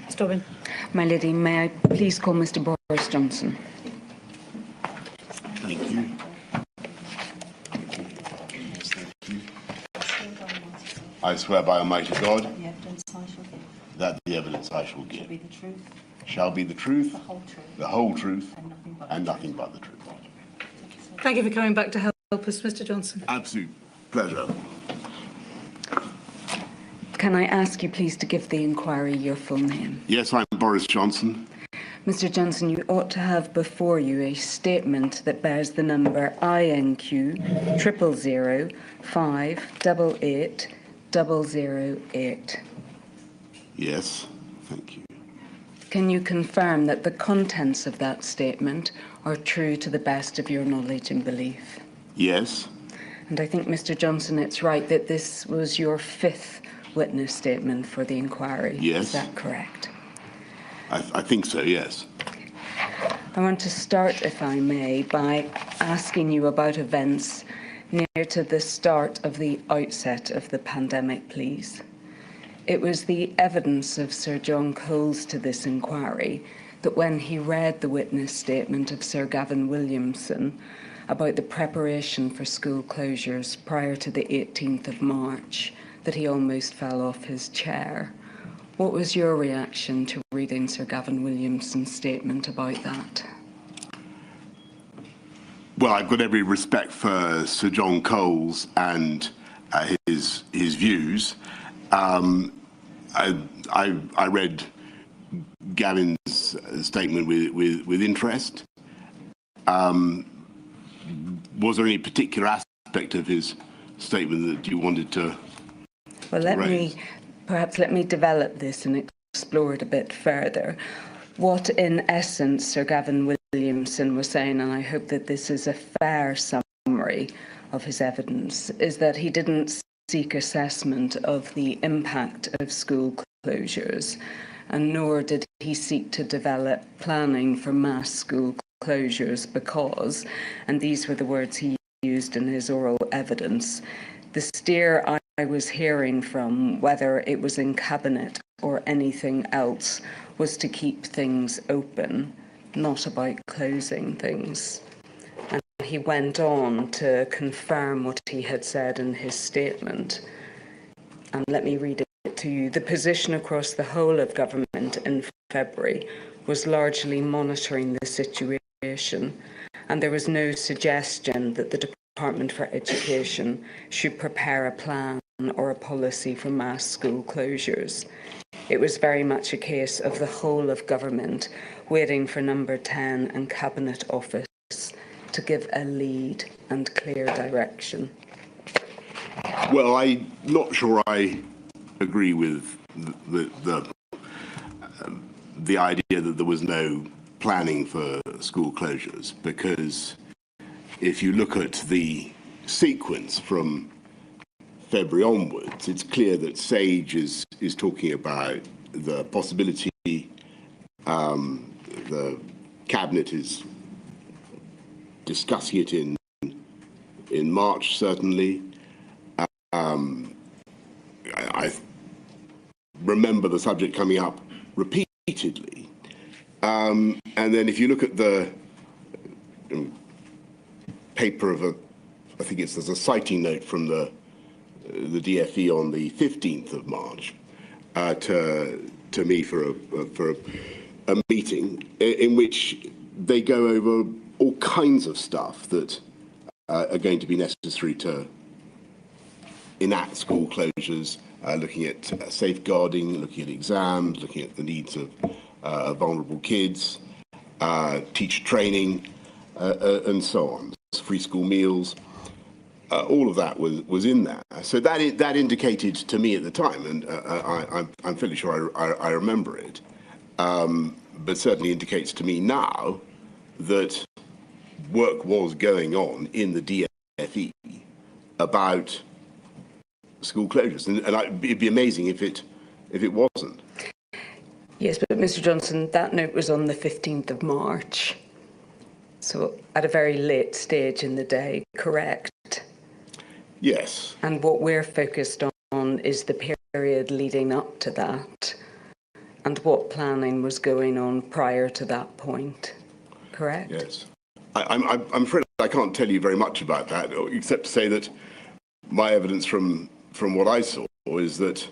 Stop. My lady, may I please call Mr. Boris Johnson? Thank you. I swear by Almighty God that the evidence I shall give shall be the truth, the whole truth, and nothing but the truth. Thank you for coming back to help us, Mr. Johnson. Absolute pleasure. Can I ask you please to give the inquiry your full name? Yes, I'm Boris Johnson. Mr. Johnson, you ought to have before you a statement that bears the number INQ 000588008. Yes, thank you. Can you confirm that the contents of that statement are true to the best of your knowledge and belief? Yes. And I think, Mr. Johnson, it's right that this was your fifth witness statement for the inquiry. Yes. Is that correct? I think so, yes. I want to start, if I may, by asking you about events near to the start of the outset of the pandemic, please. It was the evidence of Sir John Coles to this inquiry that when he read the witness statement of Sir Gavin Williamson about the preparation for school closures prior to the 18th of March, that he almost fell off his chair. What was your reaction to reading Sir Gavin Williamson's statement about that? Well, I've got every respect for Sir John Coles and his views. I read Gavin's statement with interest. Was there any particular aspect of his statement that you wanted to Well, let me develop this and explore it a bit further. What, in essence, Sir Gavin Williamson was saying, and I hope that this is a fair summary of his evidence, is that he didn't seek assessment of the impact of school closures, and nor did he seek to develop planning for mass school closures because, and these were the words he used in his oral evidence, the steer I was hearing from, whether it was in Cabinet or anything else, was to keep things open, not about closing things. And he went on to confirm what he had said in his statement. And let me read it to you. The position across the whole of government in February was largely monitoring the situation, and there was no suggestion that the Department for Education should prepare a plan or a policy for mass school closures. It was very much a case of the whole of government waiting for Number 10 and Cabinet Office to give a lead and clear direction. Well, I'm not sure I agree with the idea that there was no planning for school closures, because if you look at the sequence from February onwards, it's clear that SAGE is talking about the possibility, the Cabinet is discussing it in March, certainly. I remember the subject coming up repeatedly. And then if you look at the paper of I think there's a citing note from the DFE on the 15th of March to me for a meeting in which they go over all kinds of stuff that are going to be necessary to enact school closures, looking at safeguarding, looking at exams, looking at the needs of vulnerable kids, teacher training, and so on, free school meals. All of that was in there. So that indicated to me at the time, and I'm fairly sure I remember it, but certainly indicates to me now that work was going on in the DFE about school closures, and it'd be amazing if it wasn't. Yes, but Mr. Johnson, that note was on the 15th of March, so at a very late stage in the day, correct? Yes. And what we're focused on is the period leading up to that. and what planning was going on prior to that point, correct? Yes. I'm afraid I can't tell you very much about that, except to say that my evidence from what I saw is that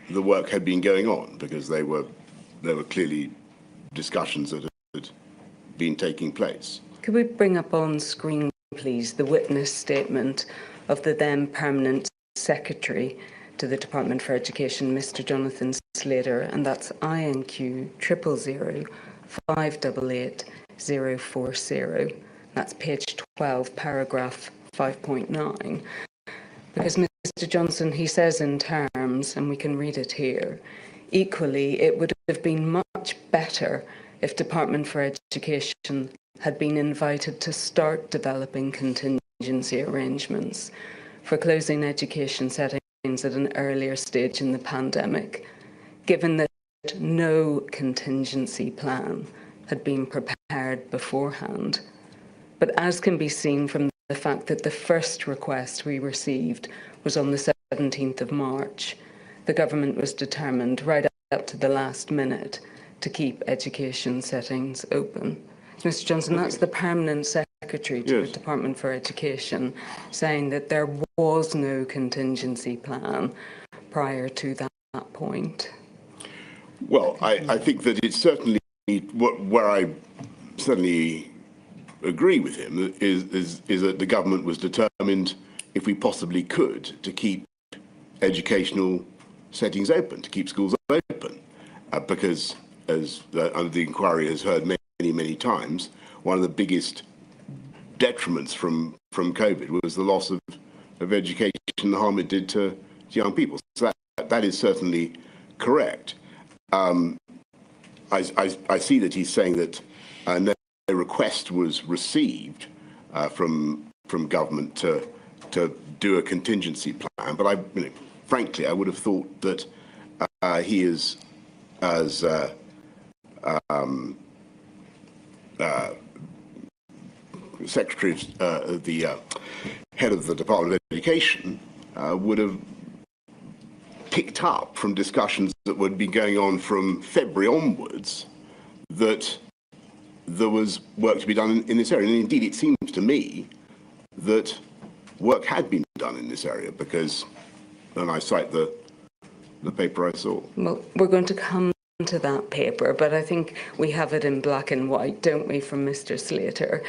the work had been going on, because there were clearly discussions that had been taking place. Could we bring up on screen, please, the witness statement of the then Permanent Secretary to the Department for Education, Mr. Jonathan Slater, and that's INQ 000588040. That's page 12, paragraph 5.9. Because Mr. Johnson, he says in terms, and we can read it here, equally, it would have been much better if Department for Education had been invited to start developing contingency arrangements for closing education settings at an earlier stage in the pandemic, given that no contingency plan had been prepared beforehand. But as can be seen from the fact that the first request we received was on the 17th of March, the government was determined right up to the last minute to keep education settings open. So, Mr. Johnson, that's the Permanent Secretary to the Department for Education saying that there was no contingency plan prior to that point. Well, I think that it's certainly where I certainly agree with him is that the government was determined, if we possibly could, to keep educational settings open, to keep schools open, because, as under the inquiry has heard many times, one of the biggest detriments from COVID was the loss of education, the harm it did to young people. So that is certainly correct. I see that he's saying that no request was received from government to do a contingency plan, but frankly, I would have thought that he is, as Secretary of the head of the Department of Education, would have picked up from discussions that would be going on from February onwards that there was work to be done in this area. And indeed, it seems to me that work had been done in this area, because, and I cite the paper I saw. Well, we're going to come to that paper, but I think we have it in black and white, don't we, from Mr. Slater,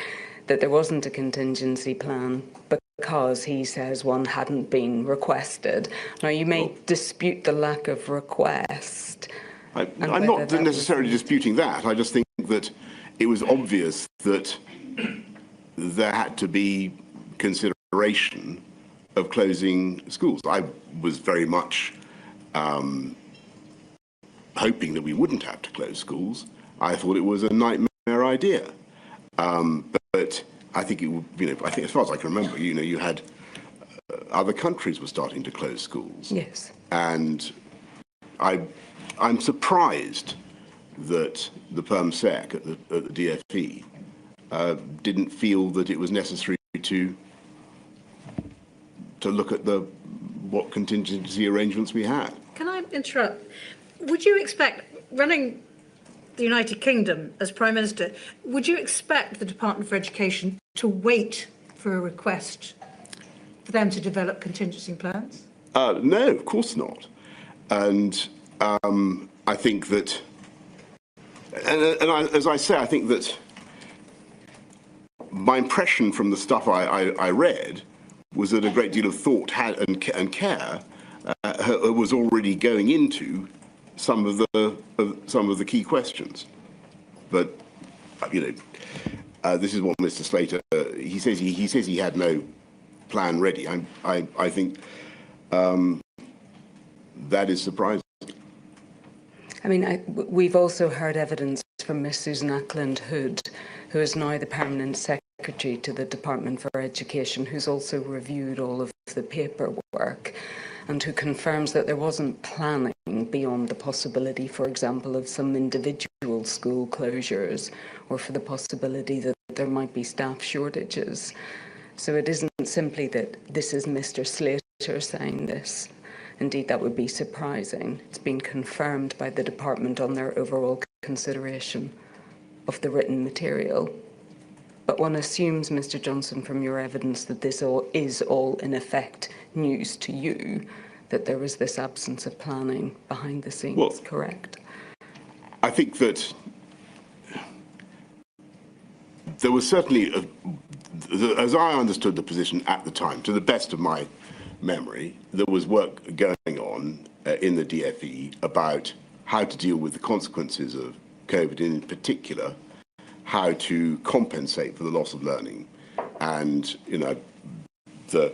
that there wasn't a contingency plan because he says one hadn't been requested. Now, you may dispute the lack of request. I'm not necessarily disputing that. I just think that it was obvious that there had to be consideration of closing schools. I was very much hoping that we wouldn't have to close schools. I thought it was a nightmare idea. But I think it would, I think as far as I can remember, you had other countries were starting to close schools. Yes. And I'm surprised that the Perm Sec at the DFE didn't feel that it was necessary to look at what contingency arrangements we had. Can I interrupt? Would you expect, running the United Kingdom as Prime Minister, would you expect the Department for Education to wait for a request for them to develop contingency plans? No, of course not. And I think that, as I say, I think that my impression from the stuff I read was that a great deal of thought and care was already going into some of the key questions. But this is what Mr. Slater he says he had no plan ready. I think that is surprising. I mean, we've also heard evidence from Miss Susan Ackland-Hood, who is now the Permanent Secretary to the Department for Education, who's also reviewed all of the paperwork, and who confirms that there wasn't planning beyond the possibility, for example, of some individual school closures, or for the possibility that there might be staff shortages. So it isn't simply that this is Mr. Slater saying this. Indeed, that would be surprising. It's been confirmed by the department on their overall consideration of the written material. But one assumes, Mr. Johnson, from your evidence that this is all in effect news to you, that there was this absence of planning behind the scenes, well, correct? I think that there was certainly, as I understood the position at the time, to the best of my memory, there was work going on in the DFE about how to deal with the consequences of COVID, and in particular, how to compensate for the loss of learning. And, you know, the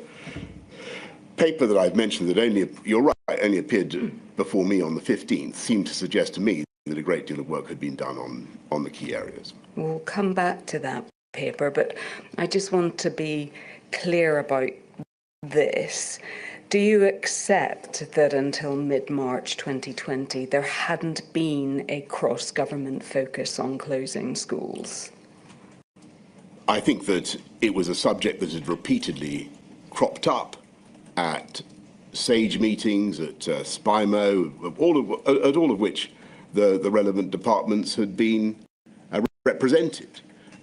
paper that I've mentioned that only appeared before me on the 15th seemed to suggest to me that a great deal of work had been done on the key areas. We'll come back to that paper, but I just want to be clear about this. Do you accept that until mid-March 2020 there hadn't been a cross-government focus on closing schools? I think that it was a subject that had repeatedly cropped up at SAGE meetings, at SPIMO, at all of which the relevant departments had been represented,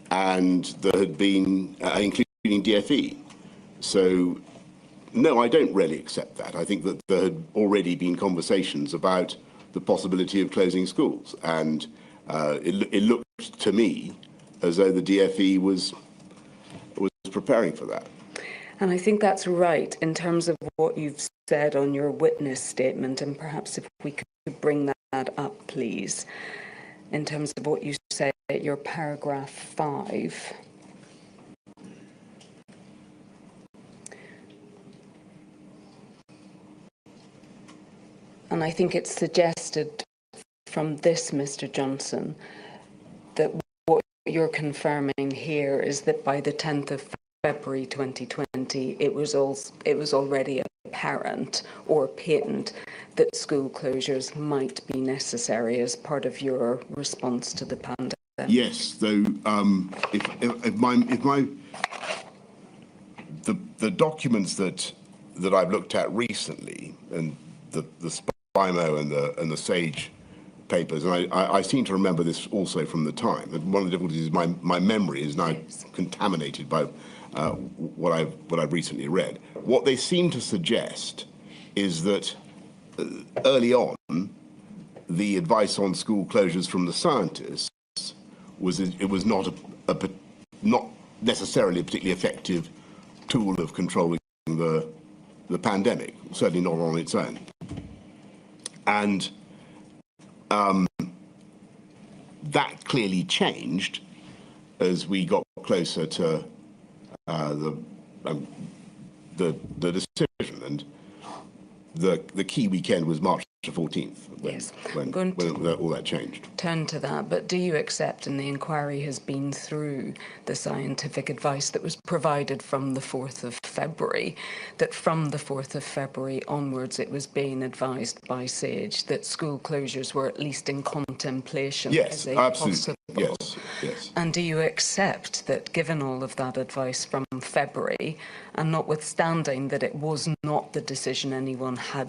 and there had been, including DFE. So, no, I don't really accept that. I think that there had already been conversations about the possibility of closing schools, and it looked to me as though the DFE was preparing for that. And I think that's right in terms of what you've said on your witness statement, and perhaps if we could bring that up, please, in terms of what you say at your paragraph 5. And I think it's suggested from this, Mr. Johnson, that what you're confirming here is that by the 10th of February 2020, it was already apparent or patent that school closures might be necessary as part of your response to the pandemic. Yes, though, the documents that I've looked at recently, and the SPIMO and the SAGE papers, and I seem to remember this also from the time. And one of the difficulties is my memory is now contaminated by what I've recently read. What they seem to suggest is that early on, the advice on school closures from the scientists was it was not not necessarily a particularly effective tool of controlling the pandemic, certainly not on its own. And that clearly changed as we got closer to the decision, and the key weekend was March the 14th, when all that changed. Turn to that, but do you accept, and the inquiry has been through the scientific advice that was provided from the 4th of February, that from the 4th of February onwards it was being advised by SAGE that school closures were at least in contemplation? Yes, absolutely. Possible. Yes. And do you accept that, given all of that advice from February, and notwithstanding that it was not the decision anyone had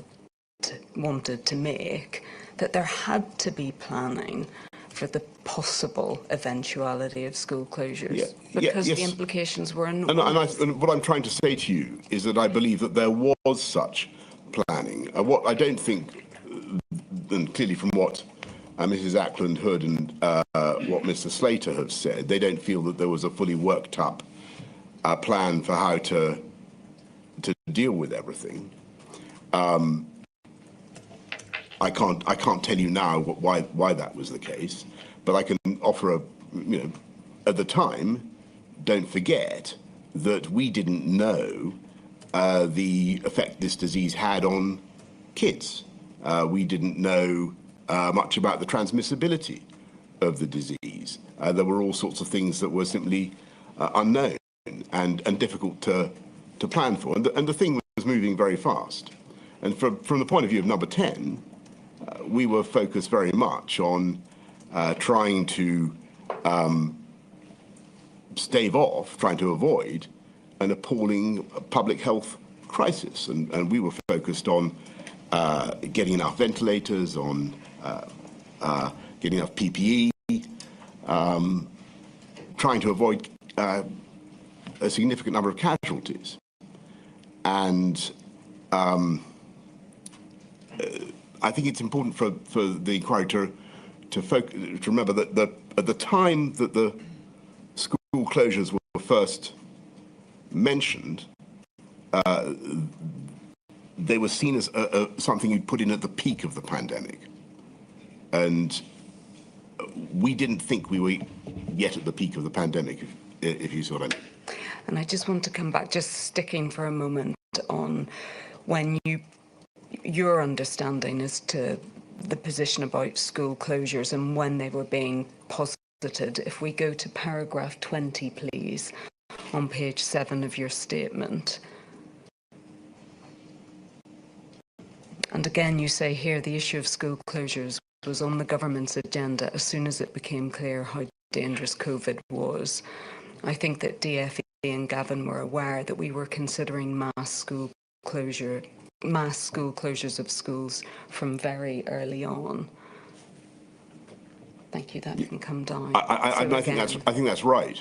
wanted to make, that there had to be planning for the possible eventuality of school closures? Because the implications were enormous. And what I'm trying to say to you is that I believe that there was such planning. What I don't think, and clearly from what Mrs. Ackland Hood and what Mr. Slater have said, they don't feel that there was a fully worked up plan for how to deal with everything. I can't tell you now why that was the case, but I can offer at the time, don't forget that we didn't know the effect this disease had on kids. We didn't know much about the transmissibility of the disease. There were all sorts of things that were simply unknown and difficult to plan for. And the thing was moving very fast. And from the point of view of number 10, we were focused very much on trying to stave off, trying to avoid an appalling public health crisis. And we were focused on getting enough ventilators, on getting enough PPE, trying to avoid a significant number of casualties. And I think it's important for the inquiry to remember that at the time that the school closures were first mentioned, they were seen as something you'd put in at the peak of the pandemic. And we didn't think we were yet at the peak of the pandemic, if you see what I mean. And I just want to come back, just sticking for a moment on when your understanding as to the position about school closures and when they were being posited. If we go to paragraph 20, please, on page 7 of your statement. And again, you say here the issue of school closures was on the government's agenda as soon as it became clear how dangerous COVID was. I think that DFE and Gavin were aware that we were considering mass school closures of schools from very early on. Thank you. That can come down. I think that's right.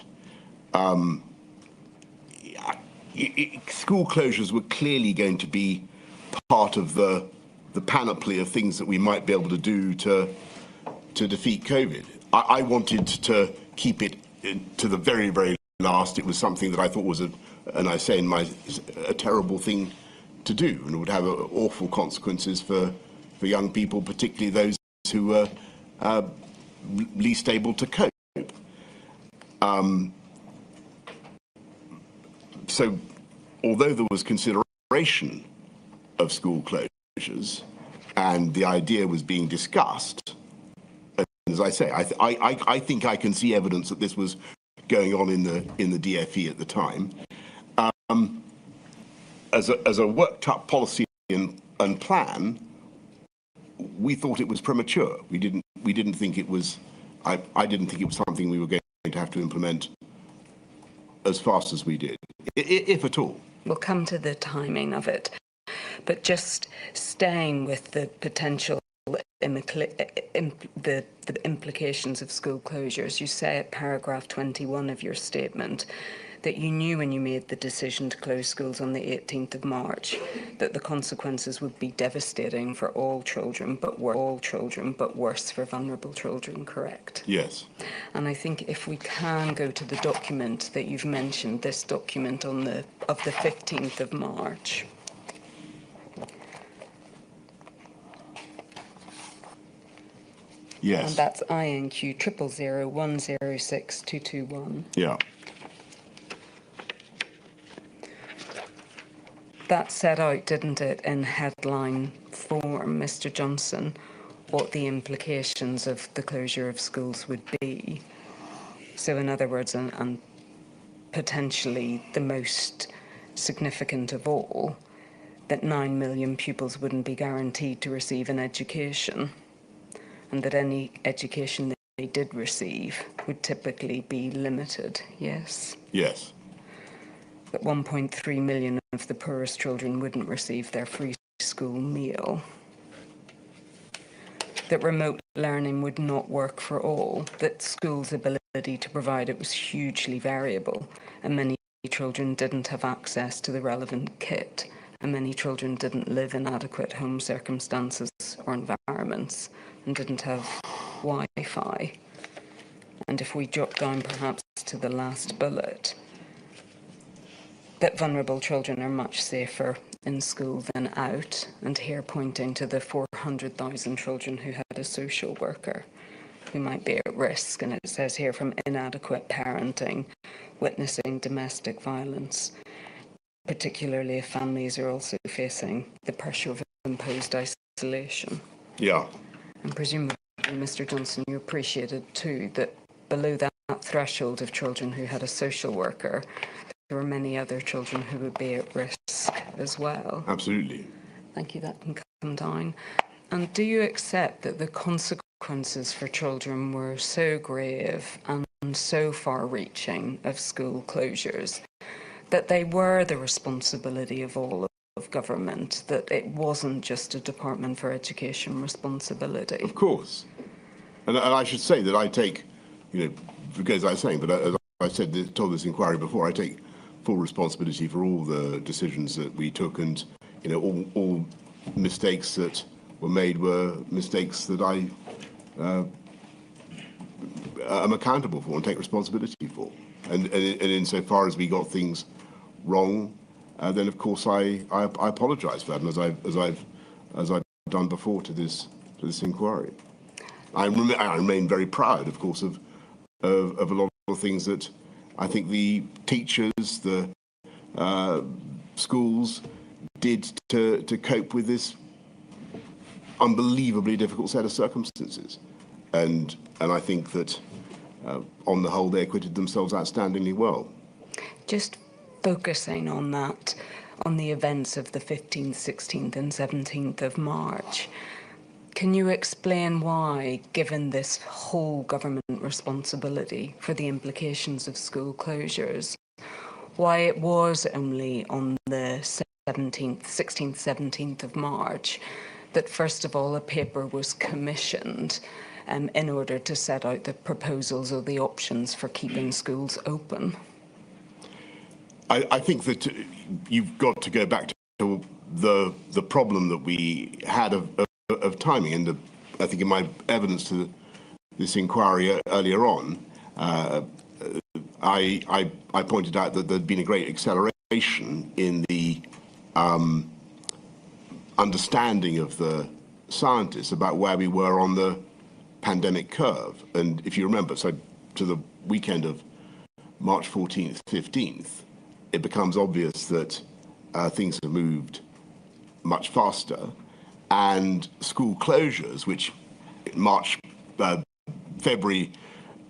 School closures were clearly going to be part of the panoply of things that we might be able to do to defeat COVID. I wanted to keep it to the very, very last. It was something that I thought was a terrible thing to do, and it would have awful consequences for young people, particularly those who were least able to cope. So, although there was consideration of school closures, and the idea was being discussed, as I say, I think I can see evidence that this was going on in the DFE at the time. As a worked-up policy and plan, we thought it was premature. We didn't think it was. I didn't think it was something we were going to have to implement as fast as we did, if at all. We'll come to the timing of it. But just staying with the potential the implications of school closures, you say at paragraph 21 of your statement that you knew when you made the decision to close schools on the 18th of March that the consequences would be devastating for all children, but worse for vulnerable children, correct? Yes. And I think if we can go to the document that you've mentioned, this document of the 15th of March. Yes. And that's INQ 000106221. Yeah. That set out, didn't it, in headline form, Mr. Johnson, what the implications of the closure of schools would be. So in other words, and potentially the most significant of all, that 9 million pupils wouldn't be guaranteed to receive an education, and that any education they did receive would typically be limited, yes? Yes. That 1.3 million of the poorest children wouldn't receive their free school meal. That remote learning would not work for all. That schools' ability to provide it was hugely variable, and many children didn't have access to the relevant kit, and many children didn't live in adequate home circumstances or environments, and didn't have Wi-Fi. And if we drop down perhaps to the last bullet, that vulnerable children are much safer in school than out, and here pointing to the 400,000 children who had a social worker who might be at risk, and it says here from inadequate parenting, witnessing domestic violence, particularly if families are also facing the pressure of imposed isolation. Yeah. And presumably, Mr. Johnson, you appreciated too that below that threshold of children who had a social worker, there were many other children who would be at risk as well. Absolutely. Thank you. That can come down. And do you accept that the consequences for children were so grave and so far-reaching of school closures that they were the responsibility of all of government, that it wasn't just a Department for Education responsibility? Of course. And I should say that I take, because I was saying, but as I said, told this inquiry before, I take full responsibility for all the decisions that we took, and all mistakes that were made were mistakes that I am accountable for and take responsibility for. And insofar as we got things wrong, then of course I apologise for that, and as I've done before to this inquiry. I remain very proud, of course, of a lot of things that I think the teachers, the schools did to cope with this unbelievably difficult set of circumstances, and I think that on the whole they acquitted themselves outstandingly well. Just focusing on that, on the events of the 15th, 16th and 17th of March, can you explain why, given this whole government responsibility for the implications of school closures, why it was only on the 16th, 17th of March that, first of all, a paper was commissioned in order to set out the proposals or the options for keeping schools open? I think that you've got to go back to the problem that we had of timing, and I think in my evidence to this inquiry earlier on, I pointed out that there'd been a great acceleration in the understanding of the scientists about where we were on the pandemic curve. And if you remember, so to the weekend of March 14th, 15th, it becomes obvious that things have moved much faster, and school closures, which February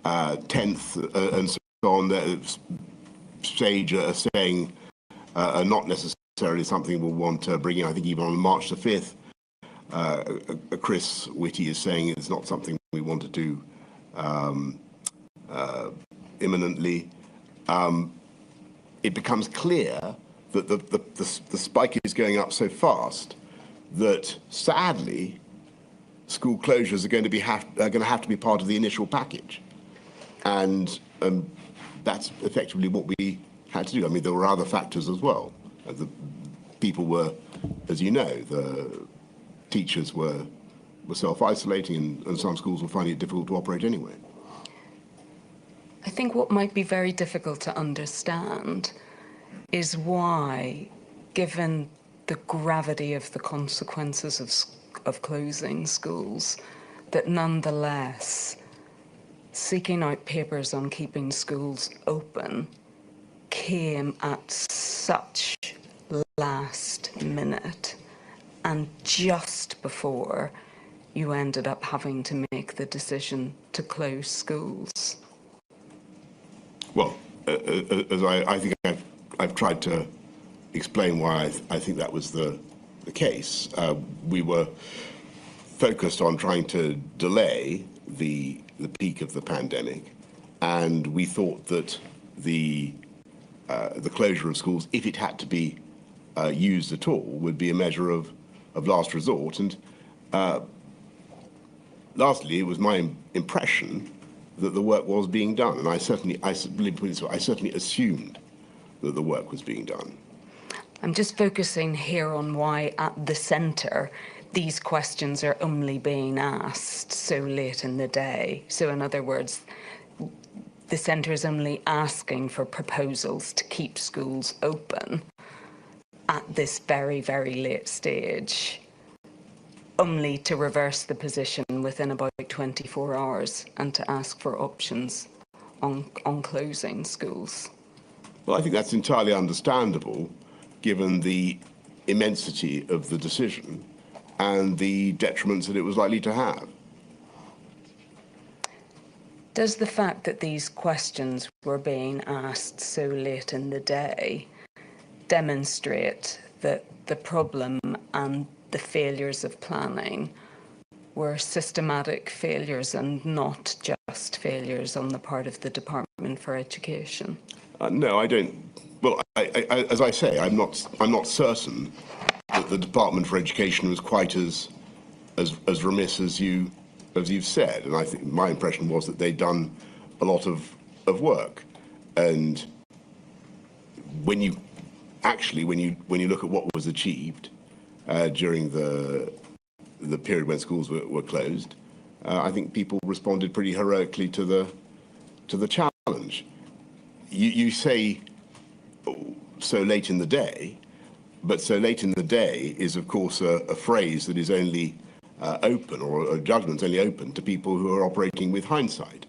10th and so on, the stage are saying are not necessarily something we'll want to bring in. I think even on March the 5th, Chris Whitty is saying it's not something we want to do imminently. It becomes clear that the spike is going up so fast that, sadly, school closures are going to have to be part of the initial package, and that's effectively what we had to do. I mean, there were other factors as well. The people were, as you know, the teachers were self-isolating, and some schools were finding it difficult to operate anyway. I think what might be very difficult to understand is why, given the gravity of the consequences of closing schools, that nonetheless seeking out papers on keeping schools open came at such last minute and just before you ended up having to make the decision to close schools. Well, as I think I've tried to explain why I think that was the case. We were focused on trying to delay the peak of the pandemic, and we thought that the closure of schools, if it had to be used at all, would be a measure of last resort. And lastly, it was my impression that the work was being done, and I certainly assumed that the work was being done. I'm just focusing here on why at the centre these questions are only being asked so late in the day. So in other words, the centre is only asking for proposals to keep schools open at this very, very late stage, only to reverse the position within about 24 hours and to ask for options on closing schools. Well, I think that's entirely understandable, given the immensity of the decision and the detriments that it was likely to have. Does the fact that these questions were being asked so late in the day demonstrate that the problem and the failures of planning were systematic failures and not just failures on the part of the Department for Education? No, I don't. Well, as I say, I'm not certain that the Department for Education was quite as remiss as you've said, and I think my impression was that they'd done a lot of work. And when you look at what was achieved during the period when schools were closed, I think people responded pretty heroically to the challenge. You say so late in the day, but so late in the day is, of course, a phrase that is only open, or a judgment only open to people who are operating with hindsight.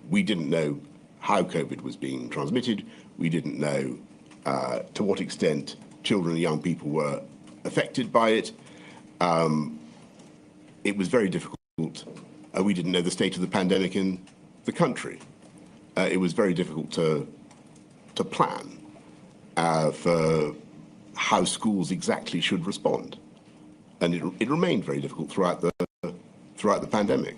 We didn't know how COVID was being transmitted. We didn't know to what extent children and young people were affected by it. It was very difficult. We didn't know the state of the pandemic in the country. It was very difficult to plan for how schools exactly should respond, and it remained very difficult throughout the pandemic.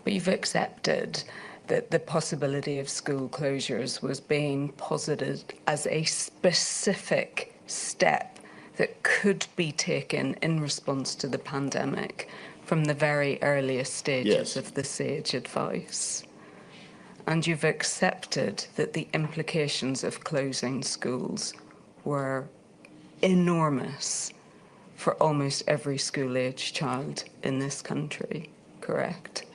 But you've accepted that the possibility of school closures was being posited as a specific step that could be taken in response to the pandemic from the very earliest stages Yes. of the SAGE advice. And you've accepted that the implications of closing schools were enormous for almost every school-age child in this country, correct?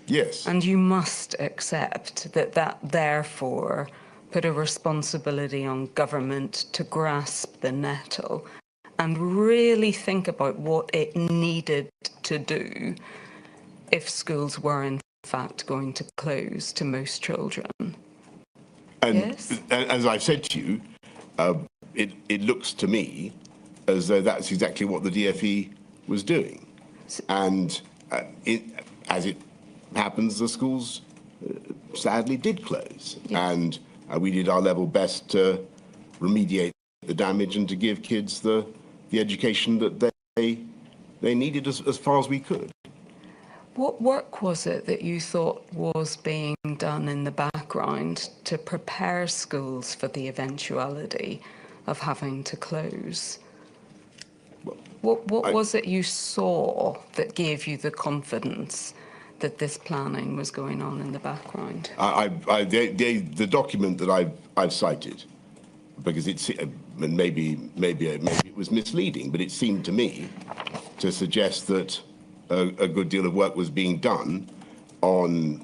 Yes. And you must accept that therefore put a responsibility on government to grasp the nettle and really think about what it needed to do if schools were in fact going to close to most children. And yes? as I've said to you, it looks to me as though that's exactly what the DfE was doing. And as it happens, the schools sadly did close. Yes. And we did our level best to remediate the damage and to give kids the education that they needed as far as we could. What work was it that you thought was being done in the background to prepare schools for the eventuality of having to close? What was it you saw that gave you the confidence that this planning was going on in the background? The document that I've cited, because maybe it was misleading, but it seemed to me to suggest that a good deal of work was being done on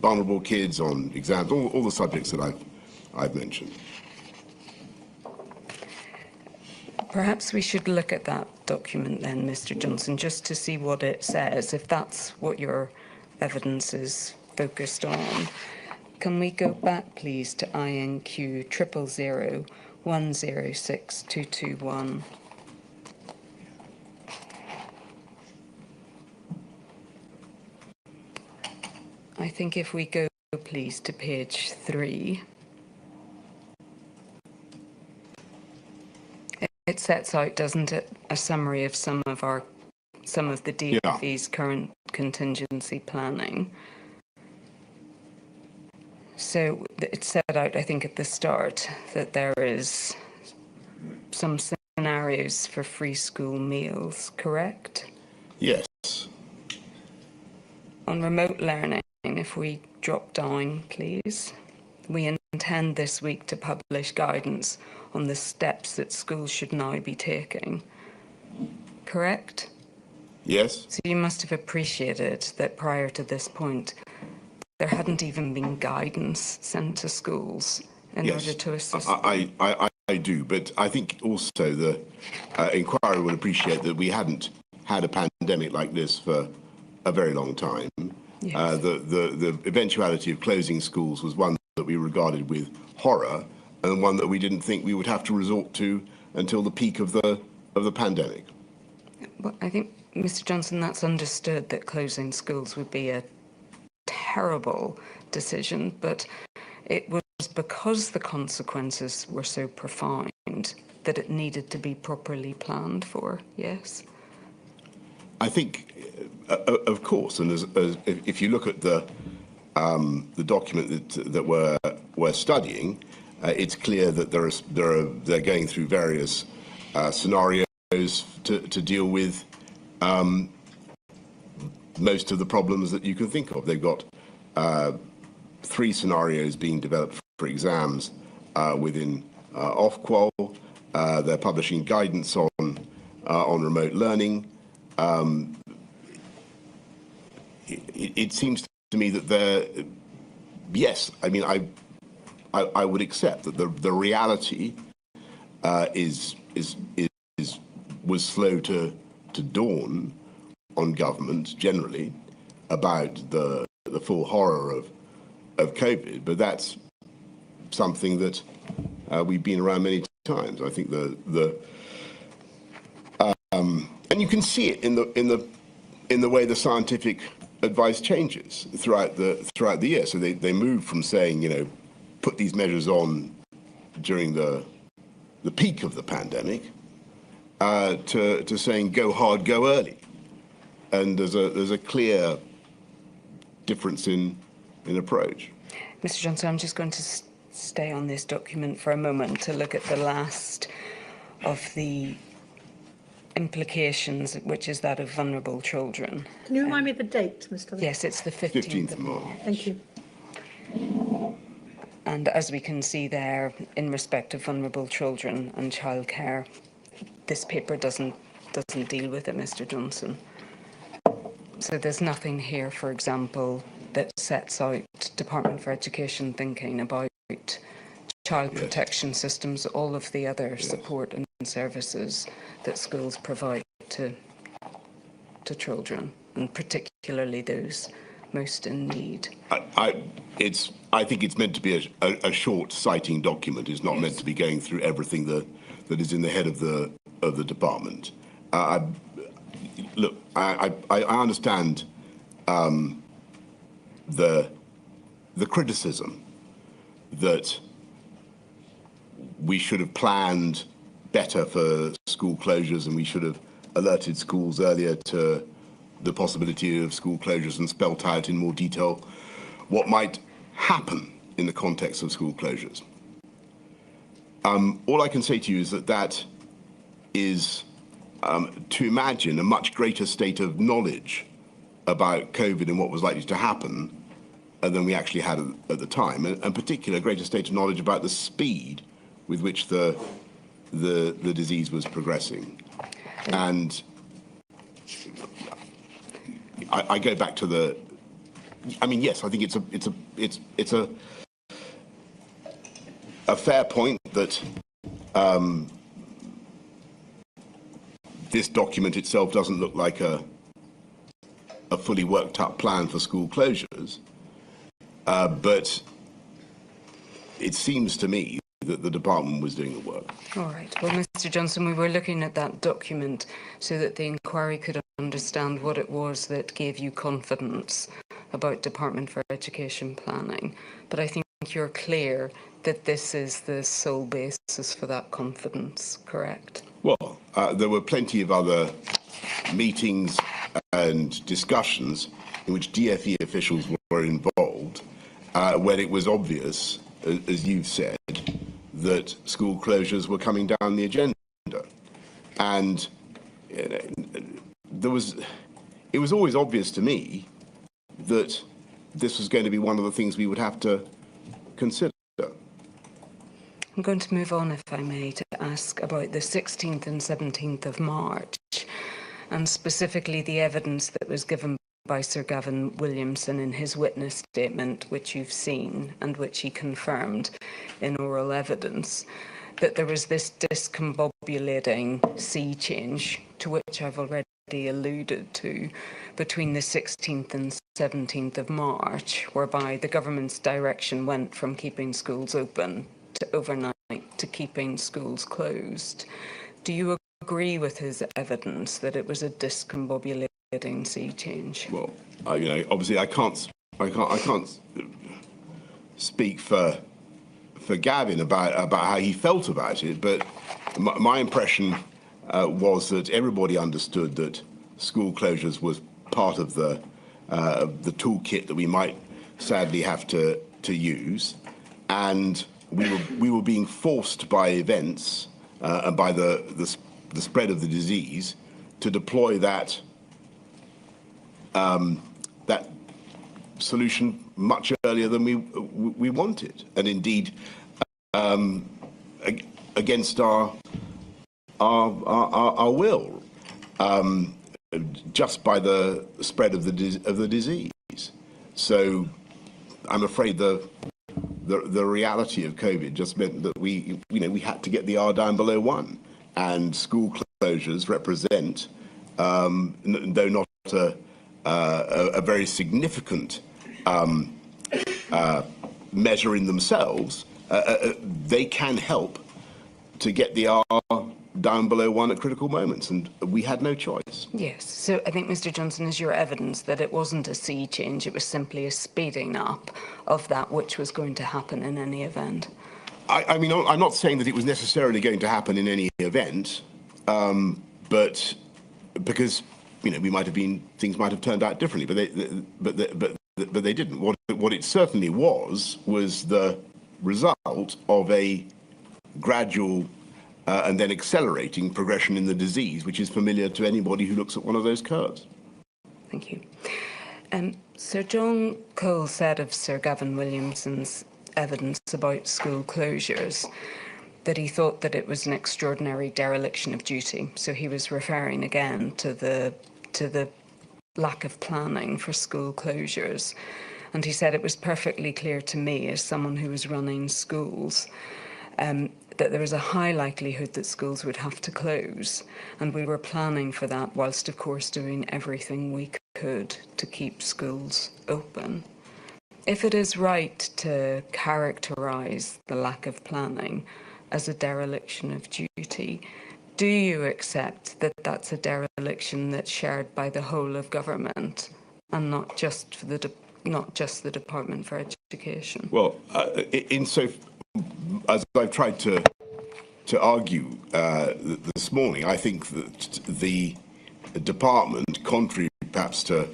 vulnerable kids, on exams, all the subjects that I've mentioned. Perhaps we should look at that document then, Mr. Johnson, just to see what it says, if that's what your evidence is focused on. Can we go back, please, to INQ 000106221? I think if we go, please, to page 3. It sets out, doesn't it, a summary of some of the DfE's current contingency planning. So it set out, I think, at the start that there is some scenarios for free school meals, correct? Yes. On remote learning, if we drop down, please. We intend this week to publish guidance on the steps that schools should now be taking. Correct? Yes. So you must have appreciated that prior to this point, there hadn't even been guidance sent to schools in order to assist them. I do, but I think also the inquiry will appreciate that we hadn't had a pandemic like this for a very long time. Yes. The eventuality of closing schools was one that we regarded with horror, and one that we didn't think we would have to resort to until the peak of the pandemic. Well, I think, Mr. Johnson, that's understood that closing schools would be a terrible decision, but it was because the consequences were so profound that it needed to be properly planned for, yes? I think, of course, and if you look at the document that we're studying, it's clear that they're going through various scenarios to deal with most of the problems that you can think of. They've got 3 scenarios being developed for exams within Ofqual. They're publishing guidance on remote learning. It seems to me that yes, I mean, I would accept that the reality was slow to dawn on government generally about the full horror of COVID, but that's something that we've been around many times. I think and you can see it in the way the scientific advice changes throughout the year. So they move from saying, you know, put these measures on during the peak of the pandemic to saying go hard, go early. And there's a clear difference in approach. Mr. Johnson, I'm just going to stay on this document for a moment to look at the last of the implications, which is that of vulnerable children. Can you remind me of the date, Mr. Yes, it's the 15th of March. Thank you. And as we can see there, in respect of vulnerable children and childcare, this paper doesn't deal with it, Mr. Johnson. So there's nothing here, for example, that sets out Department for Education thinking about child protection systems, all of the other support and services that schools provide to children, and particularly those most in need. I think it's meant to be a short citing document. It's not meant to be going through everything that is in the head of the department. Look, I understand the criticism that we should have planned better for school closures and we should have alerted schools earlier to the possibility of school closures and spelt out in more detail what might happen in the context of school closures. All I can say to you is that is to imagine a much greater state of knowledge about COVID and what was likely to happen than we actually had at the time, and particularly a greater state of knowledge about the speed with which the disease was progressing. And I go back to I mean, yes, I think it's a fair point that this document itself doesn't look like a fully worked up plan for school closures, but it seems to me that the department was doing the work. All right. Well, Mr. Johnson, we were looking at that document so that the inquiry could understand what it was that gave you confidence about Department for Education planning. But I think you're clear that this is the sole basis for that confidence, correct? Well, there were plenty of other meetings and discussions in which DFE officials were involved when it was obvious, as you've said, that school closures were coming down the agenda. And it was always obvious to me that this was going to be one of the things we would have to consider. I'm going to move on, if I may, to ask about the 16th and 17th of March, and specifically the evidence that was given by Sir Gavin Williamson in his witness statement, which you've seen and which he confirmed in oral evidence, that there was this discombobulating sea change, to which I've already alluded to, between the 16th and 17th of March, whereby the government's direction went from keeping schools open to overnight to keeping schools closed. Do you agree with his evidence that it was a discombobulating sea change? Well, obviously I can't speak for Gavin about how he felt about it, but my impression was that everybody understood that school closures was part of the toolkit that we might sadly have to use, and we were being forced by events and by the spread of the disease to deploy that that solution much earlier than we wanted, and indeed against our will, just by the spread of the disease. So I'm afraid the reality of COVID just meant that we had to get the R down below 1, and school closures represent, though not a very significant measure in themselves, they can help to get the R down below 1 at critical moments, and we had no choice. Yes, so I think, Mr. Johnson, is your evidence that it wasn't a sea change, it was simply a speeding up of that which was going to happen in any event? I mean, I'm not saying that it was necessarily going to happen in any event, but because things might have turned out differently, but they didn't. What it certainly was the result of a gradual and then accelerating progression in the disease, which is familiar to anybody who looks at one of those curves. Thank you. Sir John Cole said of Sir Gavin Williamson's evidence about school closures that he thought that it was an extraordinary dereliction of duty. So he was referring again to the lack of planning for school closures. And he said it was perfectly clear to me, as someone who was running schools, that there was a high likelihood that schools would have to close, and we were planning for that whilst, of course, doing everything we could to keep schools open. If it is right to characterise the lack of planning as a dereliction of duty, do you accept that that's a dereliction that's shared by the whole of government and not just the Department for Education? Well, as I've tried to argue this morning, I think that the department, contrary perhaps to,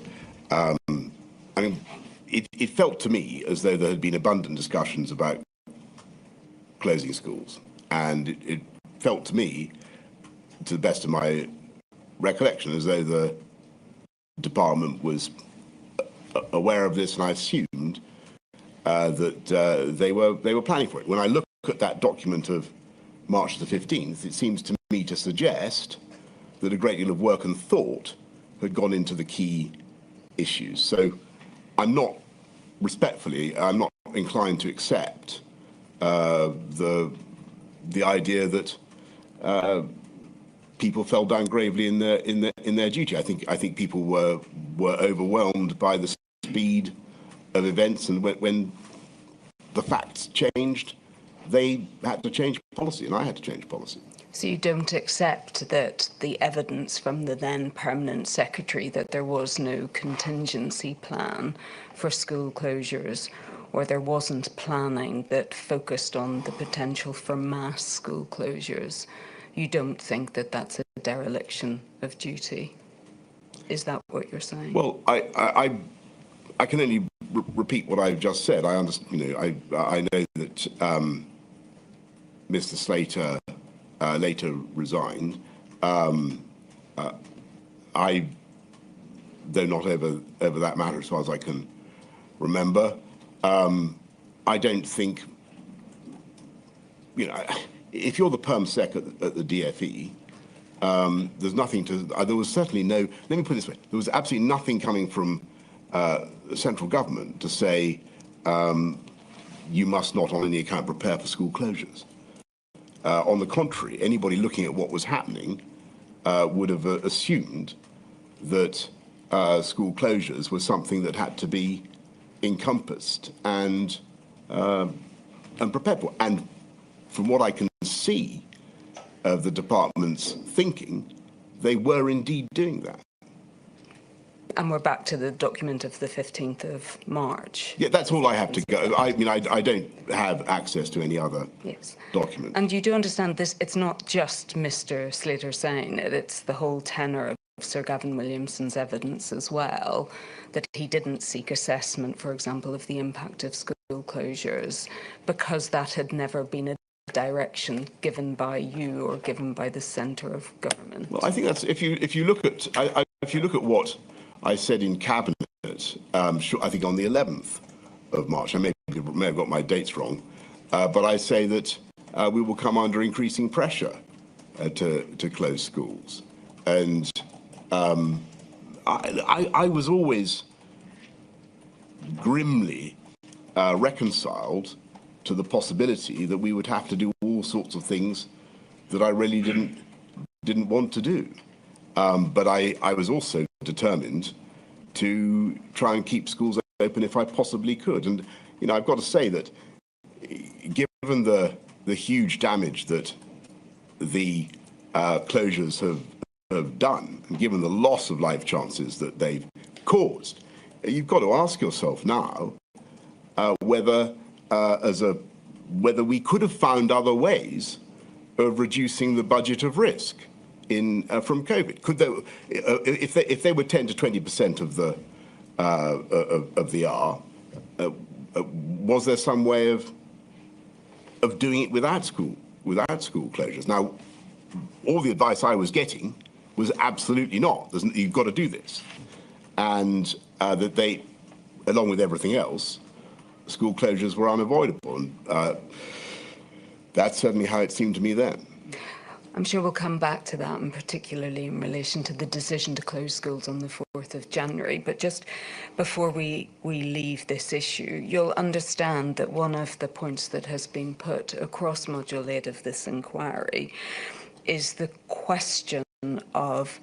it felt to me as though there had been abundant discussions about closing schools, and it felt to me, to the best of my recollection, as though the department was aware of this, and I assumed that they were planning for it. When I look at that document of March the 15th, it seems to me to suggest that a great deal of work and thought had gone into the key issues. So I'm not inclined to accept the idea that people fell down gravely in their duty. I think people were overwhelmed by the speed of events, and when the facts changed, they had to change policy, and I had to change policy. So you don't accept that the evidence from the then Permanent Secretary that there was no contingency plan for school closures, or there wasn't planning that focused on the potential for mass school closures, you don't think that that's a dereliction of duty? Is that what you're saying? Well, I can only repeat what I've just said. I understand. I know that Mr. Slater later resigned. I, though not over that matter, as far as I can remember, I don't think. If you're the Perm Sec at the DFE, there's nothing to. There was certainly no. Let me put it this way: there was absolutely nothing coming from the central government to say you must not, on any account, prepare for school closures. On the contrary, anybody looking at what was happening would have assumed that school closures was something that had to be encompassed and prepared for. And from what I can see of the department's thinking, they were indeed doing that. And we're back to the document of the 15th of March. Yeah, that's all I have to go. I mean, I don't have access to any other document. And you do understand this, it's not just Mr. Slater saying it, it's the whole tenor of Sir Gavin Williamson's evidence as well, that he didn't seek assessment, for example, of the impact of school closures, because that had never been a direction given by you or given by the centre of government. Well, I think that's if you look at what I said in cabinet, I think on the 11th of March. I may have got my dates wrong, but I say that we will come under increasing pressure to close schools, and I was always grimly reconciled to the possibility that we would have to do all sorts of things that I really didn't want to do. But I was also determined to try and keep schools open if I possibly could. And, you know, I've got to say that given the huge damage that the closures have done, and given the loss of life chances that they've caused, you've got to ask yourself now whether we could have found other ways of reducing the budget of risk from COVID. Could they, if they were 10 to 20% of the R, was there some way of doing it without school closures? Now, all the advice I was getting was absolutely not. You've got to do this, and that they, along with everything else, school closures were unavoidable, and that's certainly how it seemed to me then. I'm sure we'll come back to that, and particularly in relation to the decision to close schools on the 4th of January. But just before we leave this issue, you'll understand that one of the points that has been put across Module 8 of this inquiry is the question of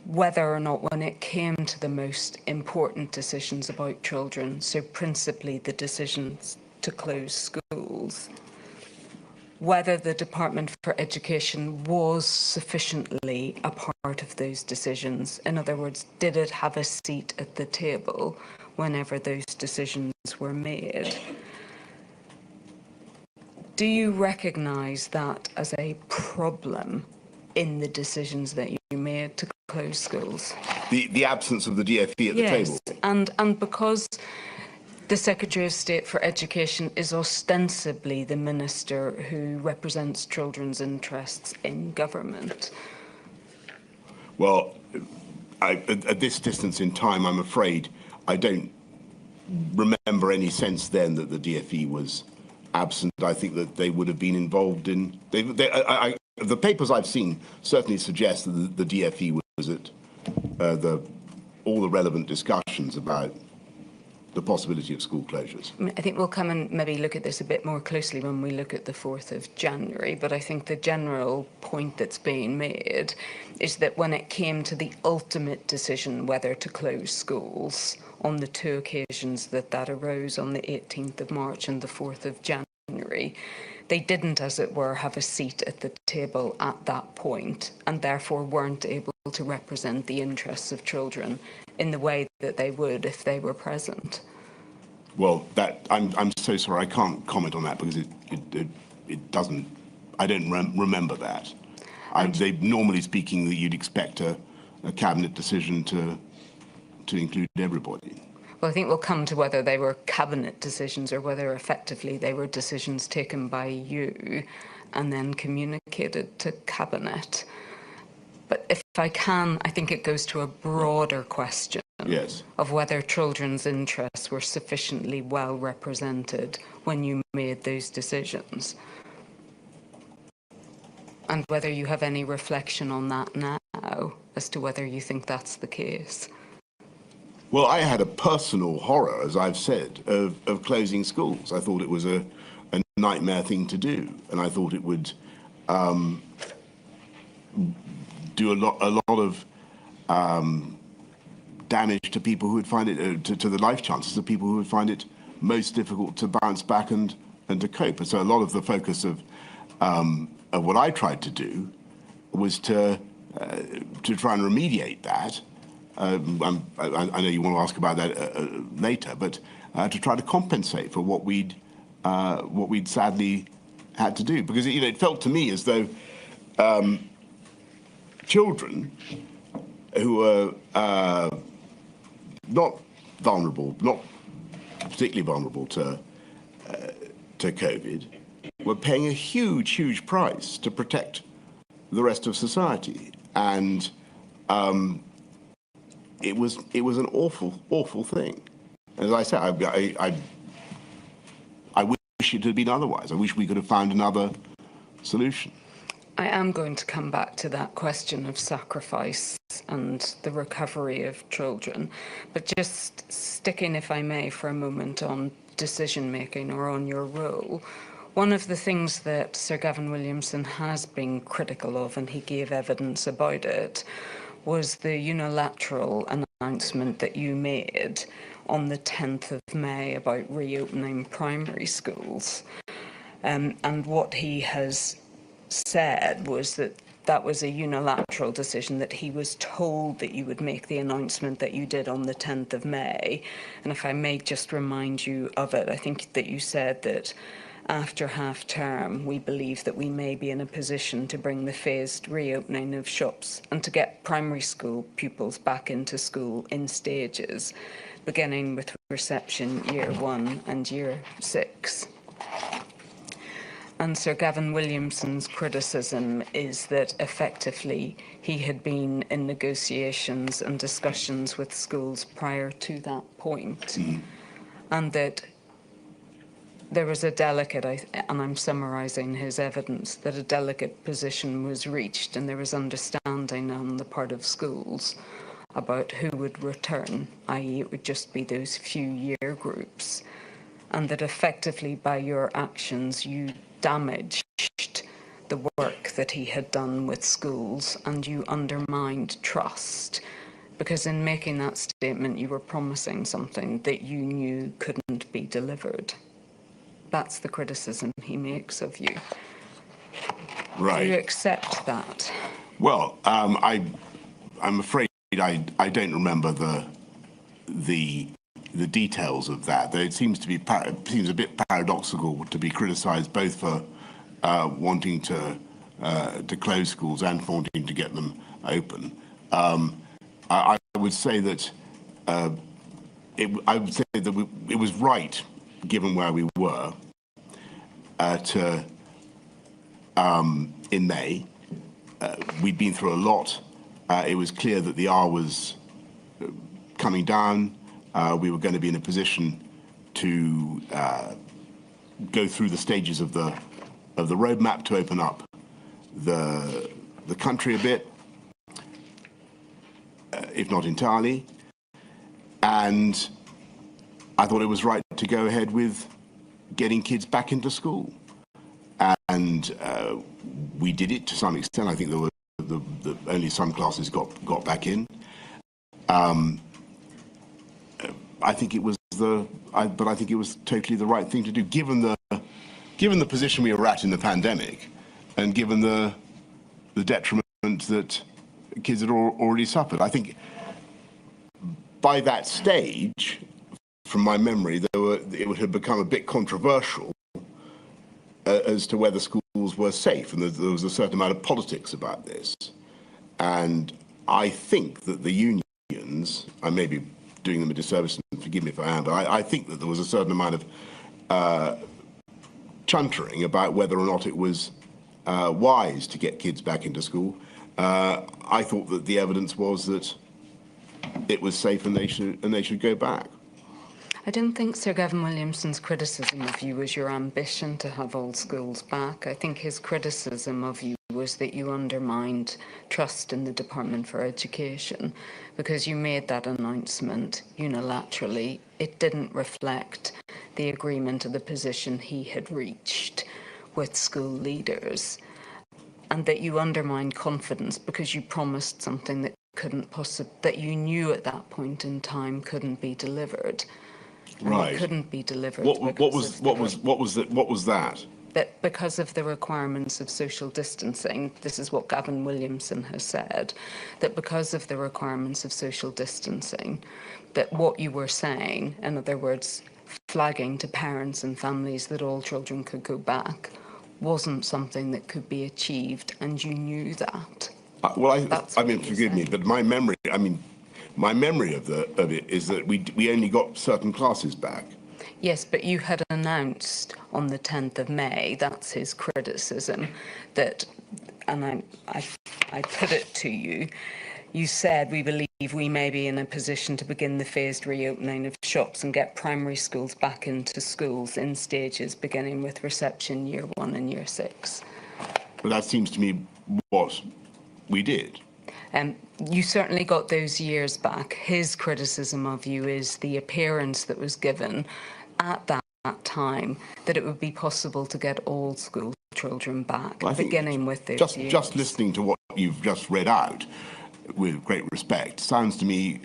whether or not, when it came to the most important decisions about children, so principally the decisions to close schools, whether the Department for Education was sufficiently a part of those decisions. In other words, did it have a seat at the table whenever those decisions were made? Do you recognise that as a problem in the decisions that you made to close schools? The absence of the DFE at the table? Yes, and because the Secretary of State for Education is ostensibly the minister who represents children's interests in government. Well, at this distance in time, I'm afraid I don't remember any sense then that the DFE was absent. I think that they would have been involved in... the papers I've seen certainly suggest that the DFE was at all the relevant discussions about the possibility of school closures. I think we'll come and maybe look at this a bit more closely when we look at the 4th of January, but I think the general point that's being made is that when it came to the ultimate decision whether to close schools on the two occasions that arose on the 18th of March and the 4th of January, they didn't, as it were, have a seat at the table at that point, and therefore weren't able to represent the interests of children in the way that they would if they were present. Well, I'm so sorry, I can't comment on that because it doesn't. I don't remember that. Normally speaking, that you'd expect a cabinet decision to include everybody. Well, I think we'll come to whether they were cabinet decisions or whether effectively they were decisions taken by you and then communicated to cabinet. But if I can, I think it goes to a broader question of whether children's interests were sufficiently well represented when you made those decisions. And whether you have any reflection on that now as to whether you think that's the case. Well, I had a personal horror, as I've said, of closing schools. I thought it was a nightmare thing to do, and I thought it would do a lot of damage to people who would find it, to the life chances of people who would find it most difficult to bounce back and to cope. And so a lot of the focus of what I tried to do was to try and remediate that I know you want to ask about that later, but to try to compensate for what we'd sadly had to do, because it felt to me as though children who were not particularly vulnerable to COVID, were paying a huge price to protect the rest of society, and it was an awful thing. As I said, I wish it had been otherwise. I wish we could have found another solution. I am going to come back to that question of sacrifice and the recovery of children, but just sticking, if I may, for a moment on decision-making or on your role. One of the things that Sir Gavin Williamson has been critical of, and he gave evidence about it, was the unilateral announcement that you made on the 10th of May about reopening primary schools. And what he has said was that that was a unilateral decision, that he was told that you would make the announcement that you did on the 10th of May. And if I may just remind you of it, I think that you said that after half-term, we believe that we may be in a position to bring the phased reopening of shops and to get primary school pupils back into school in stages, beginning with reception year 1 and year 6. And Sir Gavin Williamson's criticism is that effectively he had been in negotiations and discussions with schools prior to that point, and that there was a delicate, and I'm summarising his evidence, that a delicate position was reached, and there was understanding on the part of schools about who would return, i.e. it would just be those few year groups, and that effectively by your actions you damaged the work that he had done with schools, and you undermined trust, because in making that statement you were promising something that you knew couldn't be delivered. That's the criticism he makes of you. Right. Do you accept that? Well, I'm afraid I don't remember the details of that. It seems a bit paradoxical to be criticised both for wanting to close schools and for wanting to get them open. I would say that it was right, given where we were, in May. We'd been through a lot. It was clear that the R was coming down. We were going to be in a position to go through the stages of the roadmap to open up the country a bit, if not entirely. And I thought it was right to go ahead with getting kids back into school. And we did it to some extent. I think there were only some classes got back in. I think it was totally the right thing to do, given the position we were at in the pandemic, and given the detriment that kids had already suffered. I think by that stage, from my memory, it would have become a bit controversial as to whether schools were safe, and there was a certain amount of politics about this. And I think that the unions, I may be doing them a disservice, and forgive me if I am, but I think that there was a certain amount of chuntering about whether or not it was wise to get kids back into school. I thought that the evidence was that it was safe and they should go back. I didn't think Sir Gavin Williamson's criticism of you was your ambition to have all schools back. I think his criticism of you was that you undermined trust in the Department for Education, because you made that announcement unilaterally. It didn't reflect the agreement or the position he had reached with school leaders, and that you undermined confidence because you promised something that that you knew at that point in time couldn't be delivered. Right. It couldn't be delivered. What was that? that because of the requirements of social distancing, this is what Gavin Williamson has said, that because of the requirements of social distancing, that what you were saying, in other words, flagging to parents and families that all children could go back, wasn't something that could be achieved, and you knew that. I mean, forgive me, but my memory of it is that we only got certain classes back. Yes, but you had announced on the 10th of May, that's his criticism, that, and I put it to you, you said, we believe we may be in a position to begin the phased reopening of shops and get primary schools back into schools in stages, beginning with reception year 1 and year 6. But that seems to me what we did. You certainly got those years back. His criticism of you is the appearance that was given at that time that it would be possible to get all school children back, beginning with those years. Just listening to what you've just read out, with great respect, sounds to me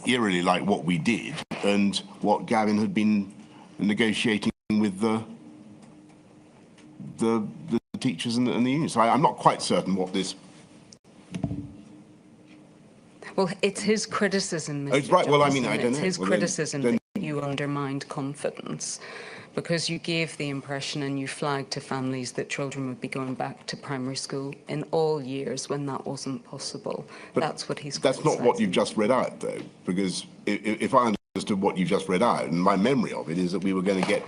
eerily like what we did and what Gavin had been negotiating with the teachers and the unions. So I'm not quite certain what this... Well, it's his criticism, Mr. Oh, it's right. Well, I mean, Johnson. I don't it's know. his well, criticism that you undermined confidence because you gave the impression and you flagged to families that children would be going back to primary school in all years when that wasn't possible. But that's what he's That's not what you've just read out, though, because if I understood what you've just read out, and my memory of it is that we were going to get...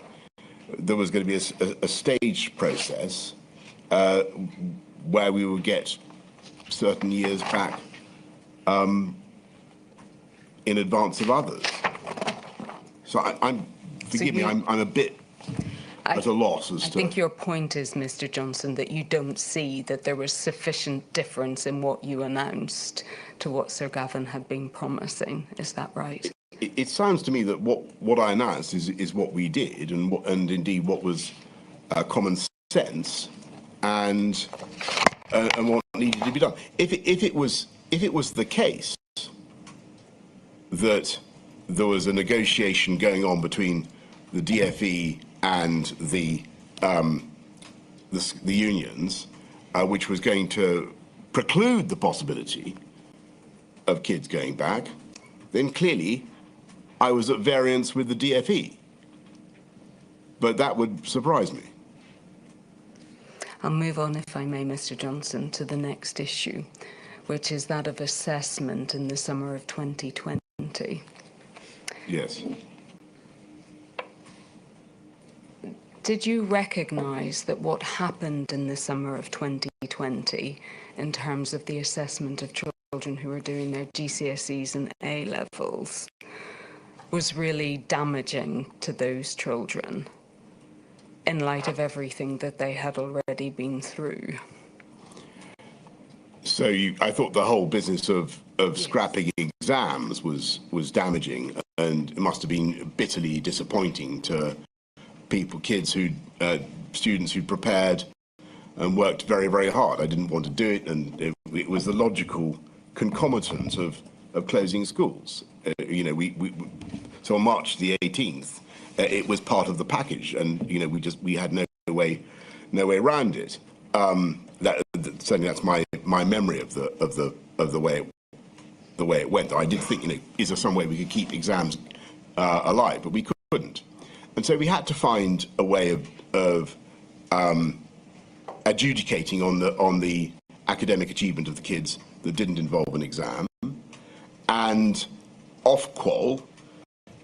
There was going to be a staged process where we would get certain years back in advance of others. So forgive me, I'm a bit at a loss as to... I think your point is, Mr. Johnson, that you don't see that there was sufficient difference in what you announced to what Sir Gavin had been promising. Is that right? It sounds to me that what I announced is what we did, and indeed what was common sense, and what needed to be done. If it was the case that there was a negotiation going on between the DFE and the unions, which was going to preclude the possibility of kids going back, then clearly I was at variance with the DFE. But that would surprise me. I'll move on, if I may, Mr. Johnson, to the next issue, which is that of assessment in the summer of 2020. Yes. Did you recognise that what happened in the summer of 2020 in terms of the assessment of children who were doing their GCSEs and A-levels was really damaging to those children in light of everything that they had already been through? So I thought the whole business of scrapping exams was damaging, and it must have been bitterly disappointing to students who'd prepared and worked very, very hard. I didn't want to do it, and it was the logical concomitant of closing schools. So on March the 18th, it was part of the package, and we had no way around it. Certainly that's my memory of the way it went. I did think, is there some way we could keep exams alive, but we couldn't, and so we had to find a way of adjudicating on the academic achievement of the kids that didn't involve an exam, and Ofqual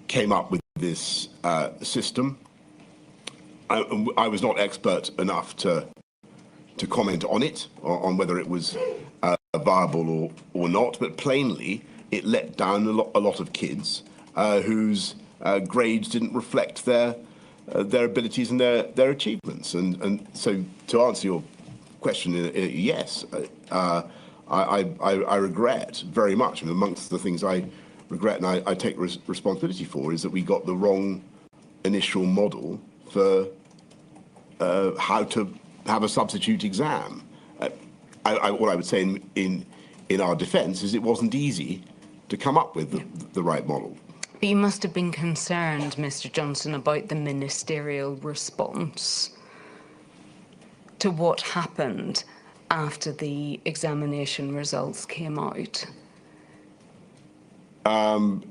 came up with this system. I was not expert enough to comment on it, on whether it was viable or not, but plainly it let down a lot of kids whose grades didn't reflect their abilities and their achievements. And so to answer your question, yes, I regret very much, and amongst the things I regret and I take responsibility for, is that we got the wrong initial model for how to have a substitute exam. What I would say in our defence is it wasn't easy to come up with the right model. But you must have been concerned, Mr. Johnson, about the ministerial response to what happened after the examination results came out? Go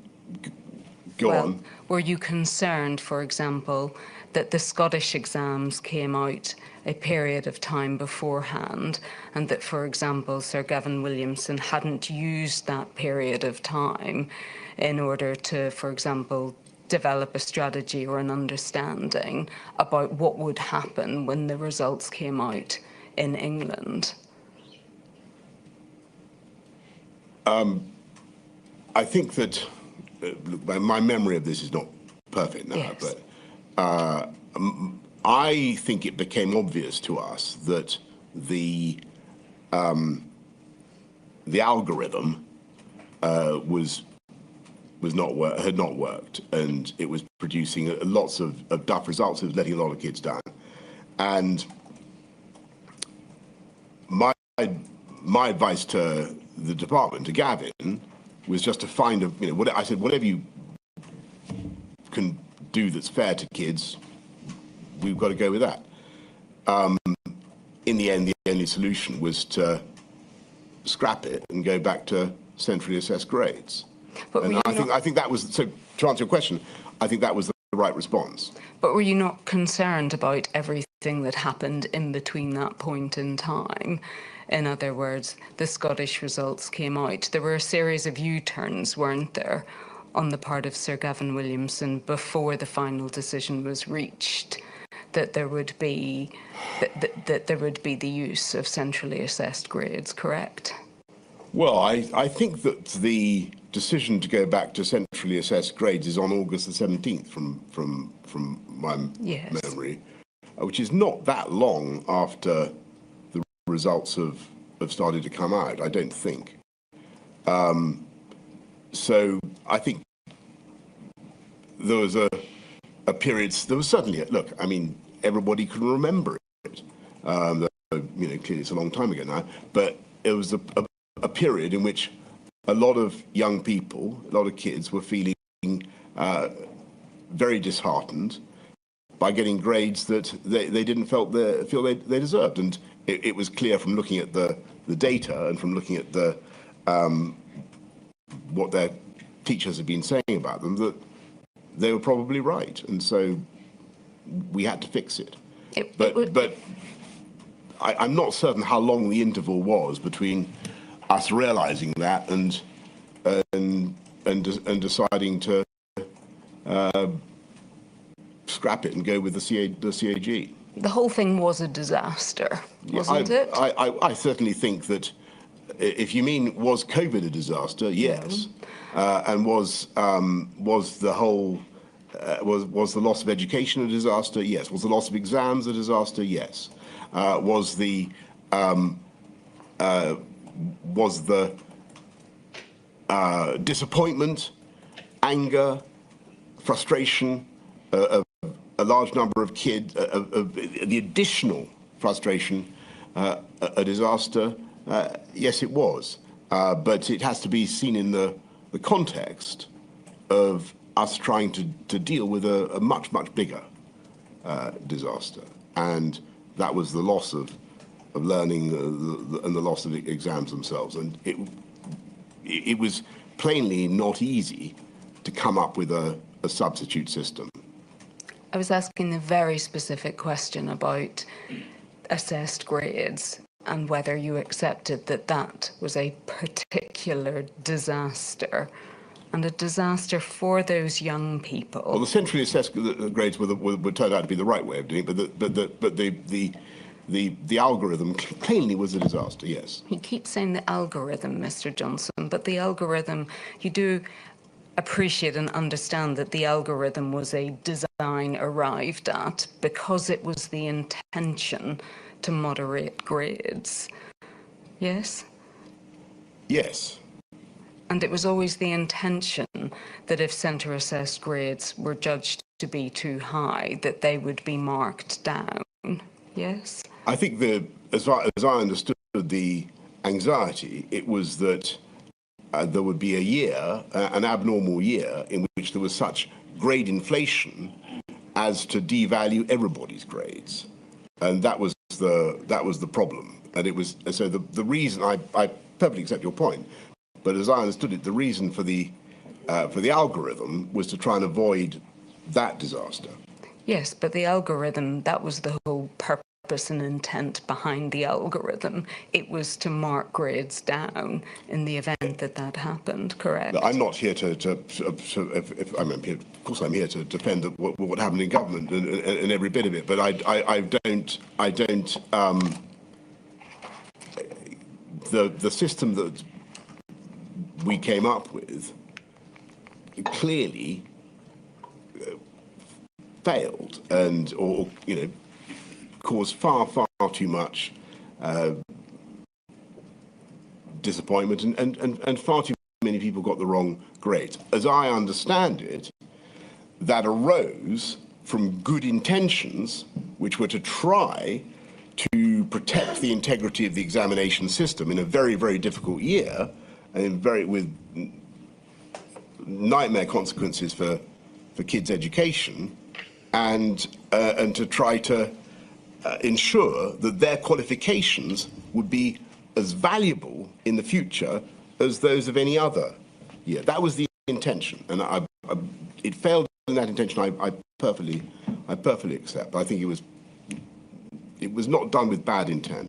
on. Were you concerned, for example, that the Scottish exams came out a period of time beforehand, and that, for example, Sir Gavin Williamson hadn't used that period of time in order to, for example, develop a strategy or an understanding about what would happen when the results came out in England? I think that my memory of this is not perfect now, Yes. but I think it became obvious to us that the algorithm had not worked, and it was producing lots of duff results. It was letting a lot of kids down, and my advice to the department, to Gavin, was just to find I said, whatever you can do that's fair to kids, we've got to go with that. In the end, the only solution was to scrap it and go back to centrally assessed grades. And I think that was, so to answer your question, I think that was the right response. But were you not concerned about everything that happened in between that point in time? In other words, the Scottish results came out. There were a series of U-turns, weren't there, on the part of Sir Gavin Williamson before the final decision was reached, that there would be that there would be the use of centrally assessed grades, correct? Well, I think that the decision to go back to centrally assessed grades is on August the 17th from my memory, which is not that long after the results have started to come out, I don't think. So I think there was a period, there was certainly, look, I mean, everybody can remember it. Clearly it's a long time ago now, but it was a period in which a lot of young people, a lot of kids were feeling very disheartened by getting grades that they didn't feel they deserved. And it was clear from looking at the data and from looking at what their teachers had been saying about them, that they were probably right. And so we had to fix it. But I'm not certain how long the interval was between us realizing that and deciding to scrap it and go with the CAG. The whole thing was a disaster, wasn't it? I certainly think that if you mean, was COVID a disaster? Yes. And was the whole was the loss of education a disaster? Yes. Was the loss of exams a disaster? Yes. Was the disappointment, anger, frustration of a large number of kids, the additional frustration, a disaster? Yes, it was. But it has to be seen in the context of us trying to deal with a much bigger disaster. And that was the loss of learning and the loss of exams themselves. And it was plainly not easy to come up with a substitute system. I was asking a very specific question about assessed grades and whether you accepted that that was a particular disaster, and a disaster for those young people. Well, the centrally assessed grades would turn out to be the right way of doing it, but the algorithm plainly was a disaster. Yes. You keep saying the algorithm, Mr. Johnson, but the algorithm, you do appreciate and understand that the algorithm was a design arrived at because it was the intention to moderate grades. Yes? Yes. And it was always the intention that if centre assessed grades were judged to be too high, that they would be marked down. Yes? I think as I understood the anxiety, it was that there would be a year, an abnormal year, in which there was such grade inflation as to devalue everybody's grades. And that was the problem, and it was so the reason I perfectly accept your point, but as I understood it, the reason for the algorithm was to try and avoid that disaster. Yes, but the algorithm, that was the whole purpose and intent behind the algorithm. It was to mark grades down in the event that that happened, correct? I'm not here of course I'm here to defend what happened in government and every bit of it, but I don't the system that we came up with clearly failed and or caused far too much disappointment and far too many people got the wrong grades. As I understand it, that arose from good intentions which were to try to protect the integrity of the examination system in a very difficult year and with nightmare consequences for kids' education, and to try to ensure that their qualifications would be as valuable in the future as those of any other year. That was the intention, and it failed in that intention. I perfectly accept. I think it was not done with bad intent.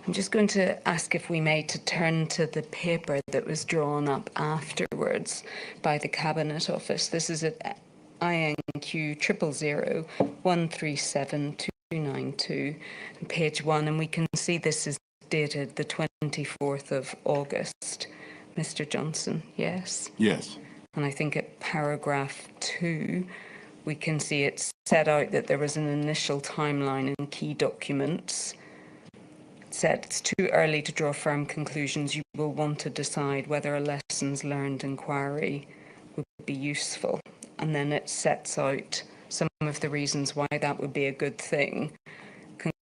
I'm just going to ask if we may to turn to the paper that was drawn up afterwards by the Cabinet Office. This is at INQ 000137292, page 1, and we can see this is dated the 24th of August. Mr. Johnson, yes? Yes. And I think at paragraph 2, we can see it set out that there was an initial timeline in key documents. It said it's too early to draw firm conclusions. You will want to decide whether a lessons learned inquiry would be useful. And then it sets out some of the reasons why that would be a good thing,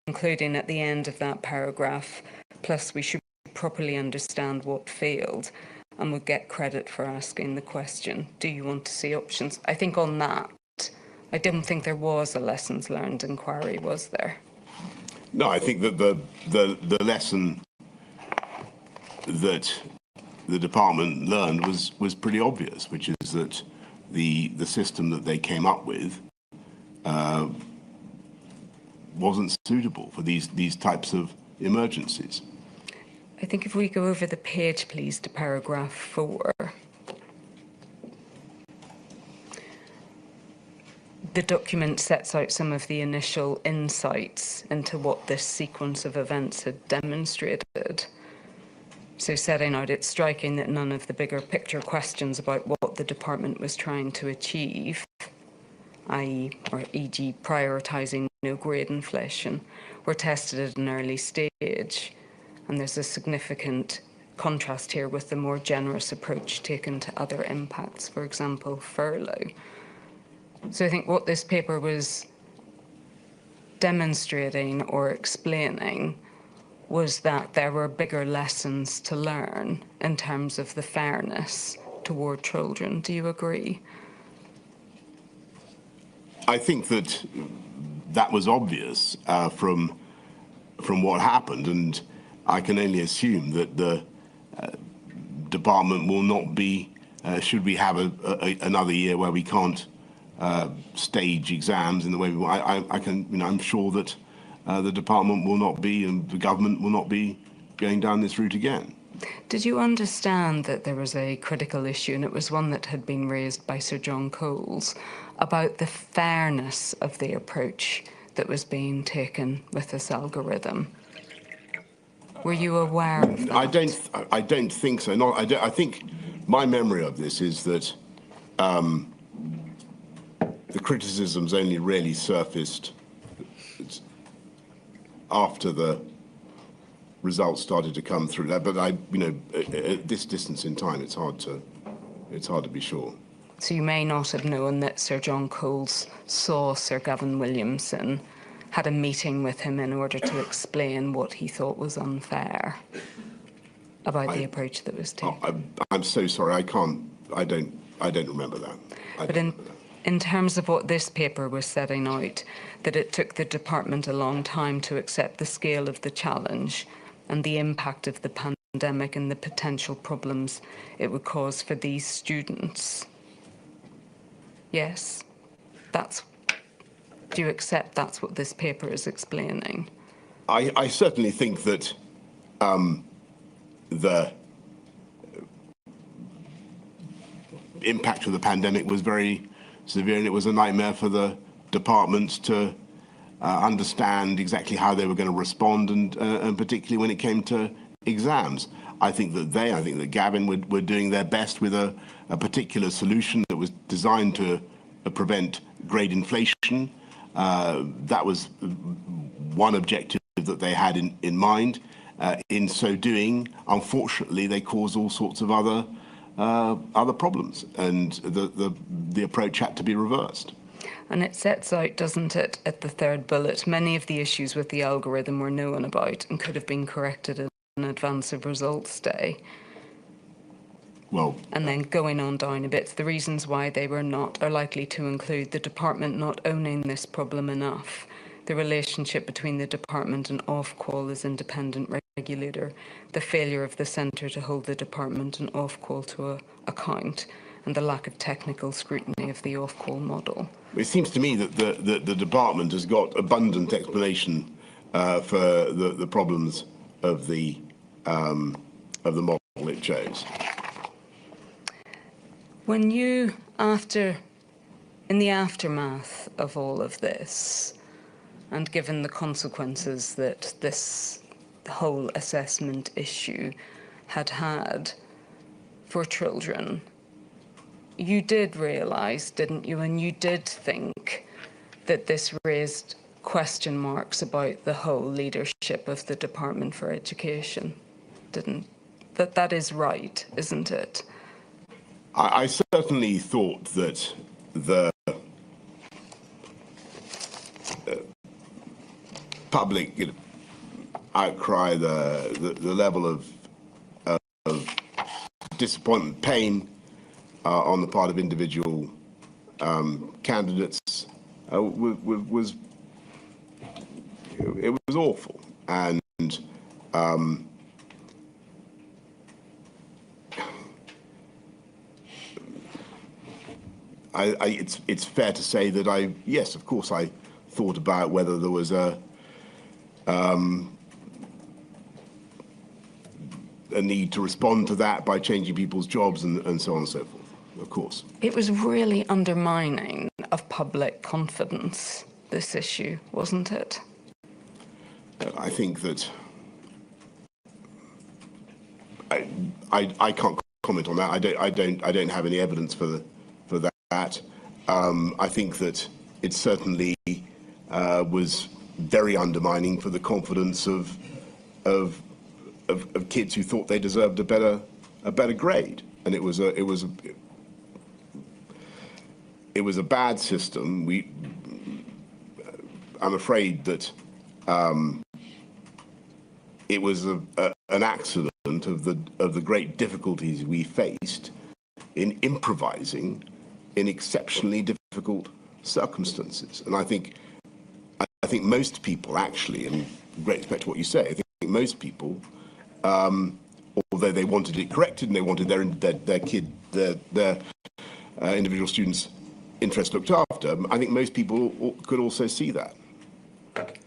concluding at the end of that paragraph, plus we should properly understand what failed and would get credit for asking the question, do you want to see options? I think on that, I didn't think there was a lessons learned inquiry, was there? No, I think that the lesson that the department learned was pretty obvious, which is that the system that they came up with wasn't suitable for these types of emergencies. I think if we go over the page, please, to paragraph 4. The document sets out some of the initial insights into what this sequence of events had demonstrated. So setting out, it's striking that none of the bigger picture questions about what the department was trying to achieve, i.e., or e.g. prioritising no grade inflation, were tested at an early stage. And there's a significant contrast here with the more generous approach taken to other impacts, for example, furlough. So I think what this paper was demonstrating or explaining was that there were bigger lessons to learn in terms of the fairness toward children. Do you agree? I think that was obvious from what happened, and I can only assume that the department will not be, should we have another year where we can't stage exams in the way we want. I'm sure that the department will not be, and the government will not be going down this route again. Did you understand that there was a critical issue, and it was one that had been raised by Sir John Coles, about the fairness of the approach that was being taken with this algorithm? Were you aware of that? I don't think so. I think my memory of this is that the criticisms only really surfaced after the results started to come through. But at this distance in time, it's hard to be sure. So you may not have known that Sir John Coles saw Sir Gavin Williamson, had a meeting with him in order to explain what he thought was unfair about the approach that was taken. I'm so sorry. I don't remember that. But in terms of what this paper was setting out, that it took the department a long time to accept the scale of the challenge and the impact of the pandemic and the potential problems it would cause for these students. Yes, do you accept that's what this paper is explaining? I certainly think that the impact of the pandemic was very severe, and it was a nightmare for the departments to understand exactly how they were going to respond, and particularly when it came to exams. I think that Gavin were doing their best with a particular solution that was designed to prevent grade inflation. That was one objective that they had in mind. In so doing, unfortunately, they caused all sorts of other problems, and the approach had to be reversed. And it sets out, doesn't it, at the third bullet, many of the issues with the algorithm were known about and could have been corrected in advance of results day. Well, and then going on down a bit, the reasons why they were not are likely to include the department not owning this problem enough, the relationship between the department and Ofqual as independent regulator, the failure of the centre to hold the department and Ofqual to account, and the lack of technical scrutiny of the Ofqual model. It seems to me that the department has got abundant explanation for the problems of the model it chose. When you, in the aftermath of all of this, and given the consequences that this whole assessment issue had for children, you did realise, didn't you, and you did think that this raised question marks about the whole leadership of the Department for Education, didn't? That is right, isn't it? I certainly thought that the public outcry, the level of disappointment, pain on the part of individual candidates was awful, and it's fair to say that yes, of course, I thought about whether there was a need to respond to that by changing people's jobs and so on and so forth, of course. It was really undermining of public confidence, this issue, wasn't it? I think that I can't comment on that. I don't have any evidence for that. I think that it certainly was very undermining for the confidence of kids who thought they deserved a better grade, and it was a bad system. I'm afraid that it was an accident of the great difficulties we faced in improvising in exceptionally difficult circumstances. And I think most people, actually, and great respect to what you say, I think most people, although they wanted it corrected and they wanted their individual students' interests looked after, I think most people could also see that.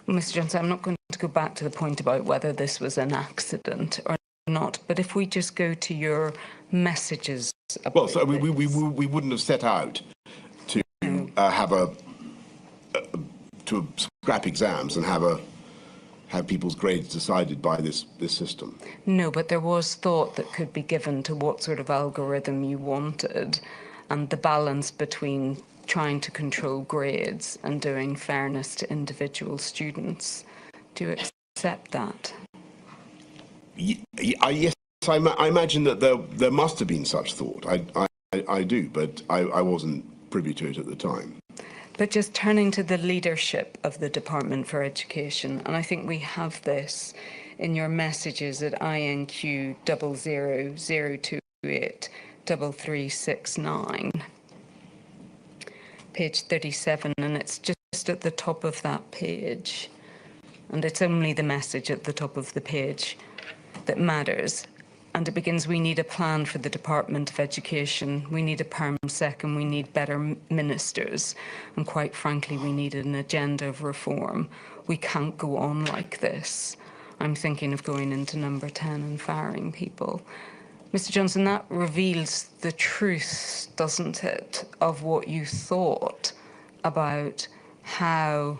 Mr. Johnson, I'm not going to go back to the point about whether this was an accident or not, but if we just go to your messages about well, so we wouldn't have set out to to scrap exams and have people's grades decided by this system. No, but there was thought that could be given to what sort of algorithm you wanted, and the balance between trying to control grades and doing fairness to individual students. Do you accept that? Yes, I imagine that there must have been such thought. I do, but I wasn't privy to it at the time. But just turning to the leadership of the Department for Education, and I think we have this in your messages at INQ 00028 3369. page 37, and it's just at the top of that page. And it's only the message at the top of the page that matters. And it begins, we need a plan for the Department of Education, we need a perm sec, and we need better ministers. And quite frankly, we need an agenda of reform. We can't go on like this. I'm thinking of going into number 10 and firing people. Mr. Johnson, that reveals the truth, doesn't it, of what you thought about how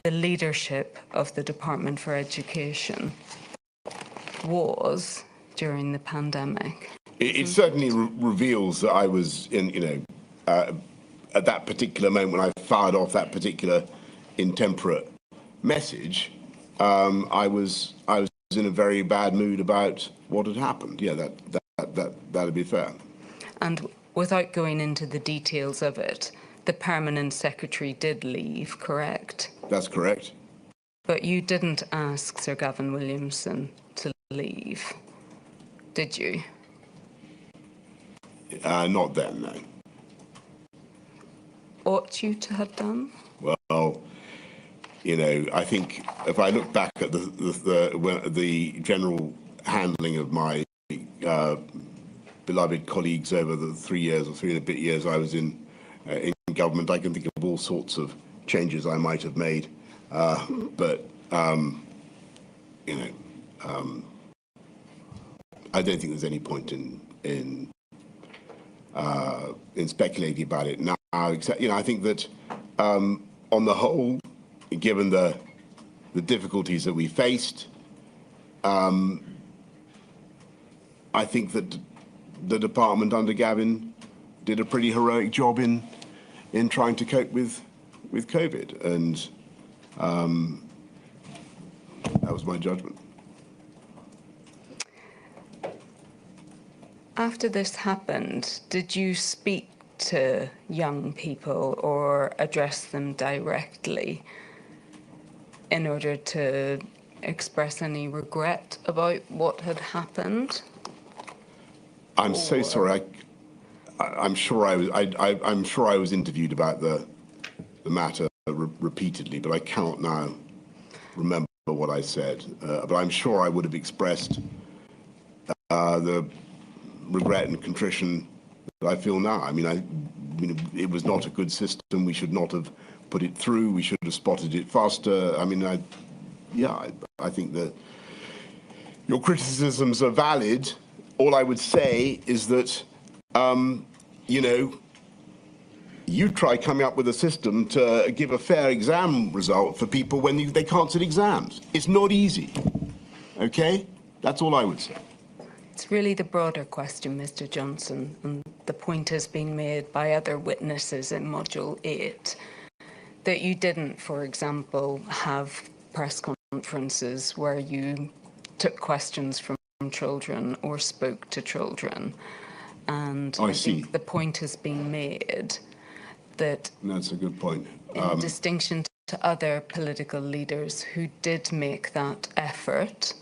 the leadership of the Department for Education was during the pandemic. It certainly reveals that I was in, at that particular moment when I fired off that particular intemperate message, I was in a very bad mood about what had happened. Yeah, that'd be fair. And without going into the details of it, the permanent secretary did leave, correct? That's correct. But you didn't ask Sir Gavin Williamson to leave, did you? Not then, no. Ought you to have done? Well, I think if I look back at the general handling of my beloved colleagues over the 3 years or 3 and a bit years I was in government, I can think of all sorts of changes I might have made, but I don't think there's any point in speculating about it now. Except, I think that on the whole, given the difficulties that we faced, I think that the department under Gavin did a pretty heroic job in trying to cope with COVID, and that was my judgment. After this happened, did you speak to young people or address them directly in order to express any regret about what had happened? I'm so sorry. I'm sure I was interviewed about the matter repeatedly, but I cannot now remember what I said. But I'm sure I would have expressed the regret and contrition that I feel now. I mean, it was not a good system. We should not have put it through. We should have spotted it faster. I mean, I think that your criticisms are valid. All I would say is that, you try coming up with a system to give a fair exam result for people when they can't sit exams. It's not easy. Okay? That's all I would say. It's really the broader question, Mr. Johnson, and the point has been made by other witnesses in Module 8 that you didn't, for example, have press conferences where you took questions from children or spoke to children. And I think the point has been made that that's a good point. In distinction to other political leaders who did make that effort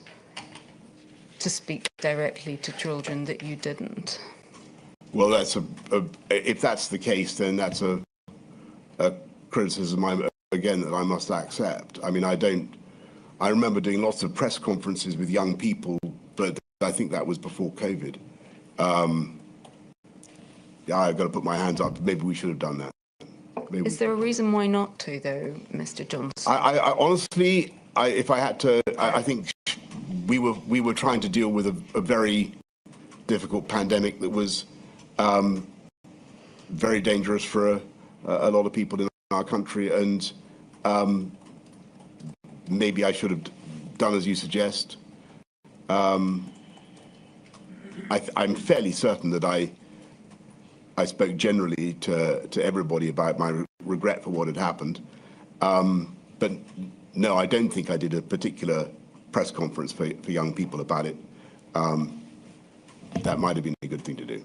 to speak directly to children, that you didn't. Well, that's if that's the case, then that's a criticism again that I must accept. I mean, I remember doing lots of press conferences with young people, but I think that was before COVID. Yeah, I've got to put my hands up. Maybe we should have done that. Is there a reason why not to, though, Mr. Johnson? I honestly, if I had to, I think we were trying to deal with a very difficult pandemic that was very dangerous for a lot of people in our country, and maybe I should have done as you suggest. I'm fairly certain that I spoke generally to everybody about my regret for what had happened. But no, I don't think I did a particular press conference for young people about it. That might have been a good thing to do.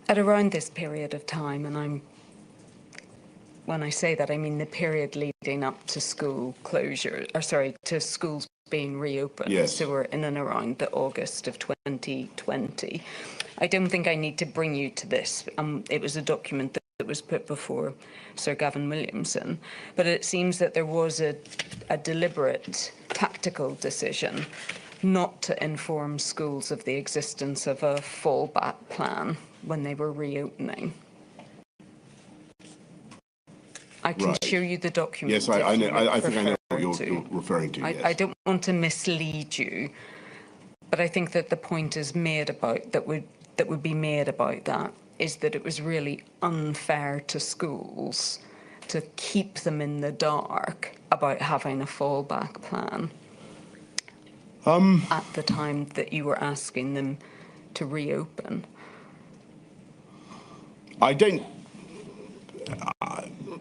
At around this period of time, and when I say that, I mean the period leading up to school closure, or sorry, to schools being reopened. Yes. So we're in and around the August of 2020. I don't think I need to bring you to this. It was a document that was put before Sir Gavin Williamson, but it seems that there was a deliberate tactical decision not to inform schools of the existence of a fallback plan when they were reopening. I can show you the document. Yes, I know. I think I know what you're referring to. Yes. I don't want to mislead you, but I think that the point is made about that would be made about that is that it was really unfair to schools to keep them in the dark about having a fallback plan at the time that you were asking them to reopen. I don't know.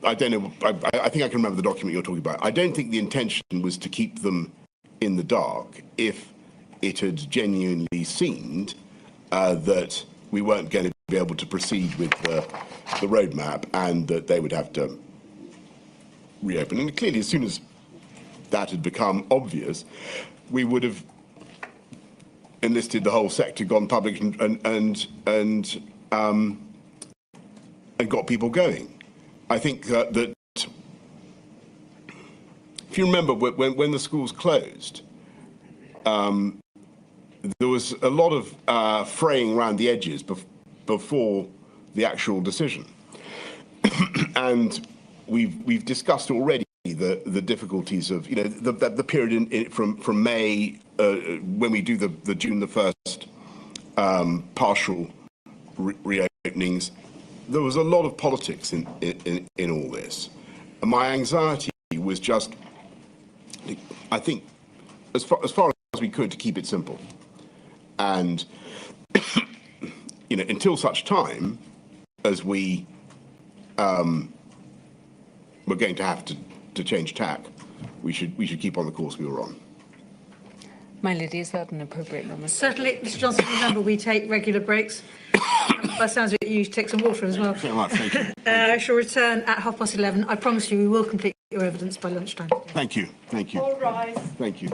I think I can remember the document you're talking about. I don't think the intention was to keep them in the dark if it had genuinely seemed that we weren't going to be able to proceed with the roadmap and that they would have to reopen. And clearly, as soon as that had become obvious, we would have enlisted the whole sector, gone public, and got people going. I think that if you remember when the schools closed, there was a lot of fraying around the edges before the actual decision, and we've discussed already the difficulties of the period from May when we do the June the 1st partial reopenings. There was a lot of politics in all this. And my anxiety was just, I think, as far as we could, to keep it simple. And, until such time as we were going to have to change tack, we should keep on the course we were on. My lady, is that an appropriate moment? Certainly, Mr. Johnson, remember we take regular breaks. By the sounds of it, you take some water as well. Very much, thank you. I shall return at 11:30. I promise you we will complete your evidence by lunchtime. Thank you. Thank you. All rise. Thank you.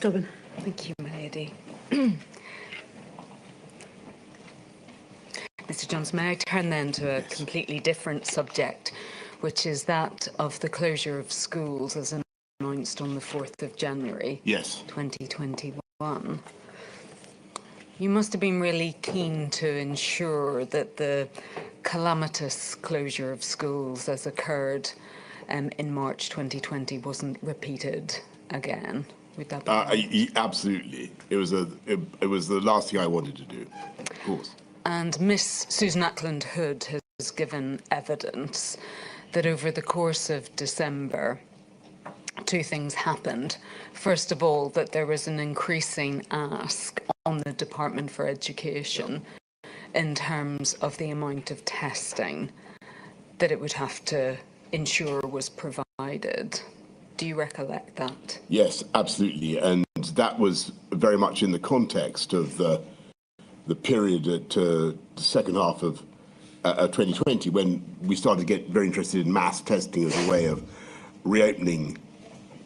Dobbin. Thank you, my lady. Mr. Johnson, may I turn then to a completely different subject, which is that of the closure of schools as announced on the 4th of January 2021. You must have been really keen to ensure that the calamitous closure of schools as occurred in March 2020 wasn't repeated again. Would that be right? Absolutely. It was the last thing I wanted to do, of course. And Miss Susan Ackland Hood has given evidence that over the course of December, two things happened. First of all, that there was an increasing ask on the Department for Education in terms of the amount of testing that it would have to ensure was provided. Do you recollect that? Yes, absolutely. And that was very much in the context of the period at the second half of 2020, when we started to get very interested in mass testing as a way of reopening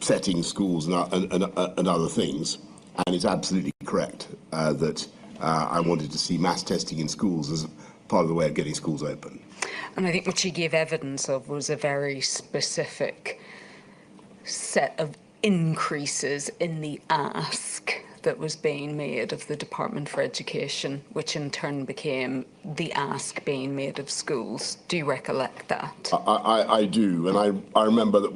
settings, schools and other things. And it's absolutely correct that I wanted to see mass testing in schools as part of the way of getting schools open. And I think what she gave evidence of was a very specific set of increases in the ask that was being made of the Department for Education, which in turn became the ask being made of schools. Do you recollect that? I do, and I remember that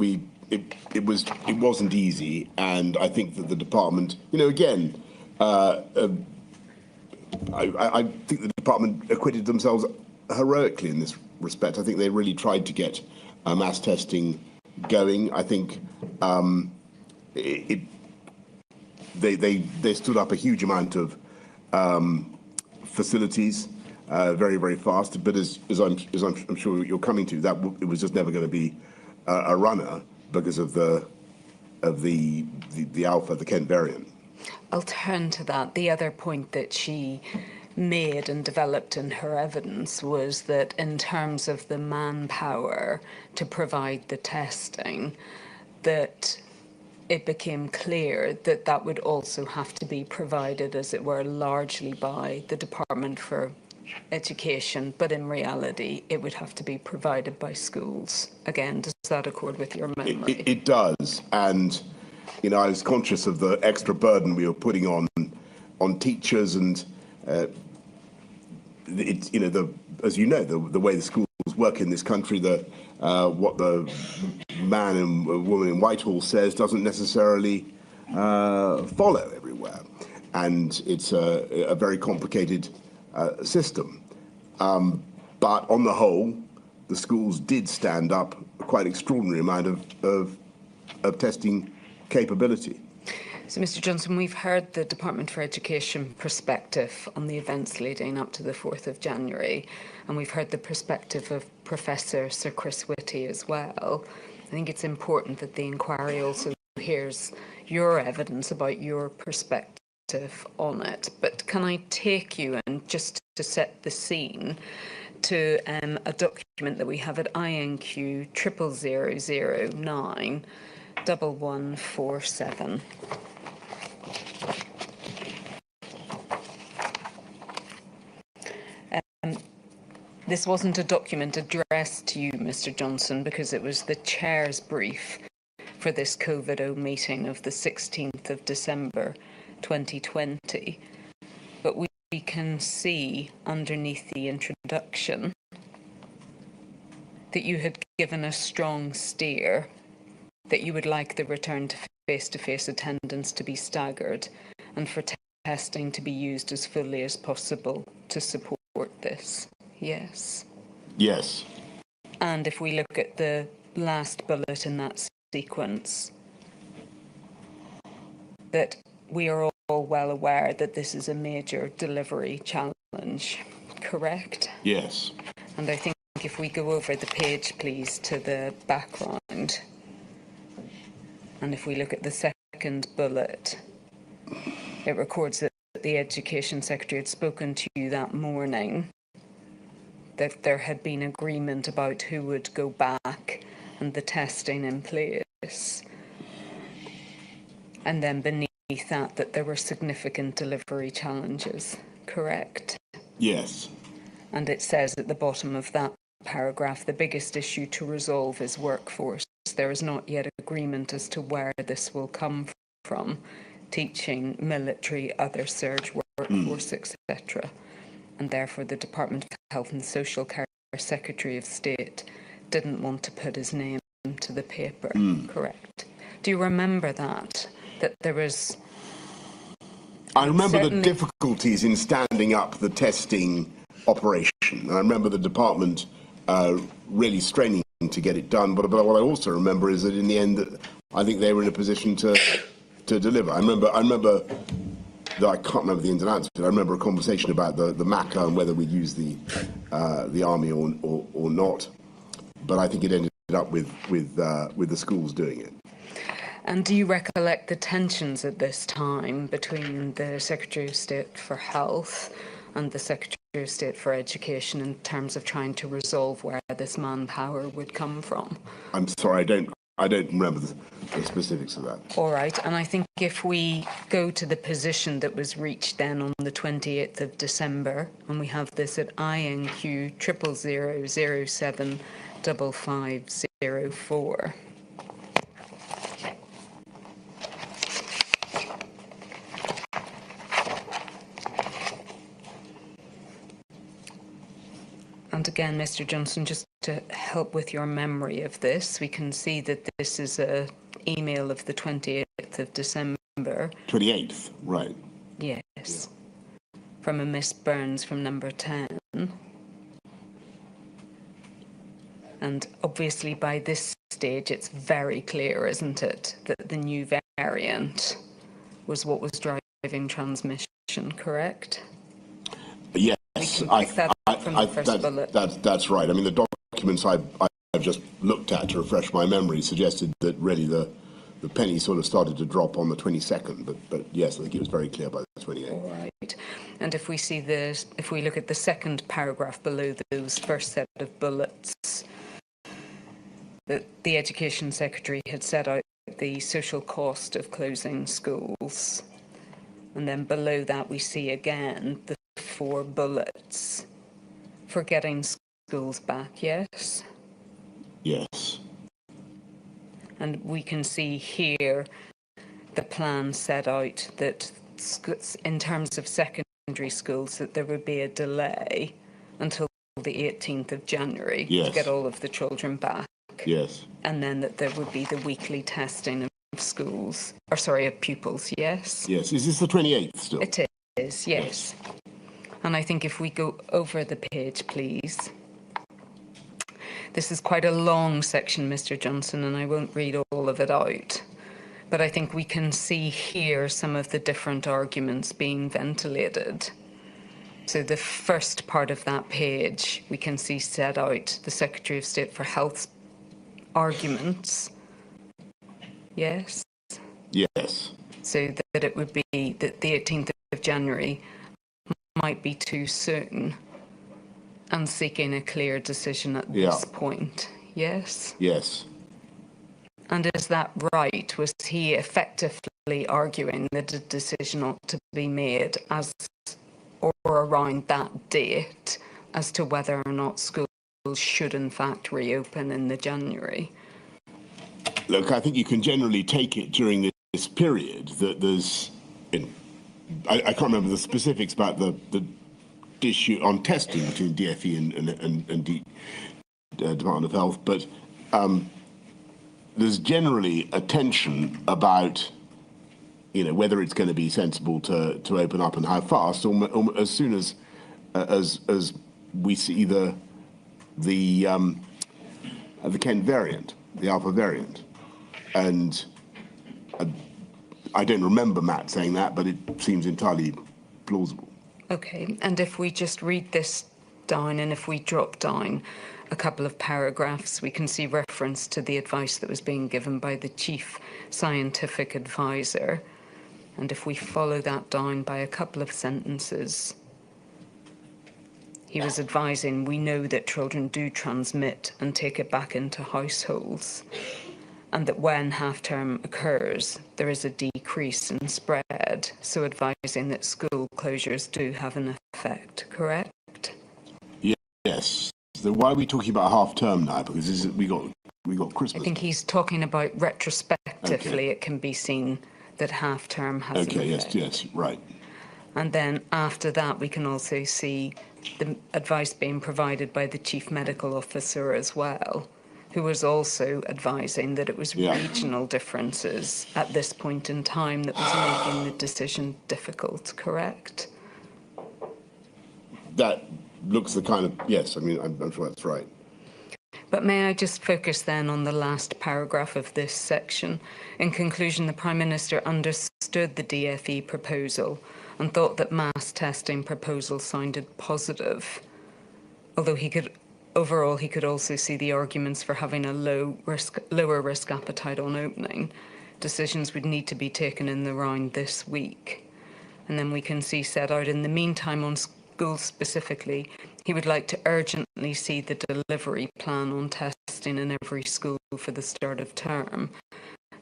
it wasn't easy, and I think that the department, again, I think the department acquitted themselves heroically in this respect. I think they really tried to get mass testing going. I think they stood up a huge amount of facilities very, very fast. But as I'm sure you're coming to, that it was just never going to be a runner because of the Alpha, the Kent variant. I'll turn to that. The other point that she made and developed in her evidence was that in terms of the manpower to provide the testing, that it became clear that that would also have to be provided, as it were, largely by the Department for Education, but in reality it would have to be provided by schools. Again, does that accord with your memory? It does, and I was conscious of the extra burden we were putting on teachers, and as you know, the way the schools work in this country, what the man and woman in Whitehall says doesn't necessarily follow everywhere, and it's a very complicated system. But on the whole, the schools did stand up a quite extraordinary amount of testing capability. So, Mr. Johnson, we've heard the Department for Education perspective on the events leading up to the 4th of January, and we've heard the perspective of Professor Sir Chris Whitty as well. I think it's important that the inquiry also hears your evidence about your perspective on it. But can I take you, and just to set the scene, to a document that we have at INQ 0009 1147. This wasn't a document addressed to you, Mr. Johnson, because it was the chair's brief for this COVID-0 meeting of the 16th of December 2020. But we can see underneath the introduction that you had given a strong steer that you would like the return to face-to-face attendance to be staggered and for testing to be used as fully as possible to support this. Yes. Yes. And if we look at the last bullet in that sequence, that we are all well aware that this is a major delivery challenge, correct? Yes. And I think if we go over the page, please, to the background, and if we look at the second bullet, it records that the Education Secretary had spoken to you that morning, that there had been agreement about who would go back and the testing in place. And then beneath that there were significant delivery challenges, correct? Yes. And it says at the bottom of that paragraph, the biggest issue to resolve is workforce. There is not yet agreement as to where this will come from, teaching, military, other surge workforce, etc. And therefore the Department of Health and Social Care Secretary of State didn't want to put his name to the paper, correct? Do you remember that there was... I remember the difficulties in standing up the testing operation. And I remember the department really straining to get it done. But what I also remember is that in the end, I think they were in a position to deliver. I remember that I can't remember the ins and outs of it. I remember a conversation about the MACA and whether we'd use the army or not. But I think it ended up with the schools doing it. And do you recollect the tensions at this time between the Secretary of State for Health and the Secretary of State for Education in terms of trying to resolve where this manpower would come from? I'm sorry, I don't remember the specifics of that. All right, and I think if we go to the position that was reached then on the 28th of December, and we have this at INQ 000075504. And again, Mr. Johnson, just to help with your memory of this, we can see that this is an email of the 28th of December. 28th, right. Yes. Yeah. From a Miss Burns from number 10. And obviously by this stage, it's very clear, isn't it, that the new variant was what was driving transmission, correct? Yes. That's right. I mean, the documents I've just looked at to refresh my memory suggested that really the penny sort of started to drop on the 22nd, but yes, I think it was very clear by the 28th. All right. And if we look at the second paragraph below those first set of bullets, that the Education Secretary had set out the social cost of closing schools. And then below that we see again the 4 bullets for getting schools back, yes? Yes. And we can see here the plan set out that in terms of secondary schools that there would be a delay until the 18th of January to get all of the children back. Yes. And then that there would be the weekly testing of schools, or sorry, of pupils, yes? Yes. Is this the 28th still? It is, yes. And I think if we go over the page, please. This is quite a long section, Mr. Johnson, and I won't read all of it out. But I think we can see here some of the different arguments being ventilated. So the first part of that page, we can see set out the Secretary of State for Health's arguments. Yes? Yes. So that it would be that the 18th of January might be too soon, and seeking a clear decision at this point. Yes? Yes. And is that right? Was he effectively arguing that a decision ought to be made as or around that date as to whether or not schools should in fact reopen in the January? Look, I think you can generally take it during this period that there's... I can't remember the specifics about the issue on testing between DFE and Department of Health, but there's generally a tension about, whether it's going to be sensible to open up and how fast, or as soon as we see the Kent variant, the Alpha variant, and. I don't remember Matt saying that, but it seems entirely plausible. Okay, and if we just read this down, and if we drop down a couple of paragraphs, we can see reference to the advice that was being given by the Chief Scientific Advisor. And if we follow that down by a couple of sentences, he was advising, we know that children do transmit and take it back into households. and that when half-term occurs, there is a decrease in spread, so advising that school closures do have an effect, correct? Yes. So why are we talking about half term now? Because we got Christmas. I think he's talking about retrospectively. It can be seen that half-term has an effect. Yes, right. And then after that, we can also see the advice being provided by the Chief Medical Officer as well, who was also advising that it was regional differences at this point in time that was making the decision difficult, correct? That looks the kind of, yes, I mean, I'm sure that's right. But may I just focus then on the last paragraph of this section? In conclusion, the Prime Minister understood the DFE proposal and thought that mass testing proposal sounded positive, although overall he could also see the arguments for having a lower risk appetite on opening. Decisions would need to be taken in the round this week. And then we can see set out in the meantime on schools specifically, he would like to urgently see the delivery plan on testing in every school for the start of term,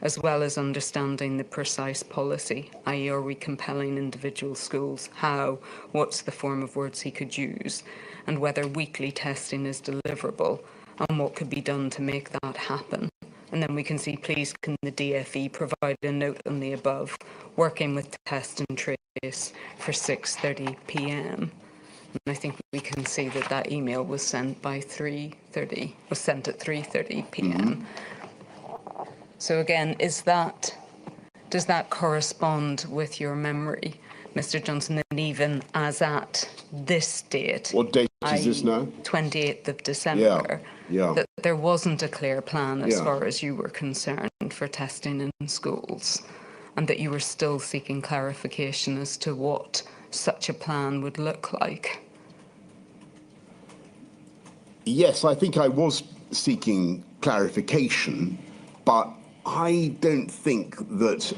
as well as understanding the precise policy, i.e. are we compelling individual schools, how, what's the form of words he could use, and whether weekly testing is deliverable, and what could be done to make that happen. And then we can see, please, can the DFE provide a note on the above, working with test and trace for 6:30 p.m. And I think we can see that that email was sent by 3:30, was sent at 3:30 p.m. So again, does that correspond with your memory, Mr. Johnson, that even as at this date, what date is this now? 28th of December, that there wasn't a clear plan as far as you were concerned for testing in schools, and that you were still seeking clarification as to what such a plan would look like? Yes, I think I was seeking clarification, but I don't think that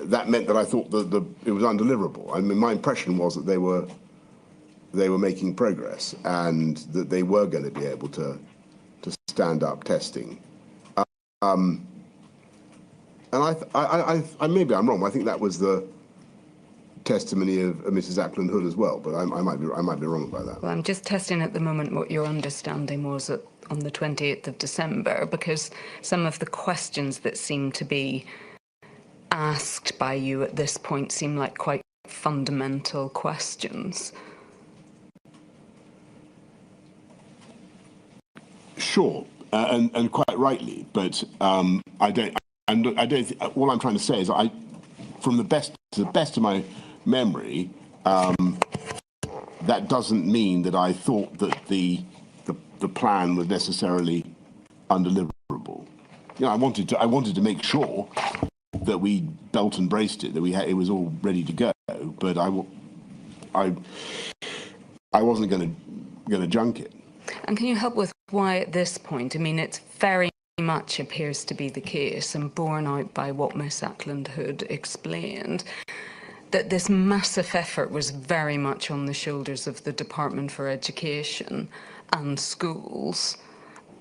that meant that I thought that it was undeliverable. I mean, my impression was that they were making progress and that they were going to be able to stand up testing. And I maybe I'm wrong. I think that was the testimony of Mrs. Ackland Hood as well, but I might be wrong about that. Well, I'm just testing at the moment what your understanding was on the 28th of December, because some of the questions that seem to be asked by you at this point seem like quite fundamental questions. Sure, and quite rightly, but I don't. All I'm trying to say is, from the best of my memory, that doesn't mean that I thought that the plan was necessarily undeliverable. You know, I wanted to make sure that we belt and braced it, that it was all ready to go, but I wasn't going to junk it. And can you help with why at this point? I mean, it very much appears to be the case, and borne out by what Miss Ackland Hood explained, that this massive effort was very much on the shoulders of the Department for Education and schools,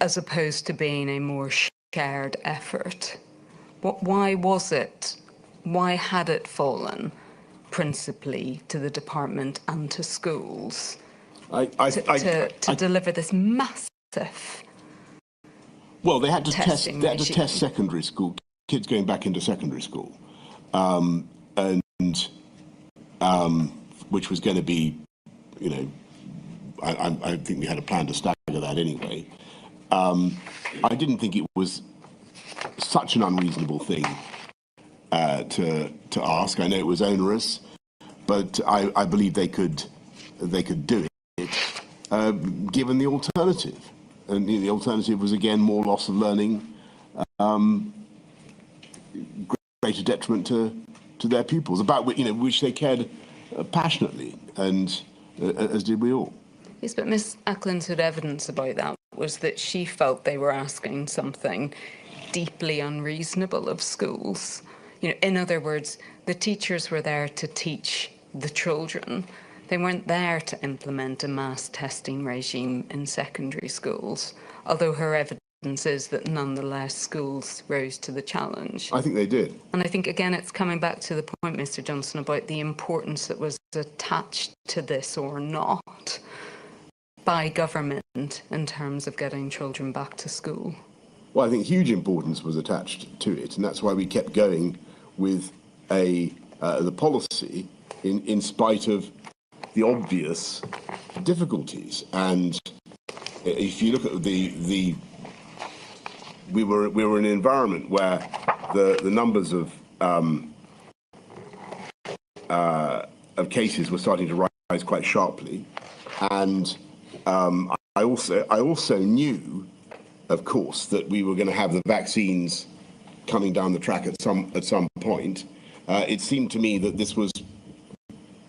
as opposed to being a more shared effort. Why was it? Why had it fallen principally to the department and to schools to deliver this massive? Well, they had to test secondary school kids going back into secondary school, which was going to be, you know, I think we had a plan to stagger that anyway. I didn't think it was such an unreasonable thing to ask. I know it was onerous, but I believe they could do it given the alternative. And the alternative was, again, more loss of learning, greater detriment to their pupils, about which they cared passionately, and as did we all. Yes, but Miss Ackland's had evidence about that was that she felt they were asking something deeply unreasonable of schools. You know, in other words, the teachers were there to teach the children. They weren't there to implement a mass testing regime in secondary schools, although her is that nonetheless schools rose to the challenge. I think they did. And I think, again, it's coming back to the point, Mr. Johnson, about the importance that was attached to this or not by government in terms of getting children back to school. Well, I think huge importance was attached to it, and that's why we kept going with the policy in spite of the obvious difficulties. And if you look at we were in an environment where the numbers of cases were starting to rise quite sharply, and I also knew, of course, that we were going to have the vaccines coming down the track at some point. It seemed to me that this was,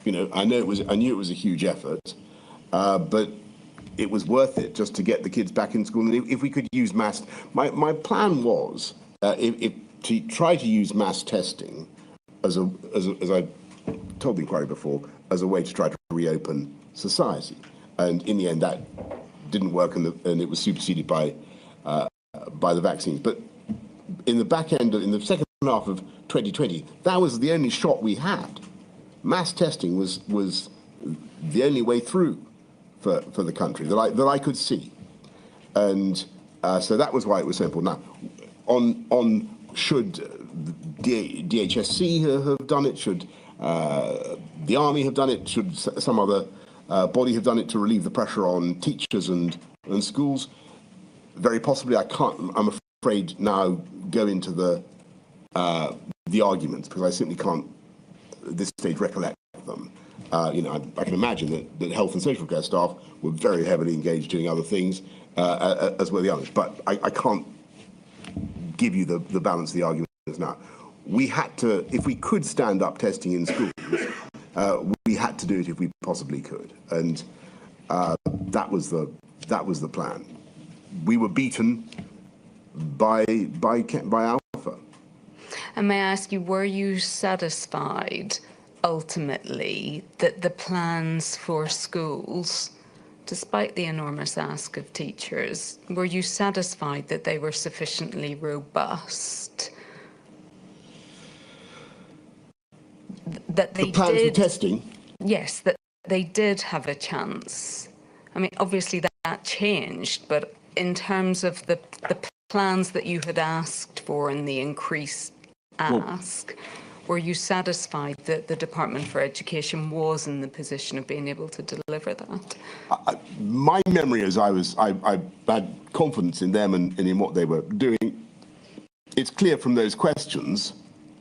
I knew it was a huge effort, but it was worth it just to get the kids back in school. And if we could use my plan was to try to use mass testing as I told the inquiry before, as a way to try to reopen society. And in the end, that didn't work, and it was superseded by the vaccines. But in the back end, in the second half of 2020, that was the only shot we had. Mass testing was the only way through for the country that I could see, and so that was why it was so important. Now, should DHSC have done it? Should the Army have done it? Should some other body have done it to relieve the pressure on teachers and schools? Very possibly. I can't. I'm afraid now go into the arguments, because I simply can't at this stage recollect them. I can imagine that health and social care staff were very heavily engaged doing other things, as were the others. But I can't give you the balance of the arguments now. We had to, if we could stand up testing in schools, we had to do it if we possibly could, and that was the plan. We were beaten by Alpha. And may I ask you, were you satisfied ultimately that the plans for schools, despite the enormous ask of teachers, were you satisfied that they were sufficiently robust? That they the plans for testing? Yes, that they did have a chance. I mean, obviously that changed, but in terms of the plans that you had asked for and the increased ask, were you satisfied that the Department for Education was in the position of being able to deliver that? My memory is I had confidence in them and in what they were doing. It's clear from those questions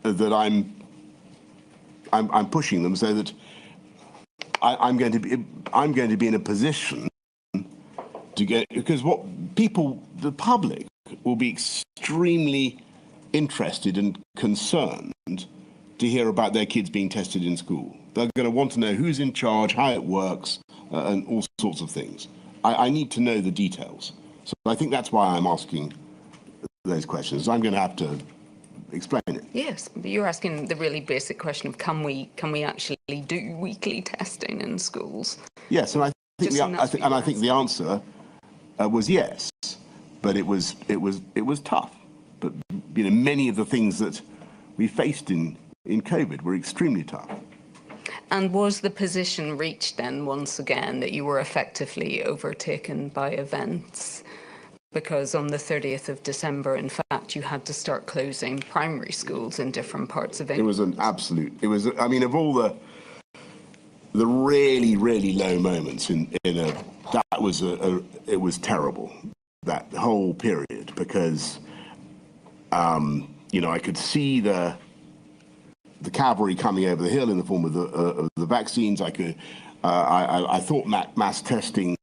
that I'm pushing them so that I'm going to be in a position to get, because the public will be extremely interested and concerned to hear about their kids being tested in school. They're going to want to know who's in charge, how it works, and all sorts of things. I need to know the details. So I think that's why I'm asking those questions. I'm going to have to explain it. Yes, but you're asking the really basic question of can we actually do weekly testing in schools? Yes, and I think the answer was yes, but it was tough. But many of the things that we faced in COVID were extremely tough. And was the position reached then once again that you were effectively overtaken by events? Because on the 30th of December, in fact, you had to start closing primary schools in different parts of England. It was an absolute. It was. I mean, of all the really, really low moments it was terrible, that whole period, because I could see the cavalry coming over the hill in the form of the vaccines. I thought mass testing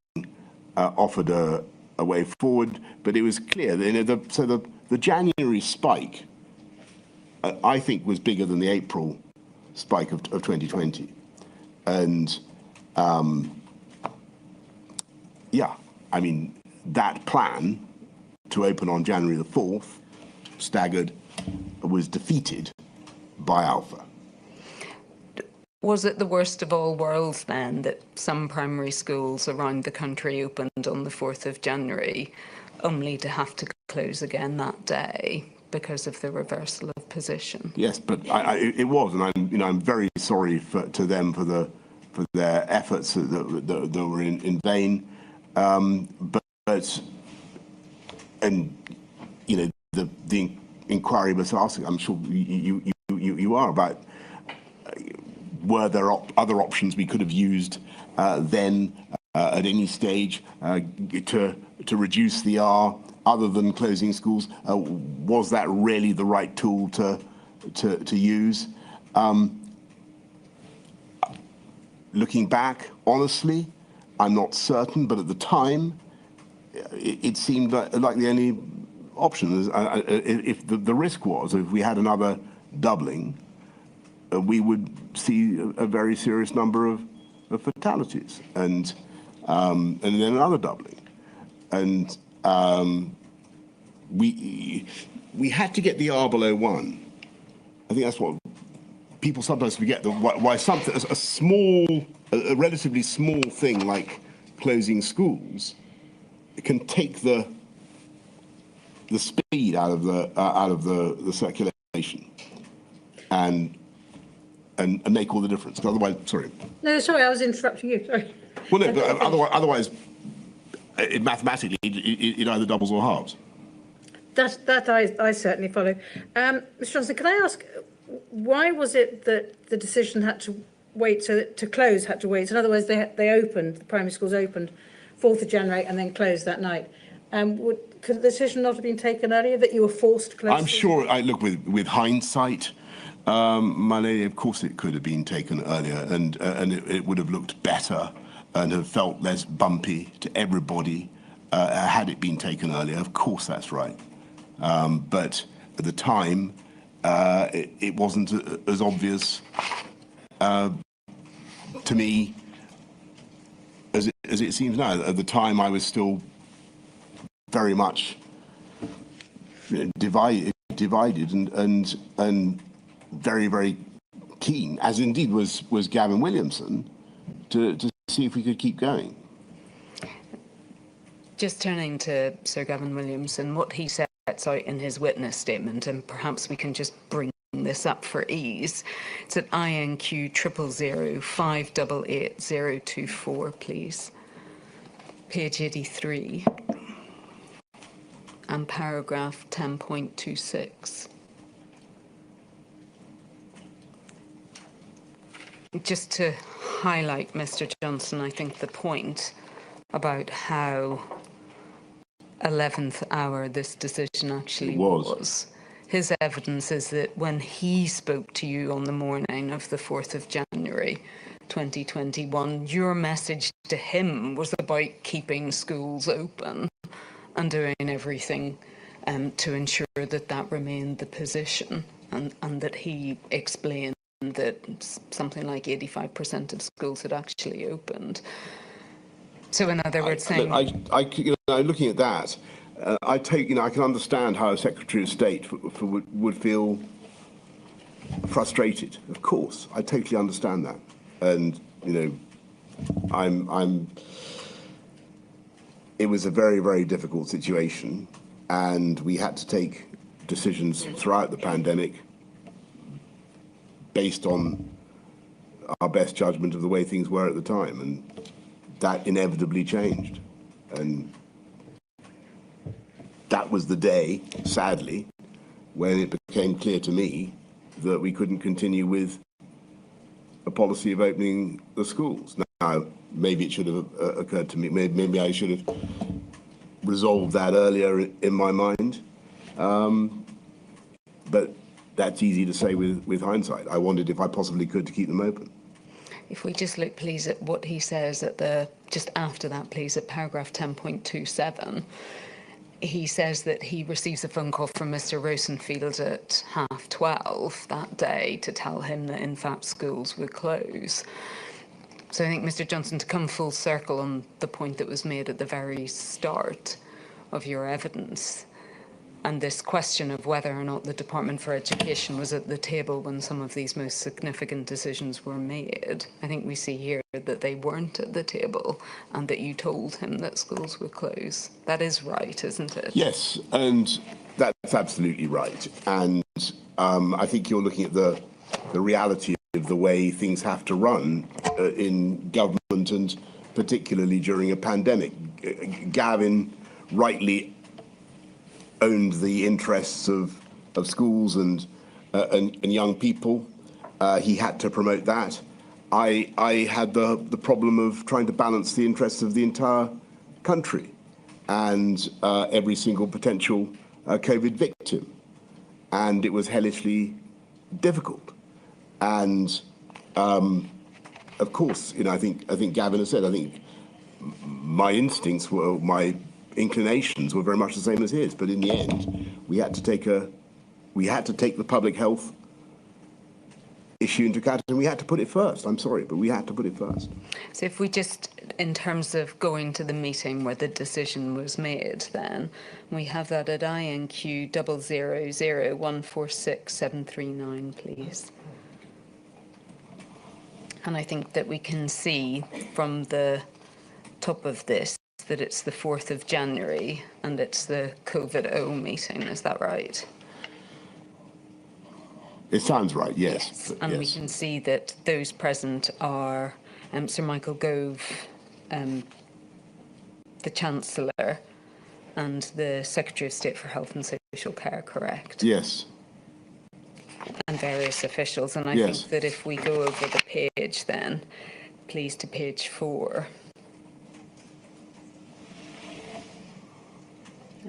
offered a way forward, but it was clear that the January spike, I think, was bigger than the April spike of 2020, and I mean, that plan to open on January the 4th, staggered, was defeated by Alpha. Was it the worst of all worlds then that some primary schools around the country opened on the 4th of January only to have to close again that day because of the reversal of position. Yes, but it was, and I'm very sorry to them for their efforts that were in vain. But the inquiry was asking, I'm sure you are, about were there other options we could have used then at any stage to reduce the R other than closing schools? Was that really the right tool to use? Looking back, honestly, I'm not certain, but at the time, it seemed like the only option. If the risk was, if we had another doubling, we would see a very serious number of fatalities, and then another doubling, and we had to get the R below 1. I think that's what people sometimes forget, why something a relatively small thing like closing schools can take the speed out of the circulation and make all the difference. Otherwise, sorry. No, sorry, I was interrupting you. Sorry. Well, no, but otherwise, mathematically, it either doubles or halves. That I certainly follow. Mr. Johnson, can I ask, why was it that the decision had to wait, so that to close had to wait? In other words, they opened, the primary schools opened 4th of January and then closed that night. Could the decision not have been taken earlier, that you were forced to close? I'm sure, look, with hindsight, my lady, of course it could have been taken earlier, and it would have looked better and have felt less bumpy to everybody had it been taken earlier. Of course, that's right. But at the time, it wasn't as obvious to me as it seems now. At the time, I was still very much divided and very, very keen, as indeed was Gavin Williamson, to see if we could keep going. Just turning to Sir Gavin Williamson, what he sets out in his witness statement, and perhaps we can just bring this up for ease. It's at INQ 000 588 024, please. Page 83 and paragraph 10.26. Just to highlight, Mr. Johnson, I think the point about how 11th hour this decision actually was. His evidence is that when he spoke to you on the morning of the 4th of January 2021, your message to him was about keeping schools open and doing everything to ensure that that remained the position, and that he explained that something like 85% of schools had actually opened. So in other words, saying... looking at that, I can understand how a Secretary of State would feel frustrated. Of course, I totally understand that, and it was a very, very difficult situation, and we had to take decisions throughout the pandemic based on our best judgment of the way things were at the time, and that inevitably changed. And that was the day, sadly, when it became clear to me that we couldn't continue with a policy of opening the schools. Now, maybe it should have occurred to me, maybe I should have resolved that earlier in my mind, but that's easy to say with hindsight. I wondered if I possibly could to keep them open. If we just look, please, at what he says at just after that, please, at paragraph 10.27, he says that he receives a phone call from Mr. Rosenfield at 12:30 that day to tell him that, in fact, schools would close. So I think, Mr. Johnson, to come full circle on the point that was made at the very start of your evidence, And this question of whether or not the Department for Education was at the table when some of these most significant decisions were made, I think we see here that they weren't at the table and that you told him that schools would close. That is right, isn't it? Yes, and that's absolutely right. And I think you're looking at the reality of the way things have to run in government, and particularly during a pandemic. Gavin rightly owned the interests of schools and young people. He had to promote that. I had the problem of trying to balance the interests of the entire country and every single potential COVID victim, and it was hellishly difficult. And of course, I think Gavin has said, I think my instincts were, my inclinations were very much the same as his, but in the end, we had to take the public health issue into account, and we had to put it first. I'm sorry, but we had to put it first. So if we just, in terms of going to the meeting where the decision was made, then we have that at INQ 000146739, please. And I think that we can see from the top of this that it's the 4th of January and it's the COVID-0 meeting. Is that right? It sounds right, yes. And yes. we can see that those present are Sir Michael Gove, the Chancellor, and the Secretary of State for Health and Social Care, correct? Yes. And various officials. And I Yes. think that if we go over the page then, please, to page 4.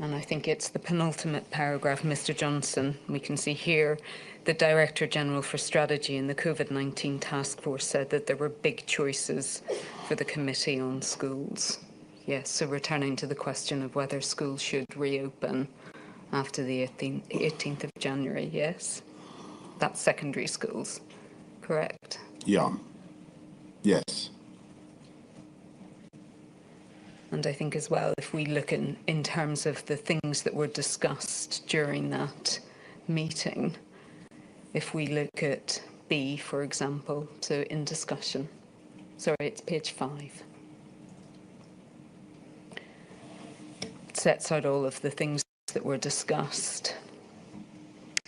And I think it's the penultimate paragraph, Mr. Johnson. We can see here the Director General for Strategy in the COVID-19 Task Force said that there were big choices for the Committee on Schools. Yes, so returning to the question of whether schools should reopen after the 18th of January, yes? That's secondary schools, correct? Yeah. Yes. And I think as well, if we look in terms of the things that were discussed during that meeting, if we look at B, for example, so in discussion, sorry, it's page 5. It sets out all of the things that were discussed.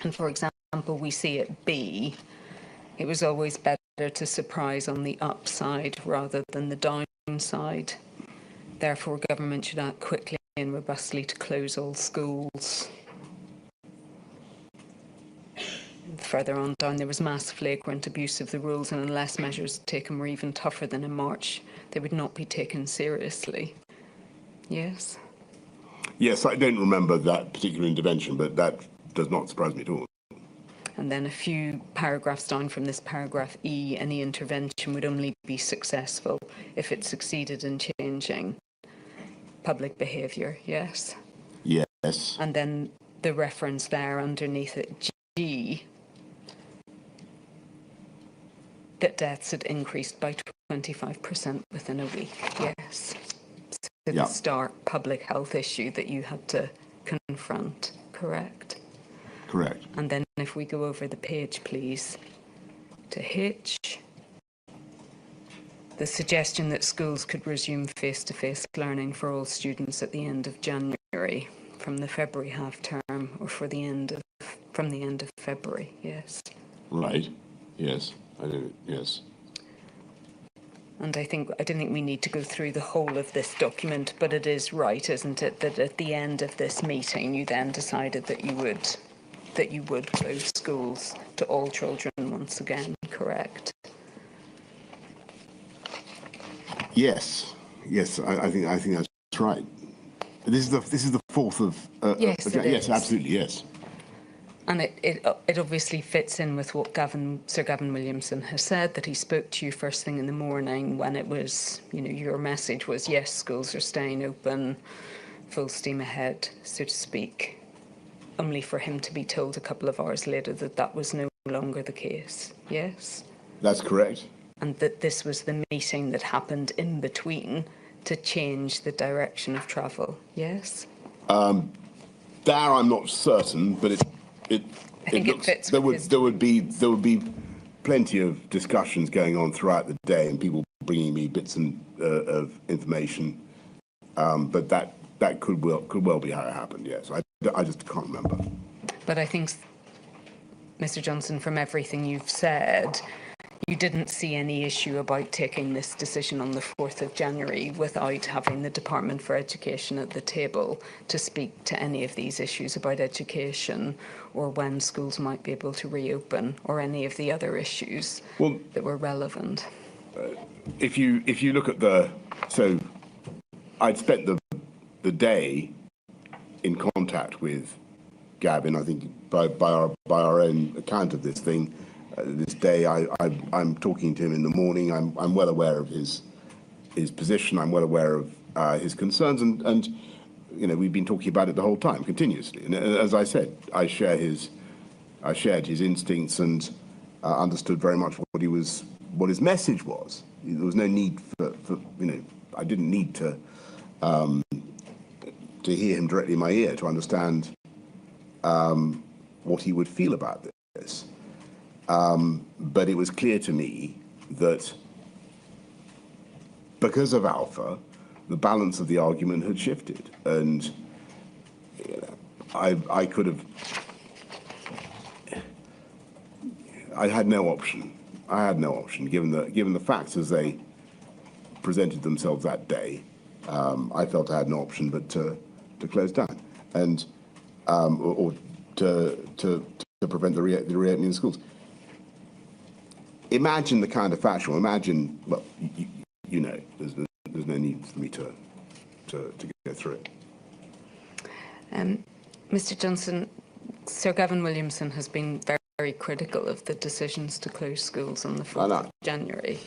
And for example, we see at B, it was always better to surprise on the upside rather than the downside. Therefore, government should act quickly and robustly to close all schools. Further on down, there was mass flagrant abuse of the rules, and unless measures taken were even tougher than in March, they would not be taken seriously. Yes? Yes, I don't remember that particular intervention, but that does not surprise me at all. And then a few paragraphs down from this paragraph E, any intervention would only be successful if it succeeded in changing public behaviour, yes? Yes. And then the reference there underneath it, G, that deaths had increased by 25% within a week, yes? So the stark public health issue that you had to confront, correct? Correct. And then if we go over the page, please, to H, the suggestion that schools could resume face-to-face learning for all students at the end of January, from the February half-term, or from the end of February, yes. Right. Yes. Yes. And I don't think we need to go through the whole of this document, but it is right, isn't it, that at the end of this meeting you then decided that you would close schools to all children once again, correct? Yes. Yes. I think that's right. This is the 4th of. Yes, it yes, is. absolutely. Yes. And it obviously fits in with what Sir Gavin Williamson has said, that he spoke to you first thing in the morning when it was, your message was, yes, schools are staying open, full steam ahead, so to speak, only for him to be told a couple of hours later that that was no longer the case, yes? That's correct. And that this was the meeting that happened in between to change the direction of travel, yes? There, I'm not certain, but it looks fits there with would be plenty of discussions going on throughout the day, and people bringing me bits of information. But that could well be how it happened. Yes, I just can't remember. But I think, Mr. Johnson, from everything you've said, you didn't see any issue about taking this decision on the 4th of January without having the Department for Education at the table to speak to any of these issues about education or when schools might be able to reopen or any of the other issues that were relevant. If you look at so I'd spent the day in contact with Gavin. I think by our own account of this thing. This day, I'm talking to him in the morning. I'm well aware of his position. I'm well aware of his concerns, and you know, we've been talking about it the whole time, continuously. And as I said, I shared his instincts and understood very much what his message was. There was no need for you know, I didn't need to hear him directly in my ear to understand what he would feel about this. But it was clear to me that because of Alpha, the balance of the argument had shifted, and you know, I could have. I had no option. I had no option given the facts as they presented themselves that day. I felt I had no option but to close down and or to prevent the reopening of schools. Imagine the kind of factual. Imagine, well, you know, there's no need for me to go through it. Mr. Johnson, Sir Gavin Williamson has been very critical of the decisions to close schools on the 4th of January.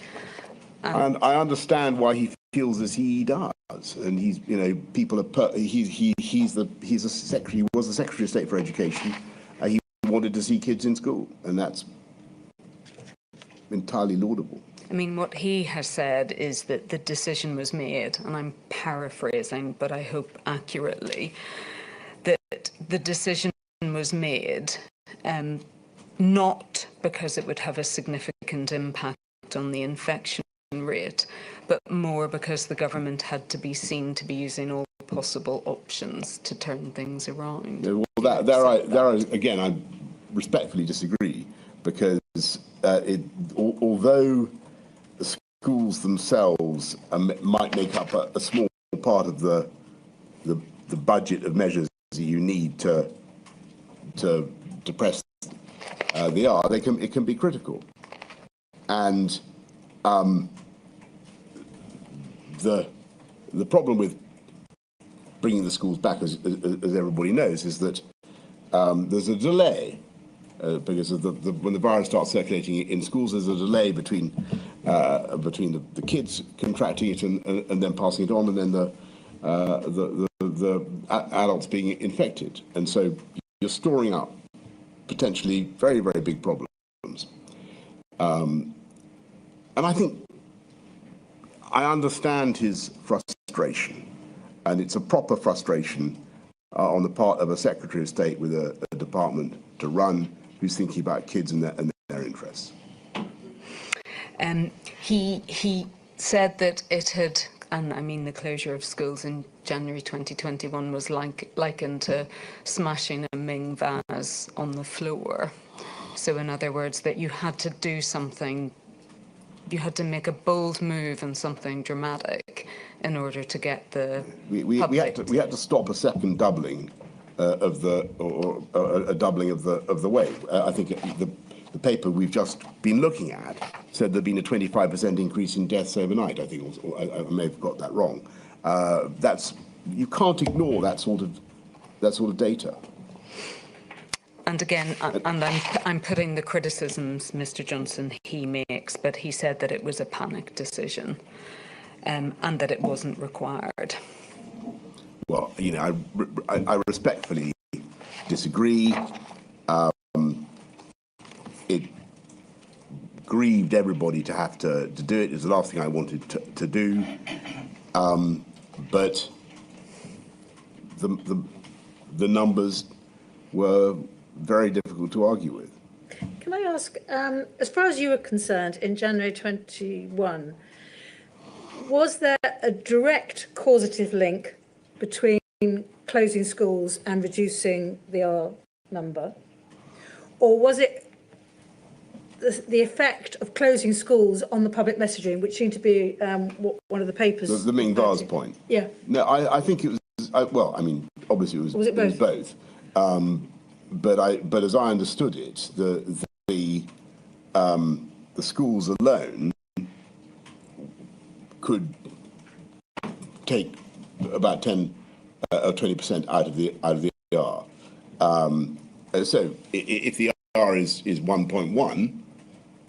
And I understand why he feels as he does. And he's, you know, people are. He's a secretary. He was the Secretary of State for Education. He wanted to see kids in school, and that's entirely laudable. I mean, what he has said is that the decision was made, and I'm paraphrasing, but I hope accurately, that the decision was made not because it would have a significant impact on the infection rate, but more because the government had to be seen to be using all possible options to turn things around. Well, again, I respectfully disagree, because although the schools themselves might make up a small part of the budget of measures that you need to press the R, it can be critical. And the problem with bringing the schools back, as everybody knows, is that there's a delay. Because of when the virus starts circulating in schools, there's a delay between the kids contracting it and then passing it on, and then the adults being infected, and so you're storing up potentially very, very big problems. And I think I understand his frustration, and it's a proper frustration on the part of a Secretary of State with a department to run, who's thinking about kids and their interests. He said that it had, and I mean the closure of schools in January 2021 was likened to smashing a Ming vase on the floor. So in other words, that you had to do something, you had to make a bold move and something dramatic in order to get the we had to stop a second doubling of a doubling of the wave. I think the paper we've just been looking at said there'd been a 25% increase in deaths overnight. I think I may have got that wrong. You can't ignore that sort of data. And again, I'm putting the criticisms, Mr. Johnson, he makes, but he said that it was a panic decision, and that it wasn't required. Well, you know, I respectfully disagree. It grieved everybody to have to do it. It was the last thing I wanted to do. But the numbers were very difficult to argue with. Can I ask, as far as you were concerned, in January 21, was there a direct causative link between closing schools and reducing the R number? Or was it the effect of closing schools on the public messaging, which seemed to be what one of the papers... The Ming Vase point? Yeah. No, I think it was, well, I mean, obviously it was both. But as I understood it, the schools alone could take about 10 or 20% out of the R. So if the R is 1.1,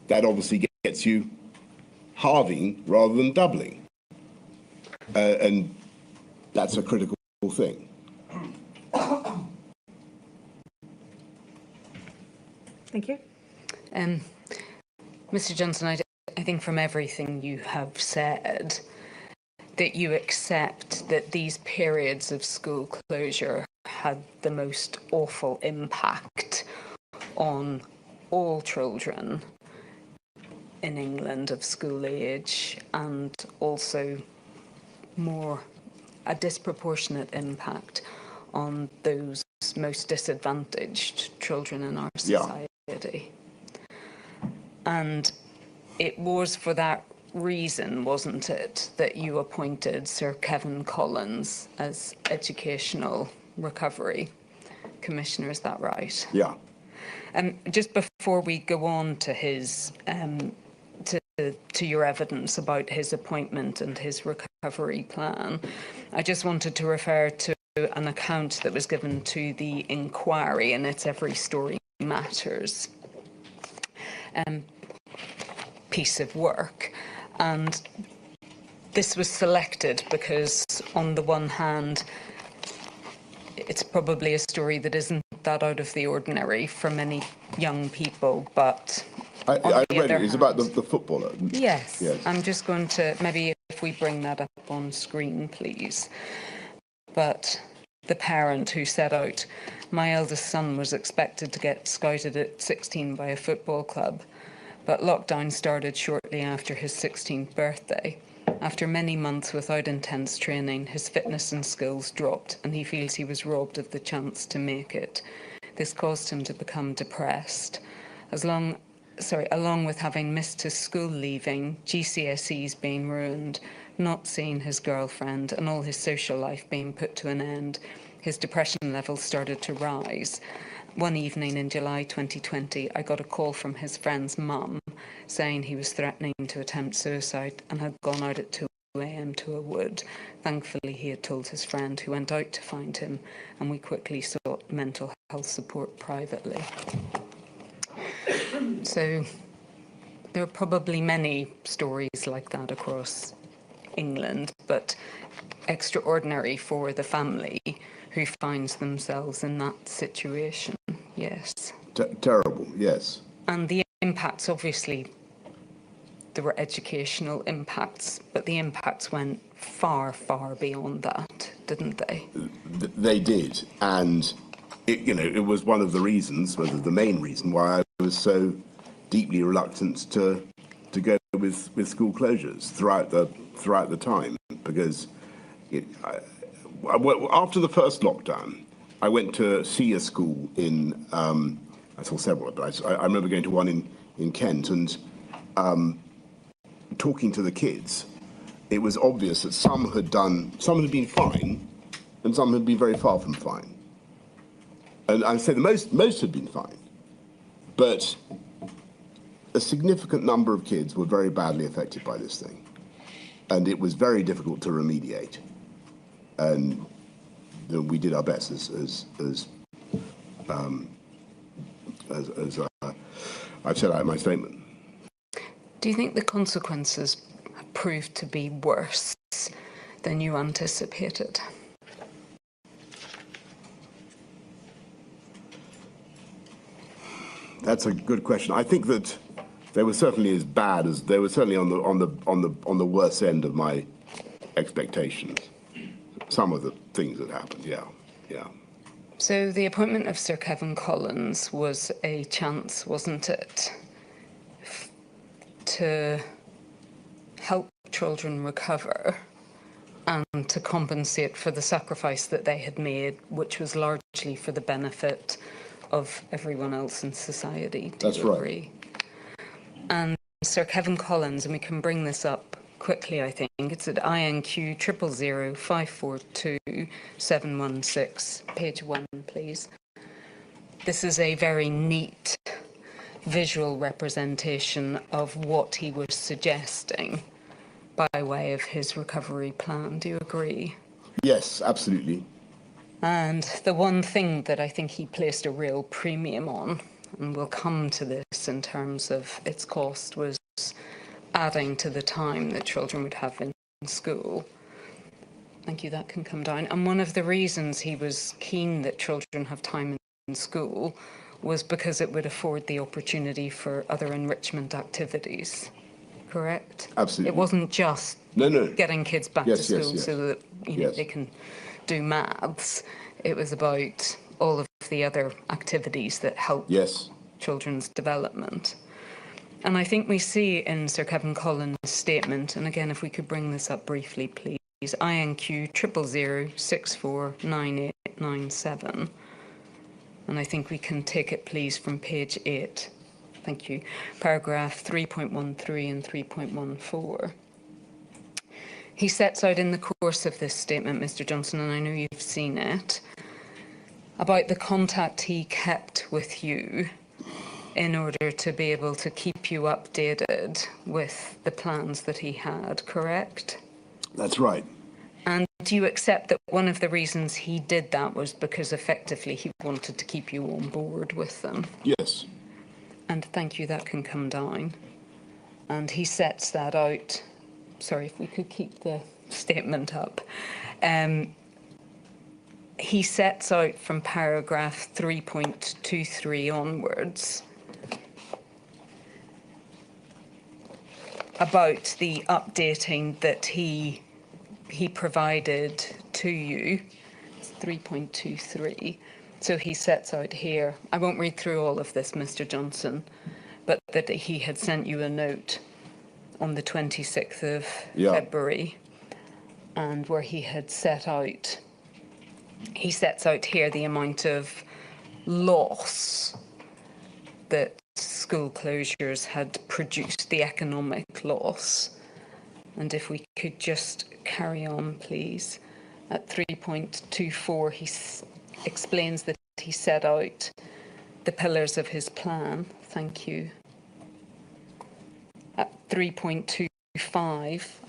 that obviously gets you halving rather than doubling, and that's a critical thing. Thank you. Mr. Johnson, I think from everything you have said, that you accept that these periods of school closure had the most awful impact on all children in England of school age, and also a disproportionate impact on those most disadvantaged children in our society. Yeah. And it was for that reason, wasn't it, that you appointed Sir Kevin Collins as Educational Recovery Commissioner, is that right? Yeah. Just before we go on to his to your evidence about his appointment and his recovery plan, I just wanted to refer to an account that was given to the inquiry, and it's Every Story Matters piece of work. And this was selected because, on the one hand, it's probably a story that isn't that out of the ordinary for many young people, but I read it. It's about the footballer. Yes. I'm just going to, maybe if we bring that up on screen, please. But the parent who set out, my eldest son was expected to get scouted at 16 by a football club, but lockdown started shortly after his 16th birthday. After many months without intense training, his fitness and skills dropped, and he feels he was robbed of the chance to make it. This caused him to become depressed. Along with having missed his school leaving, GCSEs being ruined, not seeing his girlfriend, and all his social life being put to an end, his depression levels started to rise. One evening in July 2020, I got a call from his friend's mum saying he was threatening to attempt suicide and had gone out at 2 a.m. to a wood. Thankfully, he had told his friend, who went out to find him, and we quickly sought mental health support privately. So there are probably many stories like that across England, but extraordinary for the family who finds themselves in that situation. Yes. Terrible, yes. And the impacts, obviously, there were educational impacts, but the impacts went far, far beyond that, didn't they? They did, and it was one of the reasons, whether the main reason, why I was so deeply reluctant to go with school closures throughout the time, because after the first lockdown, I went to see a school in, I saw several, but I remember going to one in Kent, and talking to the kids, it was obvious that some had been fine, and some had been very far from fine. And I'd say the most had been fine, but a significant number of kids were very badly affected by this thing, and it was very difficult to remediate. And we did our best, as I've said out in my statement. Do you think the consequences proved to be worse than you anticipated? That's a good question. I think that they were certainly as bad as they were certainly on the worst end of my expectations. Some of the things that happened, yeah. So the appointment of Sir Kevin Collins was a chance, wasn't it, to help children recover and to compensate for the sacrifice that they had made, which was largely for the benefit of everyone else in society. Do you agree? And Sir Kevin Collins, and we can bring this up quickly, I think, it's at INQ 000542716, page 1, please. This is a very neat visual representation of what he was suggesting by way of his recovery plan. Do you agree? Yes, absolutely. And the one thing that I think he placed a real premium on, and we'll come to this in terms of its cost, was adding to the time that children would have in school. Thank you, that can come down. And one of the reasons he was keen that children have time in school was because it would afford the opportunity for other enrichment activities. Correct? Absolutely. It wasn't just getting kids back to school so that they can do maths. It was about all of the other activities that help children's development. And I think we see in Sir Kevin Collins' statement, and again, if we could bring this up briefly, please, INQ 000649897. And I think we can take it, please, from page 8. Thank you. Paragraph 3.13 and 3.14. He sets out in the course of this statement, Mr. Johnson, and I know you've seen it, about the contact he kept with you in order to be able to keep you updated with the plans that he had, correct? That's right. And do you accept that one of the reasons he did that was because effectively he wanted to keep you on board with them? Yes. And thank you, that can come down. And he sets that out. Sorry, if we could keep the statement up. He sets out from paragraph 3.23 onwards about the updating that he provided to you. It's 3.23. So he sets out here, I won't read through all of this, Mr. Johnson, but that he had sent you a note on the 26th of February, and where he had set out, he sets out here the amount of loss that school closures had produced, the economic loss. And if we could just carry on, please. At 3.24, he explains that he set out the pillars of his plan. Thank you. At 3.25,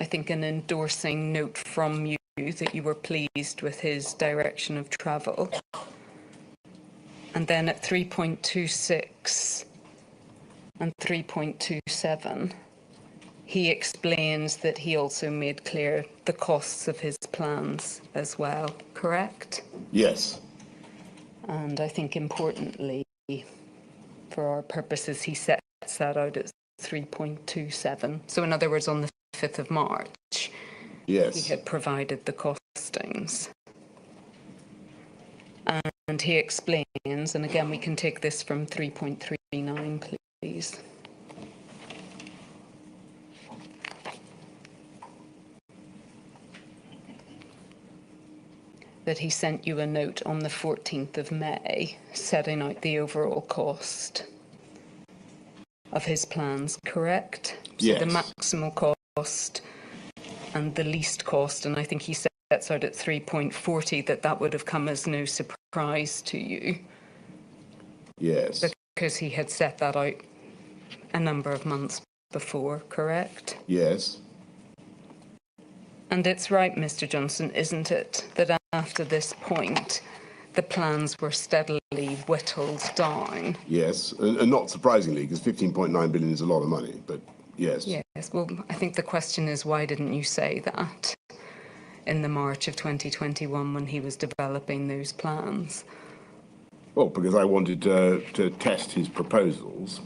I think an endorsing note from you that you were pleased with his direction of travel. And then at 3.26 and 3.27, he explains that he also made clear the costs of his plans as well, correct? Yes. And I think importantly, for our purposes, he sets that out at 3.27. So in other words, on the 5th of March, he had provided the costings. And he explains, and again, we can take this from 3.39, please. That he sent you a note on the 14th of May, setting out the overall cost of his plans, correct? Yes. So the maximal cost and the least cost, and I think he sets out at 3.40 that would have come as no surprise to you. Yes. Because he had set that out a number of months before, correct? Yes. And it's right, Mr. Johnson, isn't it, that after this point, the plans were steadily whittled down? Yes, and not surprisingly, because 15.9 billion is a lot of money, but yes. Yes, well, I think the question is, why didn't you say that in the March of 2021 when he was developing those plans? Well, because I wanted to test his proposals,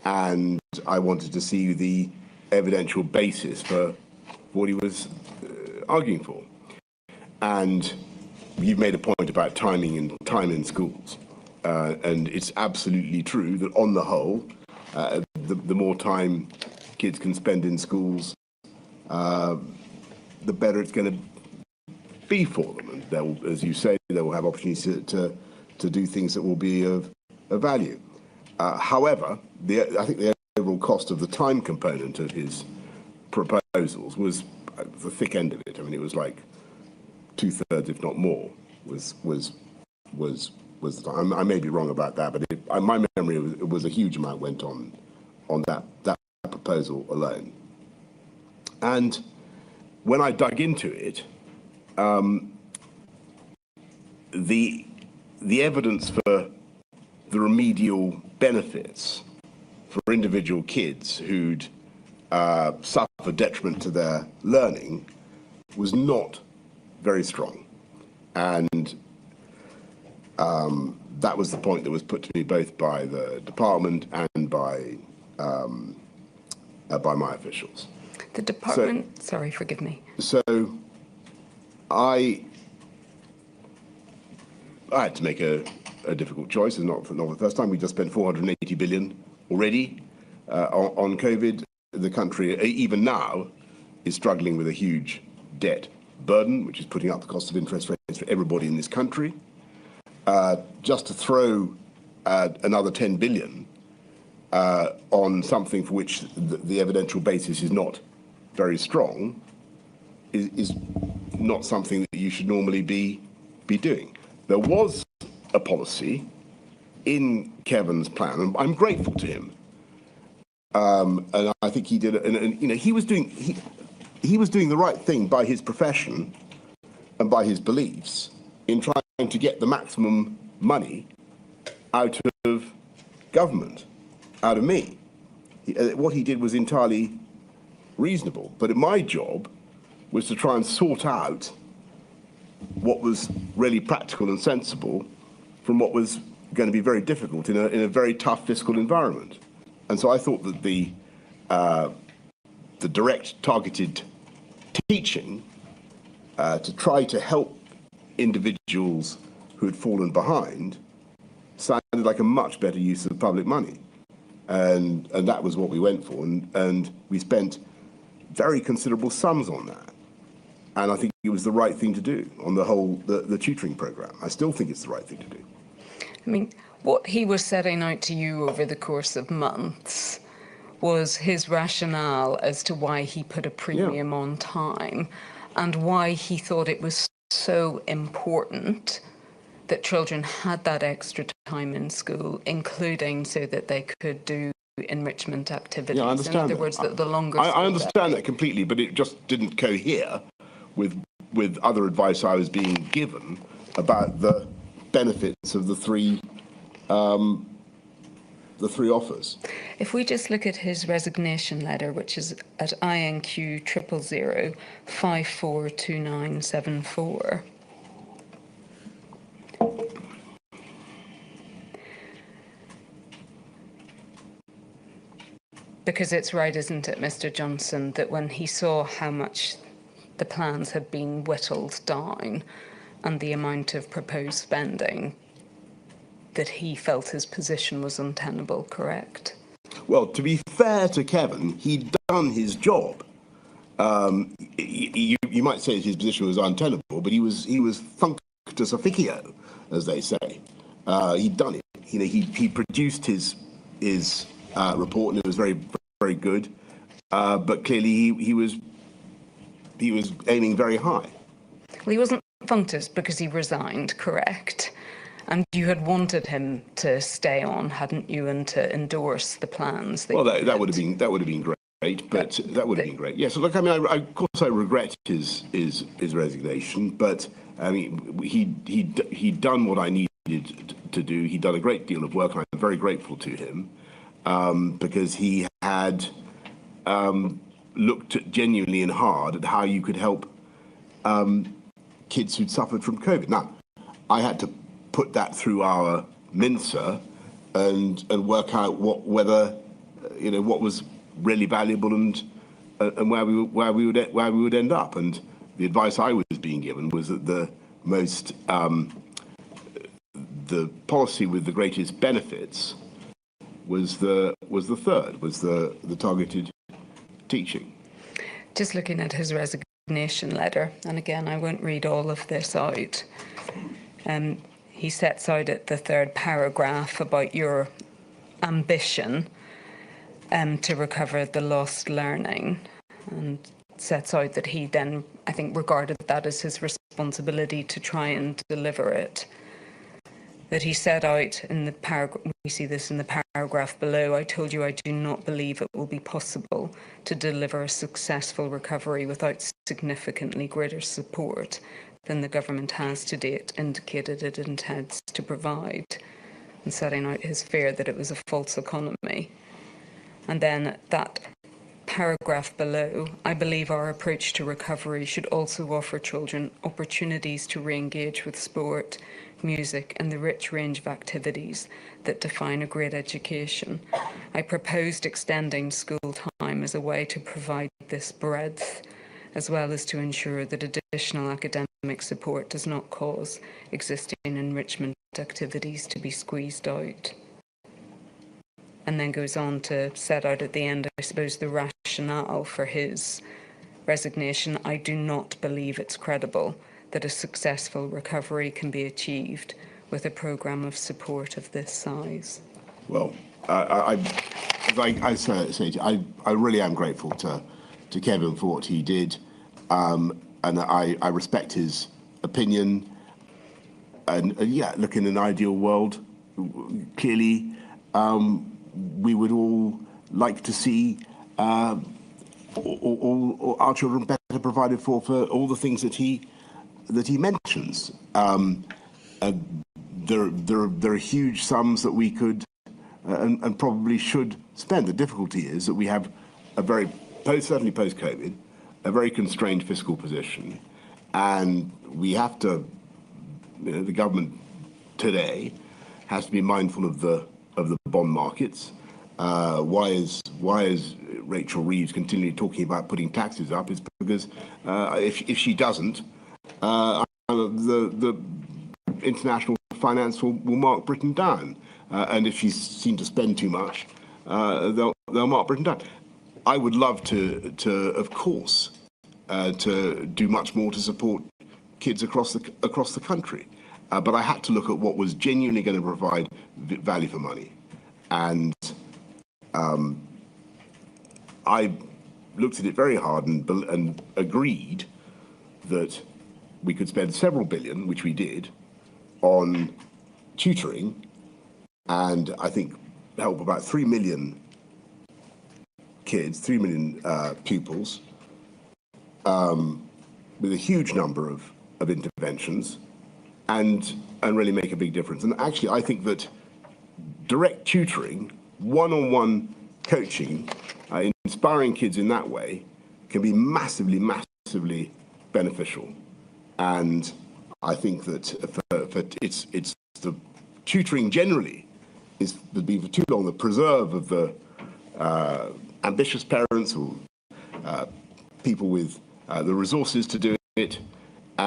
and I wanted to see the evidential basis for what he was arguing for. And you've made a point about time in schools, and it's absolutely true that on the whole, the more time kids can spend in schools, the better it's going to be for them. And they'll, as you say, they will have opportunities to do things that will be of value. However, I think the overall cost of the time component of his proposals was the thick end of it. I mean, it was like 2/3, if not more, was the time. I may be wrong about that, but my memory was a huge amount went on that proposal alone. And when I dug into it, the evidence for the remedial benefits for individual kids who'd suffer detriment to their learning was not very strong. And that was the point that was put to me both by the department and by my officials. The department, sorry, forgive me. So I had to make a difficult choice. It's not for the first time. We just spent 480 billion already on COVID. The country, even now, is struggling with a huge debt burden, which is putting up the cost of interest rates for everybody in this country. Just to throw another 10 billion on something for which the evidential basis is not very strong is not something that you should normally be doing. There was a policy in Kevin's plan, and I'm grateful to him. And I think he did it, and you know, he was doing the right thing by his profession and by his beliefs in trying to get the maximum money out of government, out of me. What he did was entirely reasonable, but my job was to try and sort out what was really practical and sensible from what was going to be very difficult in a very tough fiscal environment. And so I thought that the direct targeted teaching to try to help individuals who had fallen behind sounded like a much better use of public money. And that was what we went for. And we spent very considerable sums on that. And I think it was the right thing to do on the whole, the tutoring program. I still think it's the right thing to do. I mean, what he was setting out to you over the course of months was his rationale as to why he put a premium on time and why he thought it was so important that children had that extra time in school, including so that they could do enrichment activities. Yeah, I understand. In other that. words, the longer. I understand that completely, but it just didn't cohere with other advice I was being given about the benefits of the three offers. If we just look at his resignation letter, which is at INQ 000 542974. Because it's right, isn't it, Mr. Johnson, that when he saw how much the plans had been whittled down and the amount of proposed spending, that he felt his position was untenable, correct? Well, to be fair to Kevin, he'd done his job. You might say his position was untenable, but he was functus officio, as they say. He'd done it. You know, he produced his report, and it was very, very good. But clearly, he was aiming very high. Well, he wasn't functus because he resigned, correct? And you had wanted him to stay on, hadn't you, and to endorse the plans? Well, that would have been great, but that would have been great. Yes, look, I mean, of course, I regret his resignation, but I mean, he'd done what I needed to do. He'd done a great deal of work, and I'm very grateful to him because he had looked genuinely and hard at how you could help kids who'd suffered from COVID. Now, I had to put that through our Minsa and work out what was really valuable and where we would end up. And the advice I was being given was that most the policy with the greatest benefits was the targeted teaching. Just looking at his resignation letter, and again, I won't read all of this out. He sets out at the third paragraph about your ambition to recover the lost learning, and sets out that he then, I think, regarded that as his responsibility to try and deliver it. That he set out in the paragraph, we see this in the paragraph below, I told you I do not believe it will be possible to deliver a successful recovery without significantly greater support than the government has to date indicated it intends to provide, and setting out his fear that it was a false economy. And then that paragraph below, I believe our approach to recovery should also offer children opportunities to re-engage with sport, music and the rich range of activities that define a great education. I proposed extending school time as a way to provide this breadth, as well as to ensure that additional academic support does not cause existing enrichment activities to be squeezed out. And then goes on to set out at the end, I suppose, the rationale for his resignation. I do not believe it's credible that a successful recovery can be achieved with a programme of support of this size. Well, I really am grateful to Kevin for what he did, and I respect his opinion. And yeah, look, in an ideal world, clearly, we would all like to see all our children better provided for all the things that he mentions. There are huge sums that we could and probably should spend. The difficulty is that we have certainly post-COVID, a very constrained fiscal position, and we have to, the government today has to be mindful of the bond markets. Why is Rachel Reeves continually talking about putting taxes up? Is because if she doesn't, the international finance will mark Britain down, and if she's seen to spend too much, they'll mark Britain down. I would love to of course, to do much more to support kids across the country, but I had to look at what was genuinely going to provide value for money, and I looked at it very hard and agreed that we could spend several billion, which we did, on tutoring, and I think help about 3 million kids, 3 million pupils, with a huge number of interventions, and really make a big difference. And actually, I think that direct tutoring, one-on-one coaching, inspiring kids in that way, can be massively beneficial. And I think that it's the tutoring generally has been for too long the preserve of the ambitious parents or people with the resources to do it.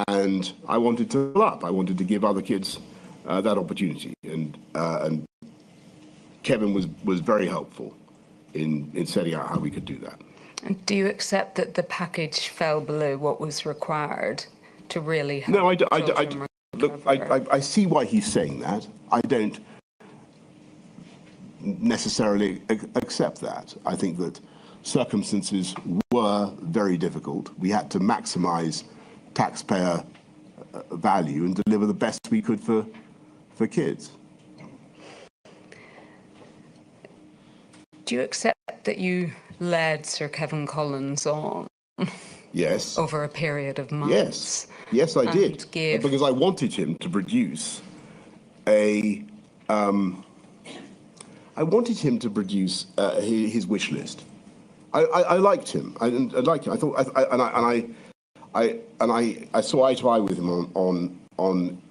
And I wanted to level up. I wanted to give other kids that opportunity. And Kevin was very helpful in setting out how we could do that. And do you accept that the package fell below what was required to really help? No, I see why he's saying that. I don't necessarily accept that. I think that circumstances were very difficult. We had to maximize taxpayer value and deliver the best we could for kids. Do you accept that you led Sir Kevin Collins on? Yes. Over a period of months? Yes, I did. Because I wanted him to produce his his wish list. I liked him. I liked him. I thought, I saw eye to eye with him on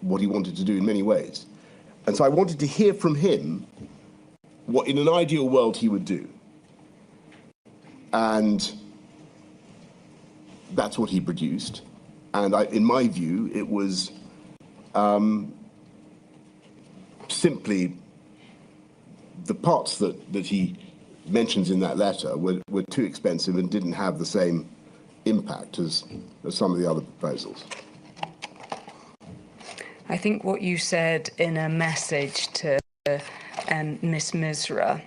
what he wanted to do in many ways, and so I wanted to hear from him what, in an ideal world, he would do, and that's what he produced. And in my view, it was simply the parts that he mentions in that letter were too expensive and didn't have the same impact as some of the other proposals. I think what you said in a message to Miss Misra,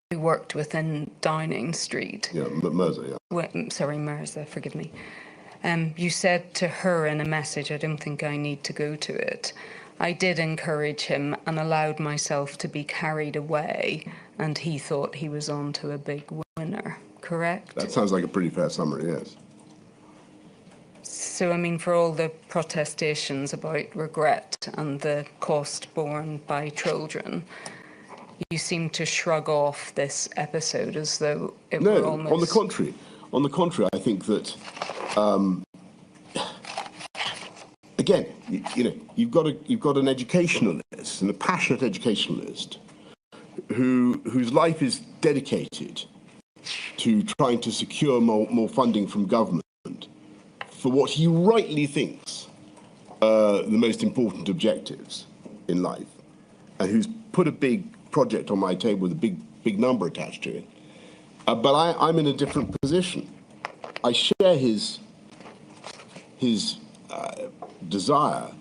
who worked within Downing Street. Yeah, Mirza, yeah. Sorry, Mirza, forgive me. You said to her in a message, I don't think I need to go to it, I did encourage him and allowed myself to be carried away, and he thought he was on to a big winner, correct? That sounds like a pretty fair summary, yes. So, I mean, for all the protestations about regret and the cost borne by children, you seem to shrug off this episode as though it were almost... No, on the contrary. On the contrary, I think that, again, you've got an educationalist, and a passionate educationalist, whose life is dedicated to trying to secure more funding from government for what he rightly thinks are the most important objectives in life, and who's put a big project on my table with a big number attached to it. But I'm in a different position. I share his desire,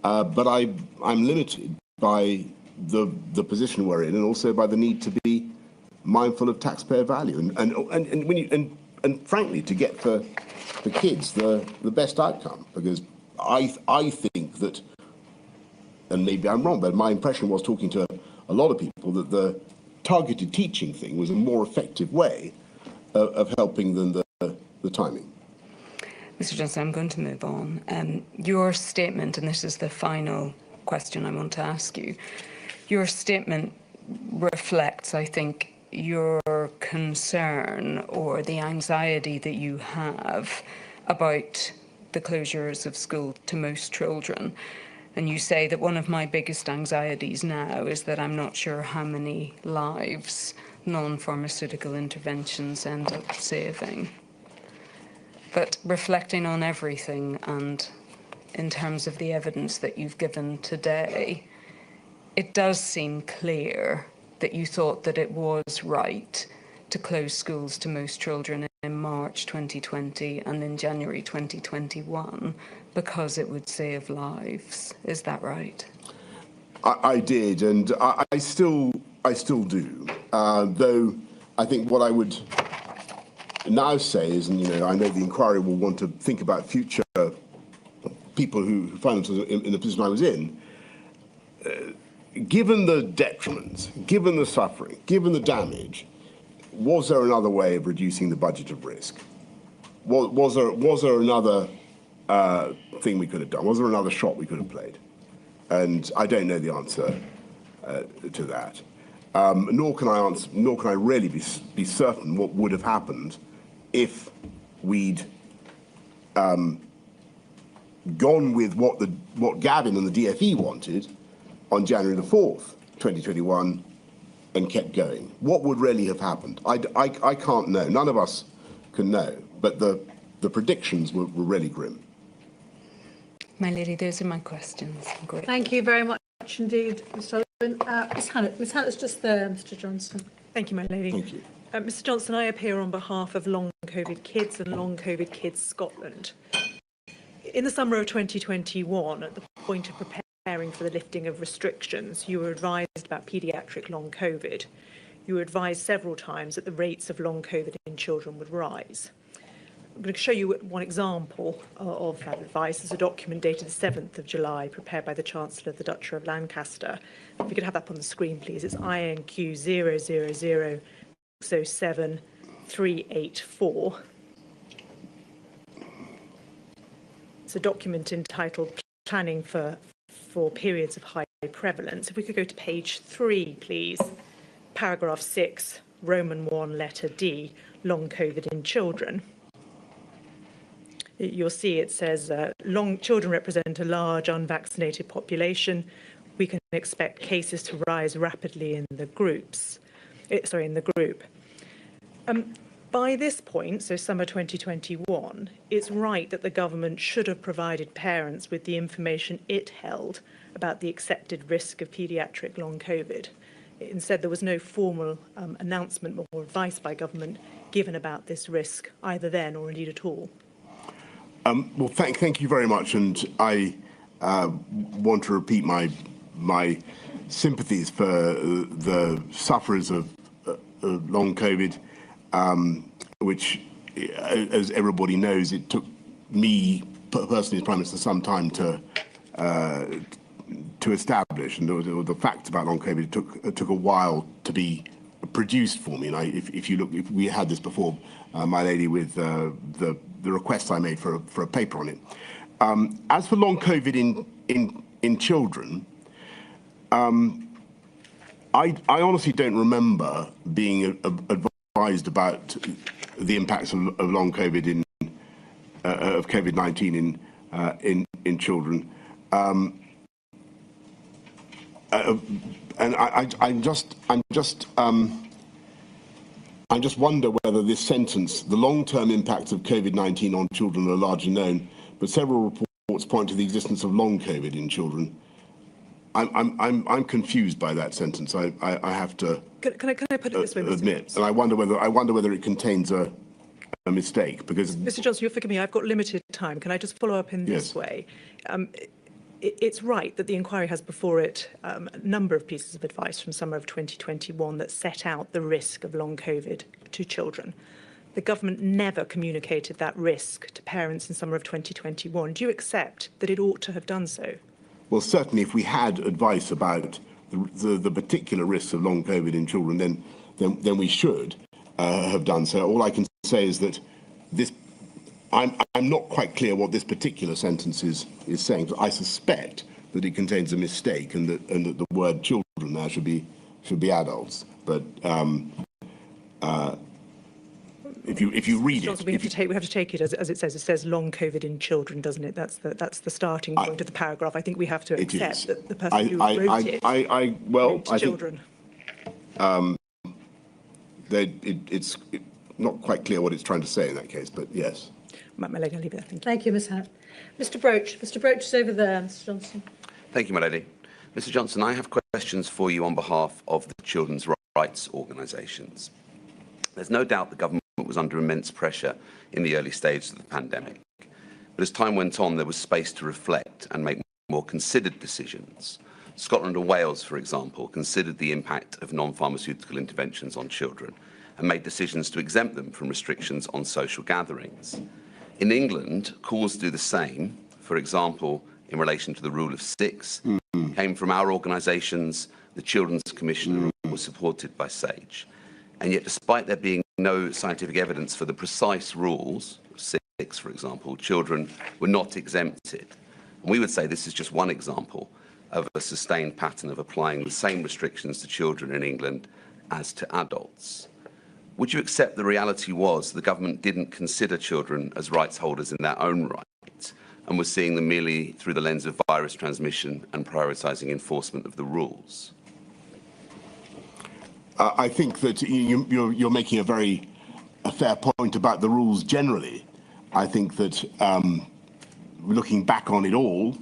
but I'm limited by the position we're in, and also by the need to be mindful of taxpayer value, and frankly, to get for kids the best outcome. Because I think that, and maybe I'm wrong, but my impression was, talking to a lot of people, that the targeted teaching thing was a more effective way of helping than the timing. Mr. Johnson, I'm going to move on. Your statement, and this is the final question I want to ask you, your statement reflects, I think, your concern or the anxiety that you have about the closures of school to most children. And you say that one of my biggest anxieties now is that I'm not sure how many lives non-pharmaceutical interventions end up saving. But reflecting on everything, and in terms of the evidence that you've given today, it does seem clear that you thought that it was right to close schools to most children in March 2020 and in January 2021 because it would save lives. Is that right? I did, and I still do. Though I think what I would now say is, and I know the inquiry will want to think about future people who find themselves in the position I was in. Given the detriments, given the suffering, given the damage, was there another way of reducing the budget of risk? Was there another thing we could have done? Was there another shot we could have played? And I don't know the answer to that. Nor can I really be certain what would have happened if we'd gone with what Gavin and the DFE wanted on January the 4th, 2021, and kept going. What would really have happened? I can't know. None of us can know. But the predictions were really grim. My lady, those are my questions. Great. Thank you very much indeed, Mr. Sullivan. Ms. Hannett's just there, Mr. Johnson. Thank you, my lady. Thank you. Mr. Johnson, I appear on behalf of Long COVID Kids and Long COVID Kids Scotland. In the summer of 2021, at the point of preparing for the lifting of restrictions, you were advised about paediatric long COVID. You were advised several times that the rates of long COVID in children would rise. I'm going to show you one example of that advice. It's a document dated the 7th of July, prepared by the Chancellor of the Duchy of Lancaster. If we could have that on the screen, please. It's INQ 000607384. It's a document entitled Planning for Periods of High Prevalence. If we could go to page 3, please. Paragraph 6, Roman 1, letter D, long COVID in children. You'll see it says children represent a large unvaccinated population. We can expect cases to rise rapidly in the group. By this point, so summer 2021, it's right that the government should have provided parents with the information it held about the accepted risk of paediatric long COVID. Instead, there was no formal announcement or advice by government given about this risk, either then or indeed at all. Well, thank you very much, and I want to repeat my sympathies for the sufferers of long COVID, which, as everybody knows, it took me personally as Prime Minister some time to establish, and the facts about long COVID it took a while to be produced for me. And if we had this before, my lady, with the requests I made for a paper on it. As for long COVID in children, I honestly don't remember being advised about the impacts of long COVID of COVID-19 in children. And I just wonder whether this sentence, the long-term impacts of COVID-19 on children, are largely known, but several reports point to the existence of long COVID in children. I'm confused by that sentence. I have to Can I put it this way, Mr. admit, and I wonder whether it contains a mistake, because Mr. Johnson, you'll forgive me. I've got limited time. Can I just follow up in this way? It's right that the inquiry has before it a number of pieces of advice from summer of 2021 that set out the risk of long COVID to children. The government never communicated that risk to parents in summer of 2021. Do you accept that it ought to have done so? Well, certainly, if we had advice about the particular risks of long COVID in children, then we should have done so. All I can say is that this. I'm not quite clear what this particular sentence is saying, but I suspect that it contains a mistake, and that the word children there should be adults. But if you read Johnson, it, we have to take it as it says. It says long COVID in children, doesn't it? That's the starting point of the paragraph. I think we have to accept that the person who wrote it wrote children. It's not quite clear what it's trying to say in that case, but yes. My lady, I'll leave it there. Thank you. Thank you, Ms. Hannah. Mr. Broach. Mr. Broach is over there, Mr. Johnson. Thank you, my lady. Mr. Johnson, I have questions for you on behalf of the children's rights organisations. There's no doubt the government was under immense pressure in the early stages of the pandemic. But as time went on, there was space to reflect and make more considered decisions. Scotland and Wales, for example, considered the impact of non-pharmaceutical interventions on children and made decisions to exempt them from restrictions on social gatherings. In England, calls to do the same, for example, in relation to the rule of six, came from our organisations. The Children's Commission was supported by SAGE. And yet, despite there being no scientific evidence for the precise rules, six, for example, children were not exempted. And we would say this is just one example of a sustained pattern of applying the same restrictions to children in England as to adults. Would you accept the reality was the government didn't consider children as rights holders in their own right and was seeing them merely through the lens of virus transmission and prioritising enforcement of the rules? I think that you're making a fair point about the rules generally. I think that looking back on it all,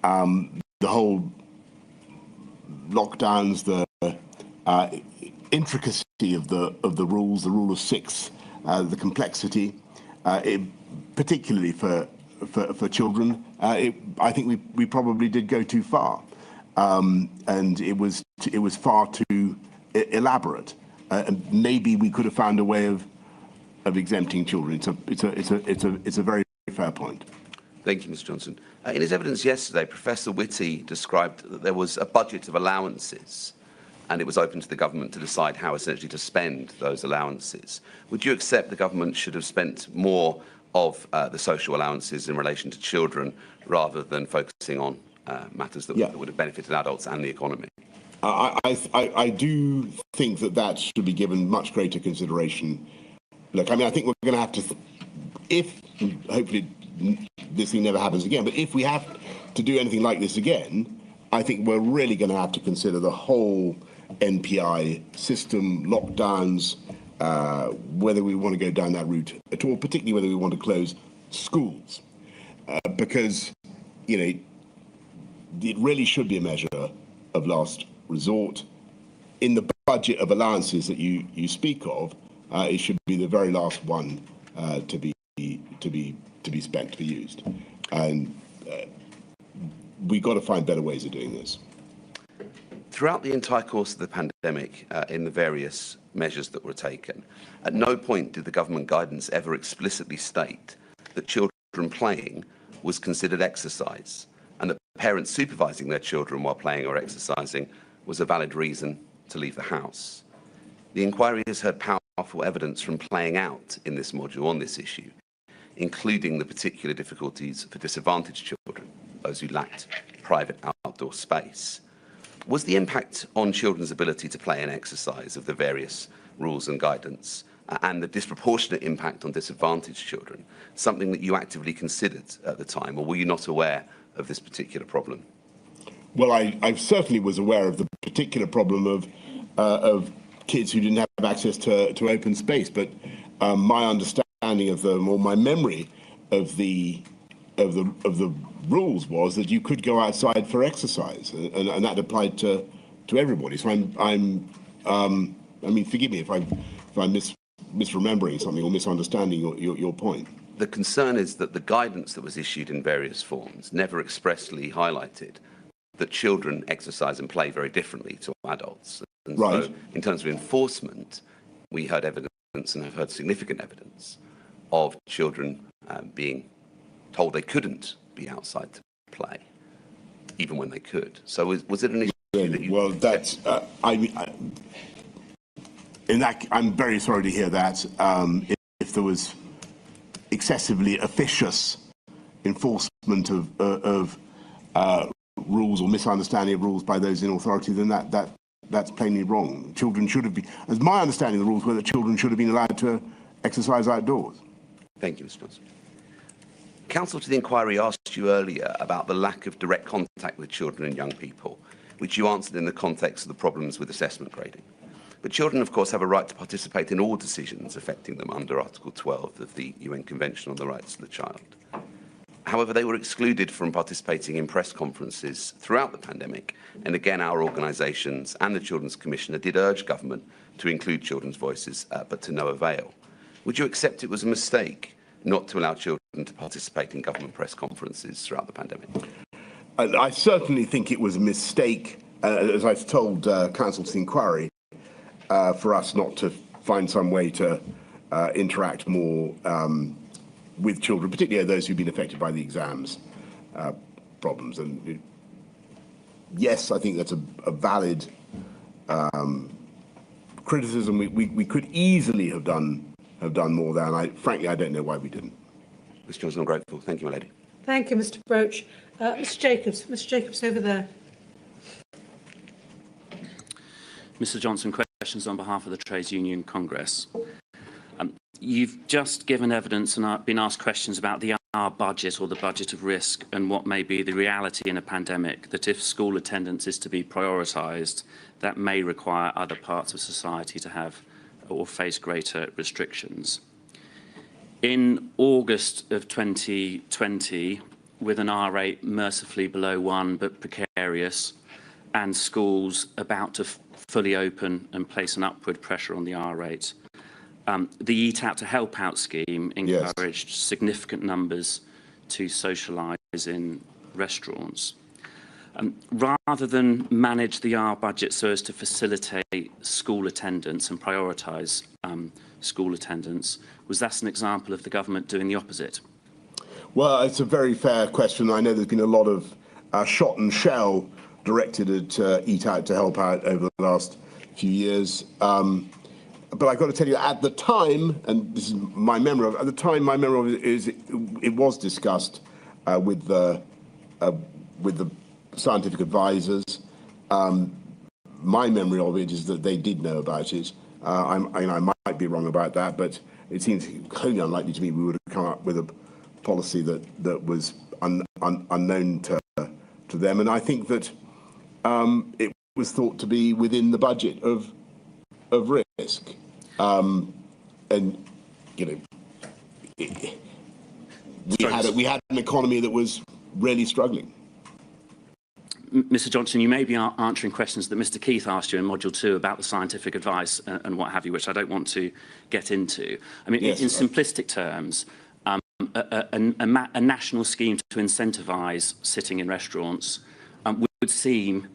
the whole lockdowns, the intricacy of the rules, the rule of six, the complexity, particularly for children, I think we probably did go too far, and it was far too elaborate. And maybe we could have found a way of exempting children. It's a very fair point. Thank you, Mr. Johnson. In his evidence yesterday, Professor Whitty described that there was a budget of allowances, and it was open to the government to decide how essentially to spend those allowances. Would you accept the government should have spent more of the social allowances in relation to children rather than focusing on matters that would have benefited adults and the economy? I do think that should be given much greater consideration. Look, I mean, I think we're going to have to, if hopefully this thing never happens again, but if we have to do anything like this again, I think we're really going to have to consider the whole NPI system, lockdowns, whether we want to go down that route at all, particularly whether we want to close schools, because, you know, it really should be a measure of last resort. In the budget of allowances that you speak of, it should be the very last one to be spent, to be used, and we've got to find better ways of doing this. Throughout the entire course of the pandemic, in the various measures that were taken, at no point did the government guidance ever explicitly state that children playing was considered exercise, and that parents supervising their children while playing or exercising was a valid reason to leave the house. The inquiry has heard powerful evidence from playing out in this module on this issue, including the particular difficulties for disadvantaged children, those who lacked private outdoor space. Was the impact on children's ability to play and exercise of the various rules and guidance and the disproportionate impact on disadvantaged children something that you actively considered at the time, or were you not aware of this particular problem? Well, I certainly was aware of the particular problem of kids who didn't have access to open space, but my understanding of them, or my memory of the rules, was that you could go outside for exercise, and that applied to everybody. So I mean, forgive me if I'm misremembering something or misunderstanding your point. The concern is that the guidance that was issued in various forms never expressly highlighted that children exercise and play very differently to adults. And right. So, in terms of enforcement, we heard evidence, and have heard significant evidence, of children being told they couldn't be outside to play, even when they could. So was it an issue that you... Well, that's... I'm very sorry to hear that. If there was excessively officious enforcement of rules or misunderstanding of rules by those in authority, then that's plainly wrong. Children should have been, as my understanding of the rules were, that children should have been allowed to exercise outdoors. Thank you, Mr. Johnson. Counsel to the inquiry asked you earlier about the lack of direct contact with children and young people, which you answered in the context of the problems with assessment grading. But children, of course, have a right to participate in all decisions affecting them under Article 12 of the UN Convention on the Rights of the Child. However, they were excluded from participating in press conferences throughout the pandemic, and again our organisations and the Children's Commissioner did urge government to include children's voices, but to no avail. Would you accept it was a mistake not to allow children to participate in government press conferences throughout the pandemic? I certainly think it was a mistake, as I've told Counsel to the Inquiry, for us not to find some way to interact more with children, particularly those who've been affected by the exams problems. And yes, I think that's a valid criticism. We could easily have done more there, and frankly, I don't know why we didn't. Mr. Johnson, I'm grateful. Thank you, my lady. Thank you, Mr. Broach. Mr. Jacobs. Mr. Jacobs, over there. Mr. Johnson, questions on behalf of the Trades Union Congress. You've just given evidence and been asked questions about the R budget, or the budget of risk, and what may be the reality in a pandemic, that if school attendance is to be prioritised, that may require other parts of society to have or face greater restrictions. In August of 2020, with an R rate mercifully below 1 but precarious, and schools about to fully open and place an upward pressure on the R rate, the Eat Out to Help Out scheme encouraged significant numbers to socialise in restaurants. Rather than manage the R budget so as to facilitate school attendance and prioritise school attendance, was that an example of the government doing the opposite? Well, it's a very fair question. I know there's been a lot of shot and shell directed at Eat Out to Help Out over the last few years. But I've got to tell you, at the time, and this is my memory of it, at the time, my memory of it is it was discussed with the scientific advisors. My memory of it is that they did know about it. I might be wrong about that, but it seems wholly unlikely to me we would have come up with a policy that was unknown to them. And I think that it was thought to be within the budget of risk. And, you know, we had an economy that was really struggling. Mr Johnson, you may be answering questions that Mr Keith asked you in Module 2 about the scientific advice and what have you, which I don't want to get into. I mean, yes, in simplistic terms, a national scheme to incentivise sitting in restaurants would seem,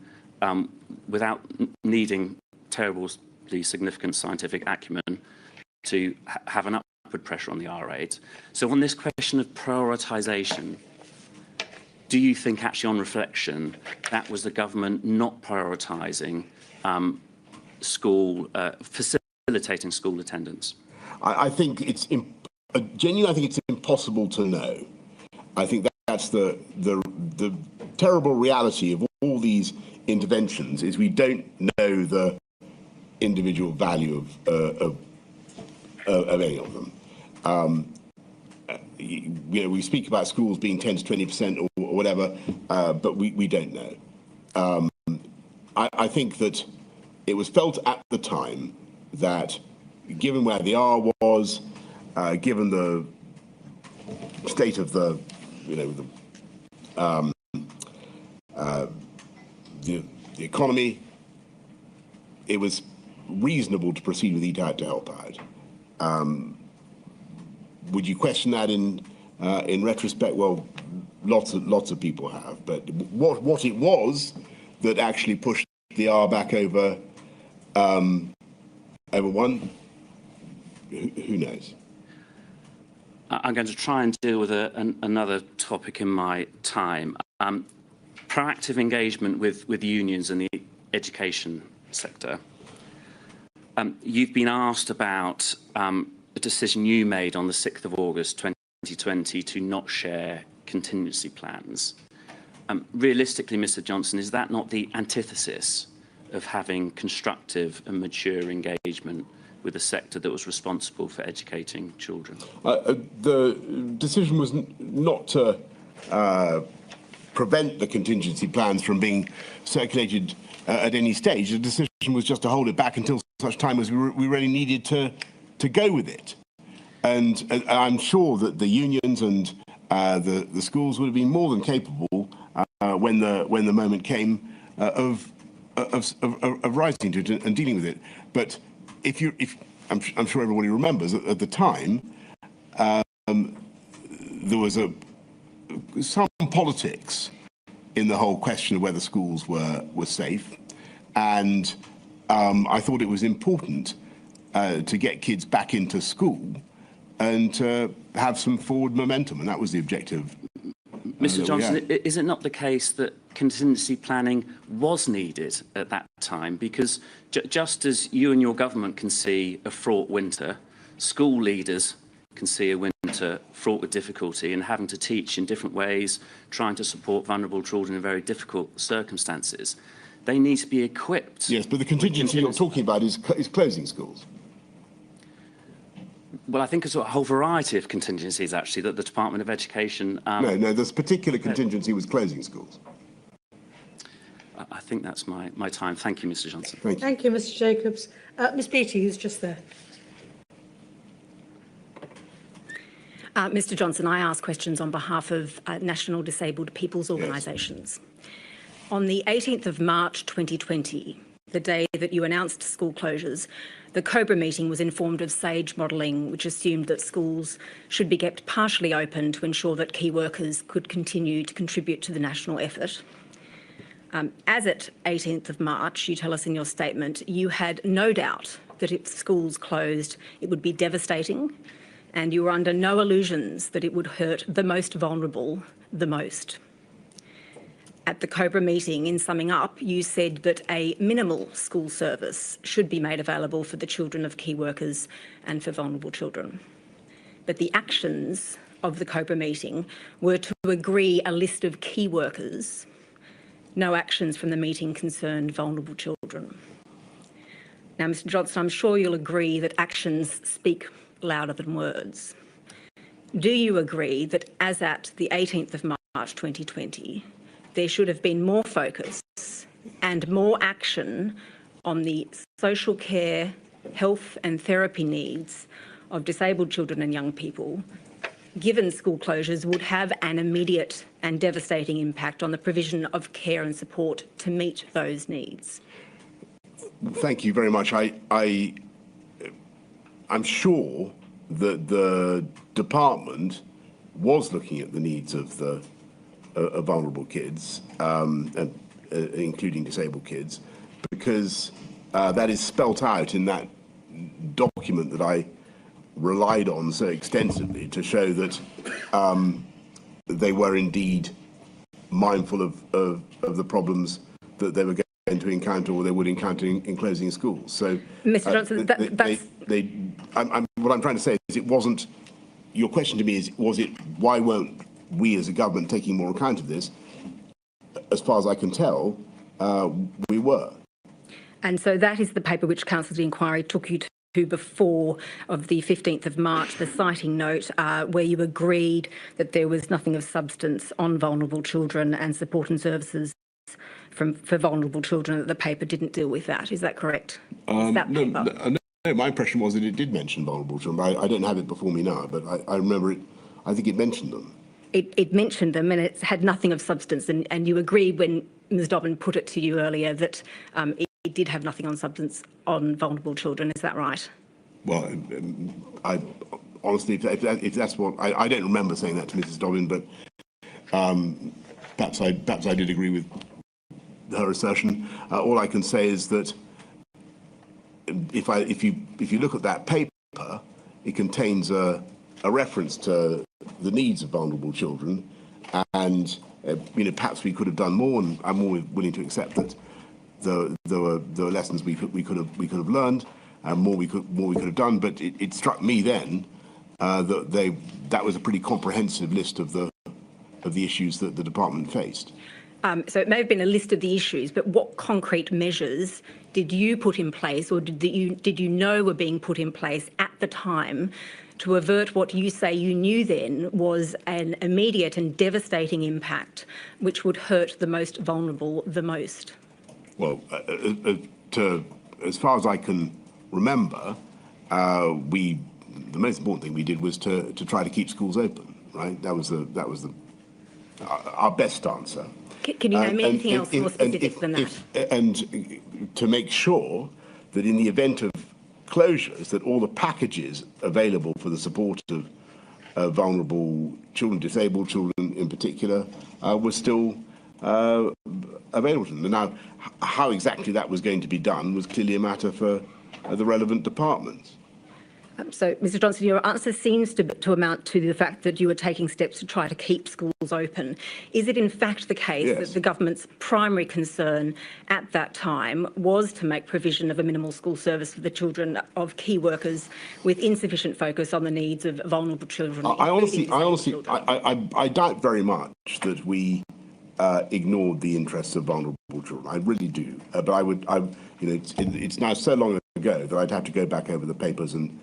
without needing terribly significant scientific acumen, to have an upward pressure on the R rate. So on this question of prioritisation, do you think actually on reflection that was the government not prioritising facilitating school attendance? I think it's genuinely, I think it's impossible to know. I think that's the terrible reality of all these interventions, is we don't know the individual value of any of them. You know, we speak about schools being 10 to 20% or whatever, but we don't know. I think that it was felt at the time that, given where the R was, given the state of the, you know, the economy, it was reasonable to proceed with Eat Out to help out. Would you question that in retrospect? Well, lots of people have. But what it was that actually pushed the R back over one, who knows? I'm going to try and deal with another topic in my time. Proactive engagement with unions in the education sector. You've been asked about a decision you made on the 6th of August 2020 to not share contingency plans. Realistically, Mr Johnson, is that not the antithesis of having constructive and mature engagement with a sector that was responsible for educating children? The decision was not to prevent the contingency plans from being circulated at any stage. The decision was just to hold it back until such time as we really needed to go with it. And I'm sure that the unions and the schools would have been more than capable when the moment came of rising to it and dealing with it. But I'm sure everybody remembers that at the time there was some politics in the whole question of whether schools were safe, and I thought it was important to get kids back into school and to have some forward momentum, and that was the objective. Mr Johnson, is it not the case that contingency planning was needed at that time? Because just as you and your government can see a fraught winter, school leaders can see a winter fraught with difficulty and having to teach in different ways, trying to support vulnerable children in very difficult circumstances. They need to be equipped. Yes, but the contingency you're talking about is closing schools. Well, I think it's a whole variety of contingencies, actually, that the Department of Education... No, this particular contingency was closing schools. I think that's my time. Thank you, Mr Johnson. Thank you, Mr Jacobs. Ms Beattie, who's just there. Mr Johnson, I ask questions on behalf of National Disabled People's Organisations. Yes. On the 18th of March 2020, the day that you announced school closures, the COBRA meeting was informed of SAGE modelling, which assumed that schools should be kept partially open to ensure that key workers could continue to contribute to the national effort. As at 18th of March, you tell us in your statement, you had no doubt that if schools closed, it would be devastating, and you were under no illusions that it would hurt the most vulnerable the most. At the COBRA meeting, in summing up, you said that a minimal school service should be made available for the children of key workers and for vulnerable children. But the actions of the COBRA meeting were to agree a list of key workers. No actions from the meeting concerned vulnerable children. Now, Mr Johnson, I'm sure you'll agree that actions speak louder than words. Do you agree that as at the 18th of March 2020, there should have been more focus and more action on the social care health and therapy needs of disabled children and young people, given school closures, would have an immediate and devastating impact on the provision of care and support to meet those needs? Thank you very much. I'm sure that the department was looking at the needs of the vulnerable kids, including disabled kids, because that is spelt out in that document that I relied on so extensively to show that they were indeed mindful of the problems that they were going to encounter or they would encounter in closing schools. So, Mr. Johnson, what I'm trying to say is it wasn't. Your question to me is, was it why weren't we as a government taking more account of this? As far as I can tell, we were. And so that is the paper which Council of the Inquiry took you to before of the 15th of March, the citing note, where you agreed that there was nothing of substance on vulnerable children and support and services for vulnerable children, that the paper didn't deal with that. Is that correct? No, my impression was that it did mention vulnerable children. I don't have it before me now, but I remember it. I think it mentioned them. It mentioned them, and it had nothing of substance. And you agreed when Ms. Dobbin put it to you earlier that it did have nothing on substance on vulnerable children. Is that right? Well, I honestly, if that's what I don't remember saying that to Mrs. Dobbin, but perhaps I did agree with her assertion. All I can say is that if you look at that paper, it contains a reference to the needs of vulnerable children, and perhaps we could have done more, and I'm more willing to accept that there were lessons we could have learned, and more we could have done. But it struck me then that was a pretty comprehensive list of the issues that the department faced. So it may have been a list of the issues, but what concrete measures did you put in place, or did you know were being put in place at the time to avert what you say you knew then was an immediate and devastating impact which would hurt the most vulnerable the most? Well, as far as I can remember, the most important thing we did was to try to keep schools open. Right, that was our best answer. Can you name anything else more specific than that? And to make sure that in the event of closures, that all the packages available for the support of vulnerable children, disabled children in particular, were still available to them. Now, how exactly that was going to be done was clearly a matter for the relevant departments. So, Mr. Johnson, your answer seems to amount to the fact that you were taking steps to try to keep schools open. Is it in fact the case that the government's primary concern at that time was to make provision of a minimal school service for the children of key workers with insufficient focus on the needs of vulnerable children? I doubt very much that we ignored the interests of vulnerable children. I really do. But it's now so long ago that I'd have to go back over the papers and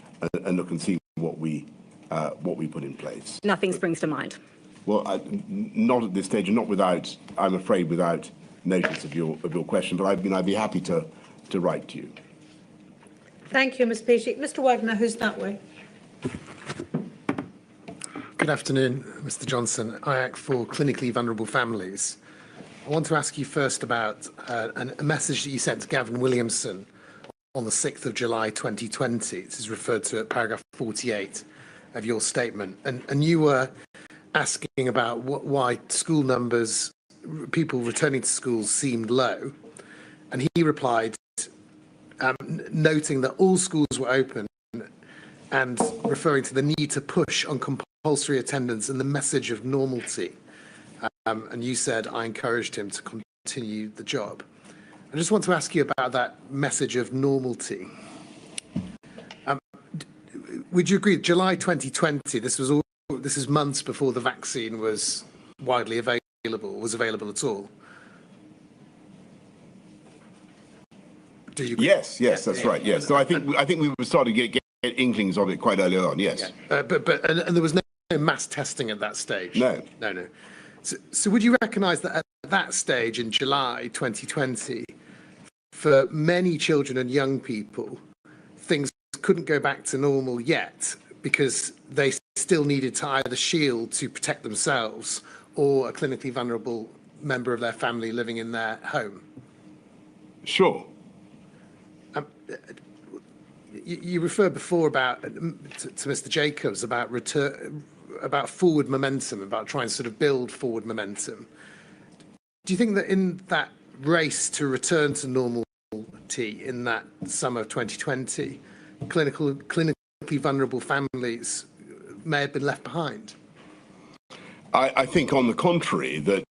look and see what we put in place. Nothing springs to mind. Well, not at this stage, and not without, I'm afraid, without notice of your question. But I'd be happy to write to you. Thank you, Ms. Peaty. Mr. Wagner, who's that way? Good afternoon, Mr. Johnson. I act for clinically vulnerable families. I want to ask you first about a message that you sent to Gavin Williamson on the 6th of July 2020. This is referred to at paragraph 48 of your statement. And you were asking about why school numbers, people returning to schools, seemed low. And he replied, noting that all schools were open and referring to the need to push on compulsory attendance and the message of normalcy. And you said, I encouraged him to continue the job. I just want to ask you about that message of normality. Would you agree, July 2020, this is months before the vaccine was widely available, was available at all? Do you agree? Yes, that's right. Yes, so I think we were starting to get inklings of it quite early on. Yes, but there was no mass testing at that stage. No. So would you recognise that at that stage in July 2020, for many children and young people, things couldn't go back to normal yet because they still needed to either shield to protect themselves or a clinically vulnerable member of their family living in their home? Sure. You referred before about to Mr. Jacobs about forward momentum, about trying to sort of build forward momentum. Do you think that in that race to return to normality in that summer of 2020, clinically vulnerable families may have been left behind? I think, on the contrary, that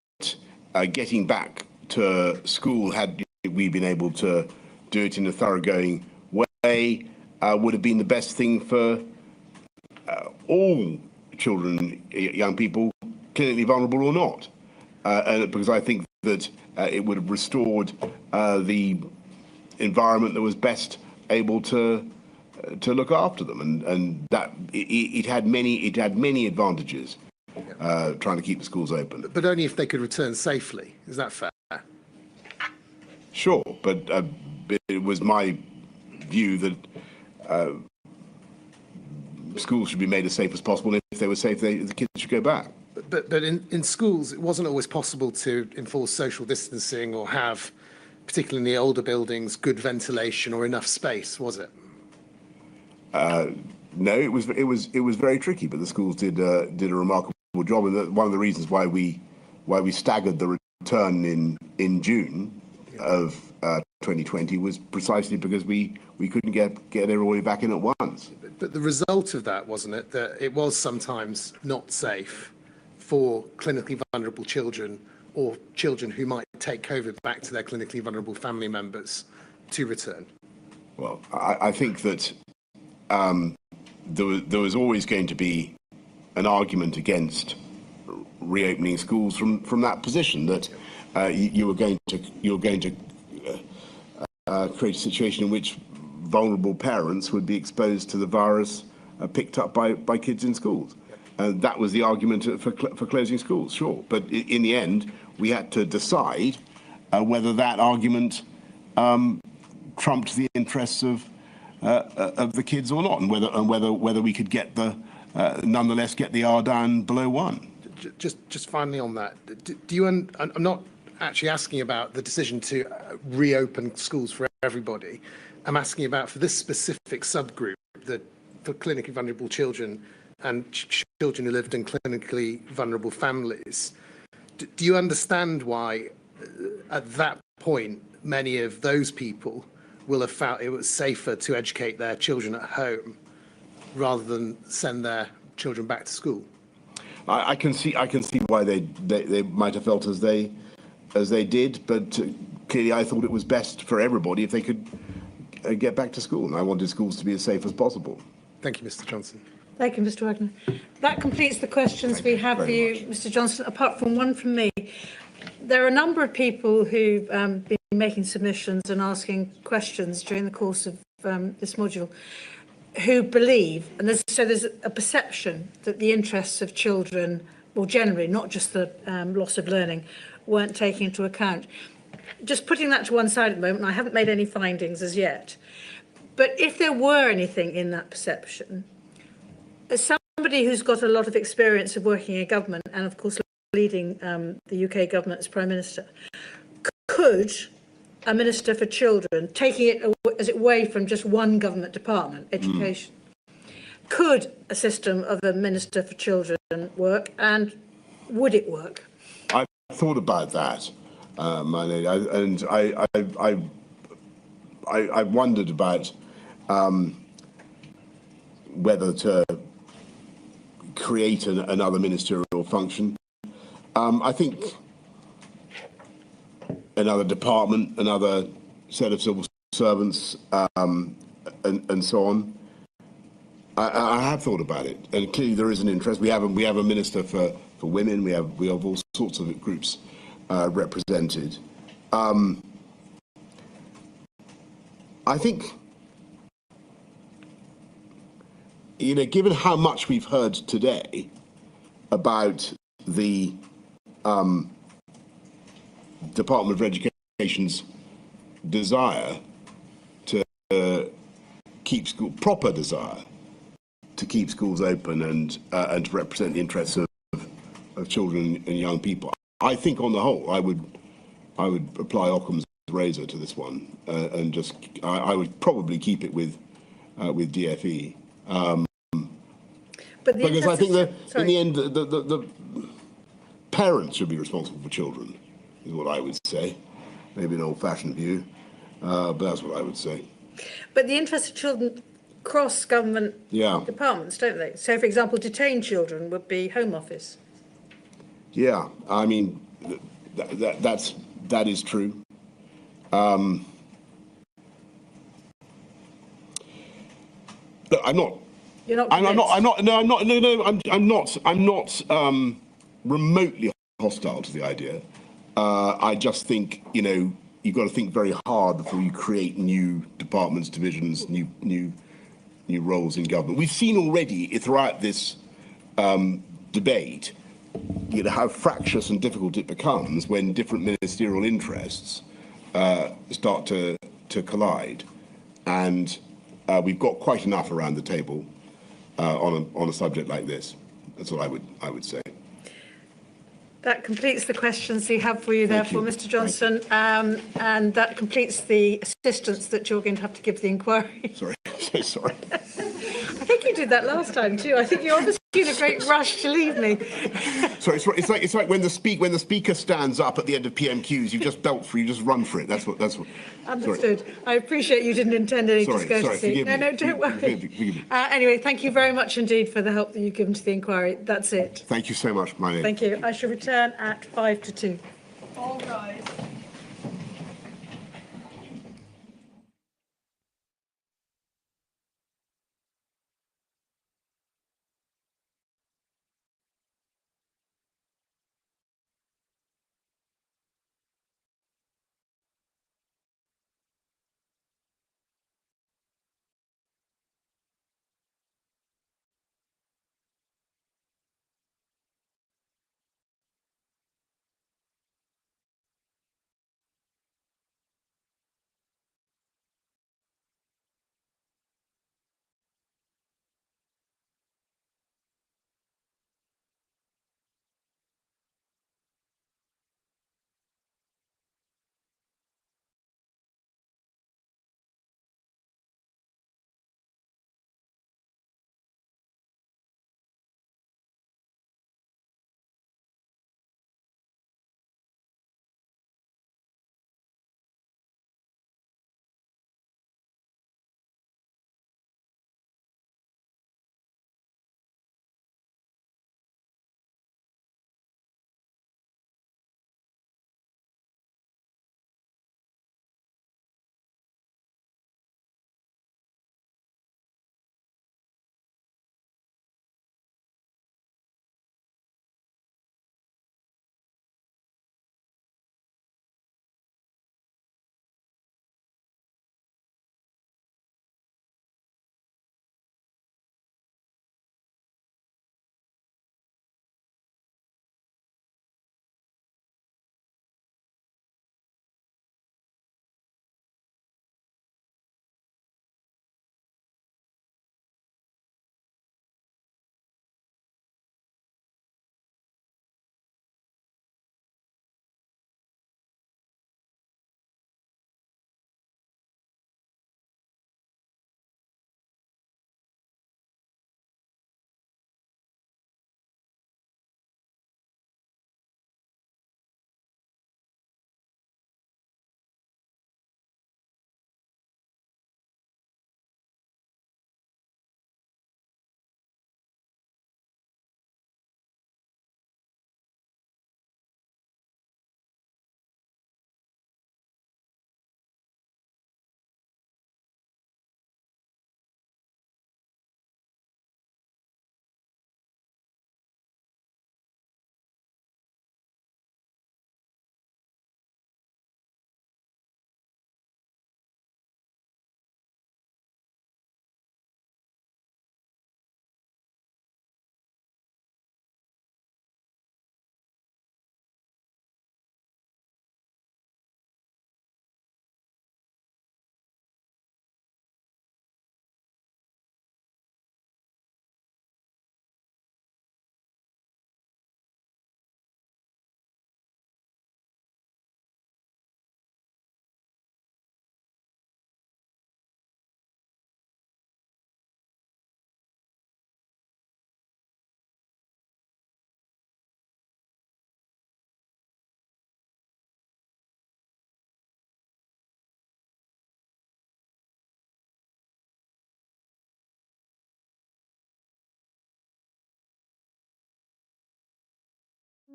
getting back to school, had we been able to do it in a thoroughgoing way, would have been the best thing for all children, young people, clinically vulnerable or not. And because I think that it would have restored the environment that was best able to look after them, and that it had many advantages trying to keep the schools open. But only if they could return safely. Is that fair? Sure, but it was my view that schools should be made as safe as possible, and if they were safe, the kids should go back. But in schools, it wasn't always possible to enforce social distancing or have, particularly in the older buildings, good ventilation or enough space, was it? No, it was very tricky, but the schools did a remarkable job, and one of the reasons why we staggered the return in June of 2020 was precisely because we couldn't get everybody back in at once. But the result of that, wasn't it, that it was sometimes not safe for clinically vulnerable children or children who might take COVID back to their clinically vulnerable family members to return? Well, I think that there was always going to be an argument against reopening schools from that position, that you were going to create a situation in which vulnerable parents would be exposed to the virus picked up by kids in schools. And that was the argument for closing schools, sure. But in the end, we had to decide whether that argument trumped the interests of the kids or not, and whether we could nonetheless get the R down below 1. Just finally on that, I'm not actually asking about the decision to reopen schools for everybody. I'm asking about, for this specific subgroup, for clinically vulnerable children and children who lived in clinically vulnerable families. Do you understand why, at that point, many of those people will have felt it was safer to educate their children at home rather than send their children back to school? I can see why they might have felt as they did, but clearly I thought it was best for everybody if they could get back to school, and I wanted schools to be as safe as possible. Thank you, Mr. Johnson. Thank you, Mr. Wagner. That completes the questions we have for you, Mr. Johnson, apart from one from me. There are a number of people who've been making submissions and asking questions during the course of this module who believe, and there's a perception that the interests of children, more generally, not just the loss of learning, weren't taken into account. Just putting that to one side at the moment, I haven't made any findings as yet, but if there were anything in that perception, as somebody who's got a lot of experience of working in government and, of course, leading the UK government as Prime Minister, could a Minister for Children, taking it as it away from just one government department, education, could a system of a Minister for Children work, and would it work? I've thought about that, my lady, and I wondered about whether to create another ministerial function. I think another department, another set of civil servants, and so on. I have thought about it, and clearly there is an interest. We have a minister for women. We have all sorts of groups represented. I think, given how much we've heard today about the Department of Education's desire to keep school, proper desire to keep schools open and to represent the interests of children and young people. I think on the whole, I would apply Occam's razor to this one, and just I would probably keep it with DFE. But because I think that in the end, the parents should be responsible for children, is what I would say. Maybe an old-fashioned view, but that's what I would say. But the interests of children cross government departments, don't they? So, for example, detained children would be Home Office. Yeah, I mean, that is true. Look, I'm not. You're not. I'm not remotely hostile to the idea. I just think, you know, you've got to think very hard before you create new departments, divisions, new roles in government. We've seen already throughout this debate, you know, how fractious and difficult it becomes when different ministerial interests start to collide, and we've got quite enough around the table on a subject like this. That's what I would say. That completes the questions we have for you, therefore, Mr. Johnson, and that completes the assistance that you're going to have to give the inquiry. Sorry, so sorry. I think you did that last time too. I think you're obviously in a great rush to leave me. Sorry, it's like when the speaker stands up at the end of PMQs, you just belt for, you just run for it. That's what. Understood. Sorry. I appreciate you didn't intend any discourtesy. No, don't worry. Forgive me. Anyway, thank you very much indeed for the help that you've given to the inquiry. That's it. Thank you so much, my name. Thank you. I shall return at 1:55 to 2:00. All rise.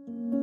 you.